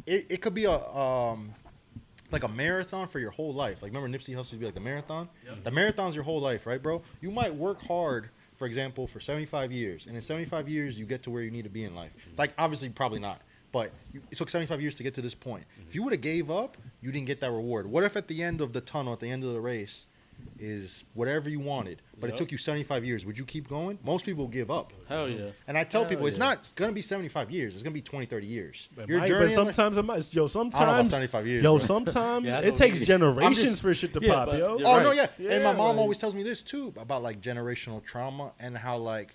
It could be like a marathon for your whole life. Like remember Nipsey Hussle used to be like the marathon? Yep. The marathon's your whole life, right, bro? You might work hard, for example, for 75 years. And in 75 years, you get to where you need to be in life. Like, obviously, probably not. But it took 75 years to get to this point. If you would have gave up, you didn't get that reward. What if at the end of the tunnel, at the end of the race, is whatever you wanted, but Yep. it took you 75 years? Would you keep going? Most people give up. Hell yeah. And I tell Hell people, it's yeah. not going to be 75 years. It's going to be 20, 30 years. But Your but journey in life- sometimes it might. Yo, I don't know about sometimes. 75 years. Yo, bro. sometimes Yeah, that's it what takes we- generations I'm just- for shit to Yeah, pop, but yo. you're Oh right. no, yeah. And my Yeah, mom like- always tells me this too about like generational trauma and how like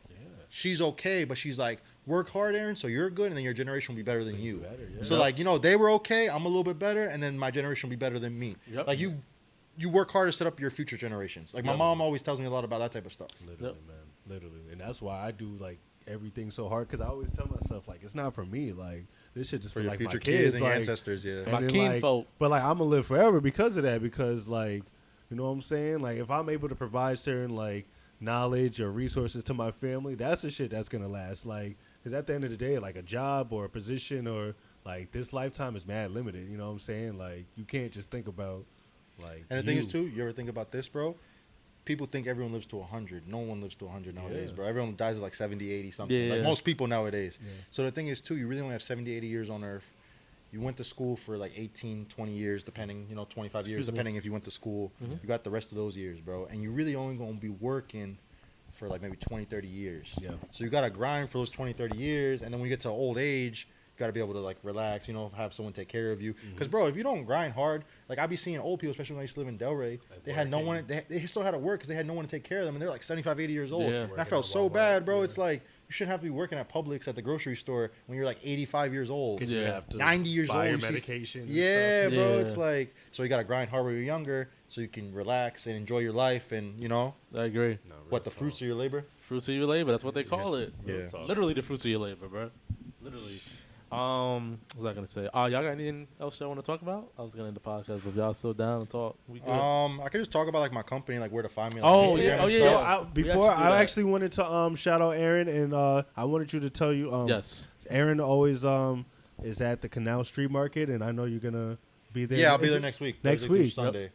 she's okay, but she's like, work hard, Aaron, so you're good, and then your generation will be better than you. Better, yeah. So like, you know, they were okay, I'm a little bit better, and then my generation will be better than me. Yep. Like you work hard to set up your future generations. Like my Yep. mom always tells me a lot about that type of stuff. Literally, man. Literally. And that's why I do like everything so hard, because I always tell myself like it's not for me. Like this shit just For for your like future my kids and your like, ancestors, yeah. For my then, kin like, folk. But like I'm gonna live forever because of that. Because like, you know what I'm saying? Like if I'm able to provide certain like knowledge or resources to my family, that's the shit that's gonna last. Like, because at the end of the day, like a job or a position or like this lifetime is mad limited. You know what I'm saying? Like you can't just think about like. And the thing is too, you ever think about this, bro? People think everyone lives to 100. No one lives to 100 nowadays, Yeah. bro. Everyone dies at like 70, 80 something. Yeah. Like most people nowadays. Yeah. So the thing is too, you really only have 70, 80 years on earth. You went to school for like 18, 20 years, depending, 25 years, Excuse me. depending if you went to school. Mhm. You got the rest of those years, bro. And you really only going to be working for like maybe 20, 30 years. Yeah. So you got to grind for those 20, 30 years. And then when you get to old age, you got to be able to like relax, have someone take care of you. Because, bro, if you don't grind hard, like I be seeing old people, especially when I used to live in Delray, they had no one, they still had to work because they had no one to take care of them. And they're like 75, 80 years old. Yeah. And I felt so bad, bro. It's like, you shouldn't have to be working at Publix at the grocery store when you're like 85 years old. Because you Yeah. have to 90 years buy old, your you see- medication. and Yeah, stuff. bro. Yeah. It's like, so you got to grind hard when you're younger so you can relax and enjoy your life and, I agree. No, real what, the talk. fruits of your labor? Fruits of your labor. That's what they call it. Yeah. talk. Literally the fruits of your labor, bro. Literally. What was I gonna say? Y'all got anything else y'all want to talk about? I was gonna end the podcast, but if y'all still down to talk, we good. I could just talk about like my company, like where to find me. Like, Oh, Instagram yeah. and Oh, yeah, stuff. yeah. I, We before actually do I that. actually wanted to shout out Aaron, and I wanted you to tell you Yes. Aaron always is at the Canal Street Market, and I know you're gonna be there. Yeah, I'll be Is there it- next week. next Thursday through week. Sunday.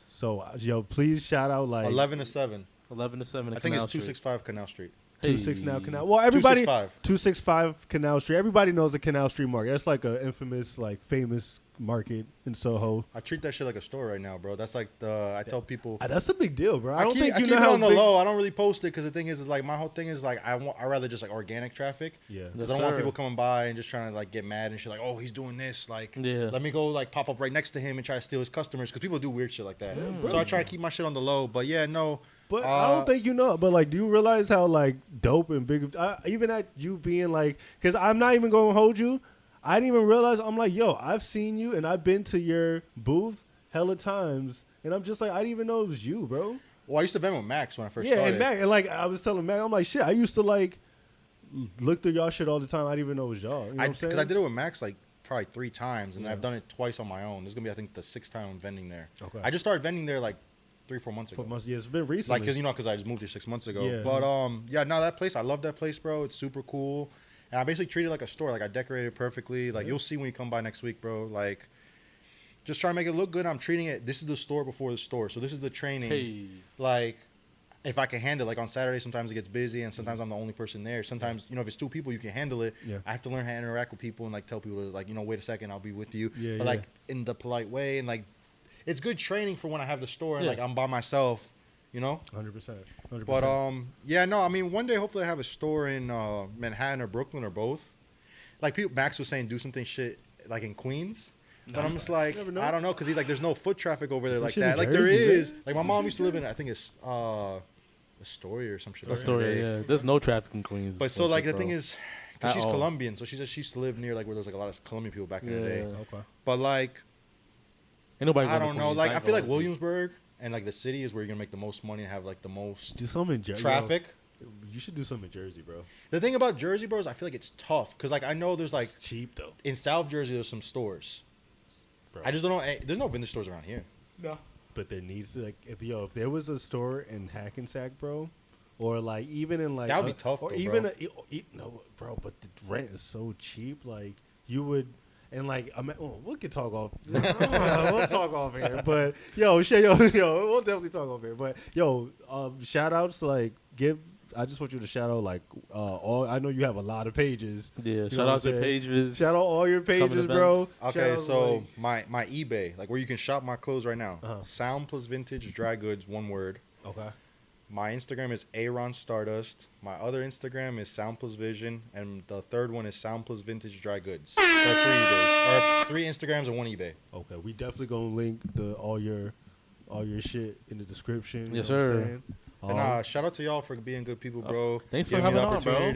So yo, please shout out like 11 to 7. 11 to 7. I think it's 265 Canal Street. 26 now Canal. Well, everybody 265. 265 Canal Street. Everybody knows the Canal Street Market. That's like a infamous, like famous market in Soho. I treat that shit like a store right now, bro. That's like I tell people. That's a big deal, bro. I don't keep, think I you keep know it how on the big- low. I don't really post it because the thing is like my whole thing is like I rather just like organic traffic. Yeah. Because Yes, I don't want sir. people coming by and just trying to like get mad and shit like, oh, he's doing this. Like, Yeah. let me go like pop up right next to him and try to steal his customers because people do weird shit like that. bro. So I try to keep my shit on the low. But yeah, no. But I don't think you know. But like, do you realize how like dope and big? Even at you being like, because I'm not even going to hold you. I didn't even realize. I'm like, yo, I've seen you and I've been to your booth hella times, and I'm just like, I didn't even know it was you, bro. Well, I used to vend with Max when I first Yeah, started. and Mac, and like I was telling Mac, I'm like, shit. I used to like look through y'all shit all the time. I didn't even know it was y'all. You know what I'm saying? Because I did it with Max like probably 3 times, and Yeah. I've done it twice on my own. This is gonna be I think the 6th time I'm vending there. Okay. I just started vending there like 3-4 months ago. Yeah, it's been recently. Like, because I just moved here 6 months ago. Yeah. But yeah, no, that place, I love that place, bro. It's super cool, and I basically treat it like a store. Like I decorated it perfectly. Like you'll see when you come by next week, bro. Like, just try to make it look good. I'm treating it. This is the store before the store, so this is the training. Hey. Like, if I can handle it. Like on Saturday, sometimes it gets busy, and sometimes I'm the only person there. Sometimes, if it's 2 people, you can handle it. Yeah. I have to learn how to interact with people and like tell people to like, wait a second, I'll be with you. Yeah, but like in the polite way, and like it's good training for when I have the store and like I'm by myself. 100%. But yeah, no, I mean, one day hopefully I have a store in Manhattan or Brooklyn or both. Like Max was saying, do something shit like in Queens. But I'm just like, I don't know, because he's like, there's no foot traffic over there like that. Like there is. Like my mom used to live in, I think it's Astoria or some shit. Astoria, yeah. There's no traffic in Queens. But so like the thing is, because she's Colombian, so she said she used to live near like where there's like a lot of Colombian people back in the day. Okay. But like, ain't nobody. I don't know. Like I feel like Williamsburg and like the city is where you're gonna make the most money and have like the most do something in traffic. You should do something in Jersey, bro. The thing about Jersey, bro, is I feel like it's tough because like I know there's like it's cheap though. In South Jersey, there's some stores. Bro. I just don't know. There's no vendor stores around here. No. But there needs to if there was a store in Hackensack, bro, or like even in like that would be tough. Or though, even bro. No, bro. But the rent is so cheap. Like you would. And like, we could talk off. We'll talk off here. But we'll definitely talk off here. But shout outs like I just want you to shout out like all. I know you have a lot of pages. Yeah, shout out to pages. Shout out all your pages, bro. Okay, so my eBay, like where you can shop my clothes right now. Sound plus vintage dry goods, one word. Okay. My Instagram is Aaron Stardust. My other Instagram is Sound Plus Vision, and the third one is Sound Plus Vintage Dry Goods. So 3 eBays, or 3 Instagrams and 1 eBay. Okay, we definitely gonna link all your shit in the description. Yes, sir. And shout out to y'all for being good people, bro. Thanks for having on, bro.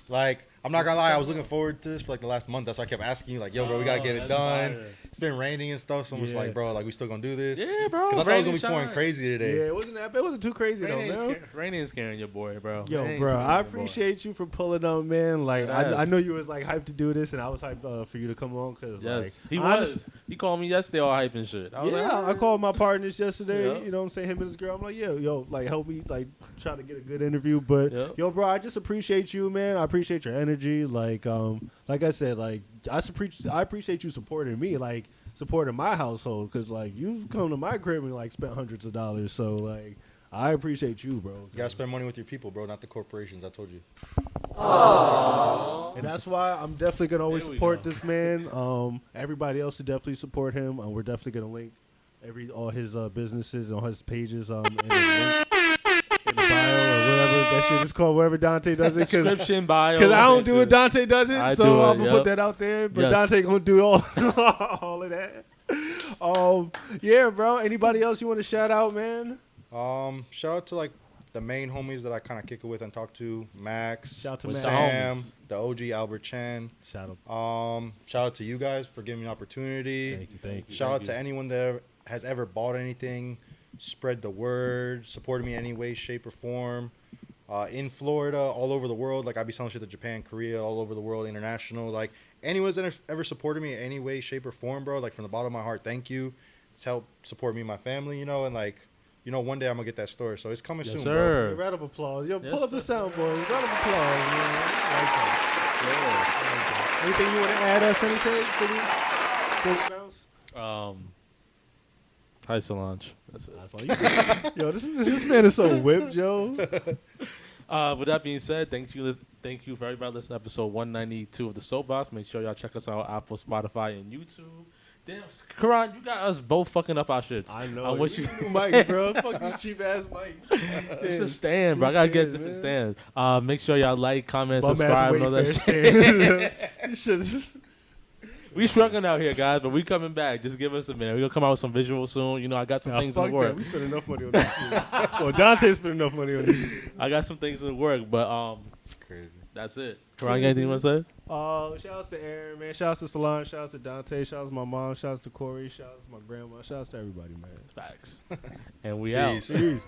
Like, I'm not gonna lie, I was looking forward to this for like the last month. That's why I kept asking you, like, yo, bro, we gotta get it done. Fire. It's been raining and stuff, so I'm just like, bro, like, we still gonna do this? Yeah, bro. Because I thought it was gonna be pouring crazy today. Yeah, it wasn't that bad. It wasn't too crazy though, man. Raining is scaring your boy, bro. Yo, bro, I appreciate you for pulling up, man. Like, I know you was like hyped to do this, and I was hyped for you to come on because, he called me yesterday all hype and shit. I called my partners yesterday. You know what I'm saying? Him and his girl. I'm like, yo, like help me, like try to get a good interview. But yo, bro, I just appreciate you, man. I appreciate your energy. Like I said, like I appreciate you supporting me, like supporting my household, because like you've come to my crib and like spent hundreds of dollars. So like I appreciate you, bro. You gotta spend money with your people, bro, not the corporations. I told you. Aww. And that's why I'm definitely gonna always support this man. Everybody else should definitely support him. We're definitely gonna link all his businesses and all his pages in the link. Bio or whatever that shit is called, wherever Dante does it. Description bio. Because I don't do it, Dante does it. I'm gonna put that out there. But yes. Dante gonna do all of that. Yeah, bro. Anybody else you want to shout out, man? Shout out to like the main homies that I kind of kick it with and talk to. Max, shout out to Sam, the OG Albert Chan. Shout out. Shout out to you guys for giving me an opportunity. Thank you. Shout out to anyone that has ever bought anything. Spread the word, supported me in any way, shape, or form. In Florida, all over the world. Like, I be selling shit to Japan, Korea, all over the world, international. Like, anyone's that ever supported me in any way, shape, or form, bro, like, from the bottom of my heart, thank you. It's helped support me and my family, and, like, one day I'm going to get that store. So it's coming soon, sir. Bro. Round of applause. Yo, pull up the soundboard. Round of applause, man. Like anything you want to add us, anything for the Hi, Solange. That's it. Yo, this man is so whipped, Joe. With that being said, thank you for everybody listening to episode 192 of the Soapbox. Make sure y'all check us out on Apple, Spotify, and YouTube. Damn, Karan, you got us both fucking up our shits. I know. I wish you mic, bro. Fuck these cheap ass mics. It's a stand, bro. I gotta get a different stand. Make sure y'all like, comment, subscribe, and all that shit. We struggling out here, guys, but we coming back. Just give us a minute. We're going to come out with some visuals soon. I got some things in the work. We spent enough money on this. Well, Dante spent enough money on this. I got some things in the work, but it's crazy. That's it. Karan, anything you want to say? Shout outs to Aaron, man. Shout outs to Solange. Shout outs to Dante. Shout outs to my mom. Shout outs to Corey. Shout outs to my grandma. Shout outs to everybody, man. Facts. And we out. Peace.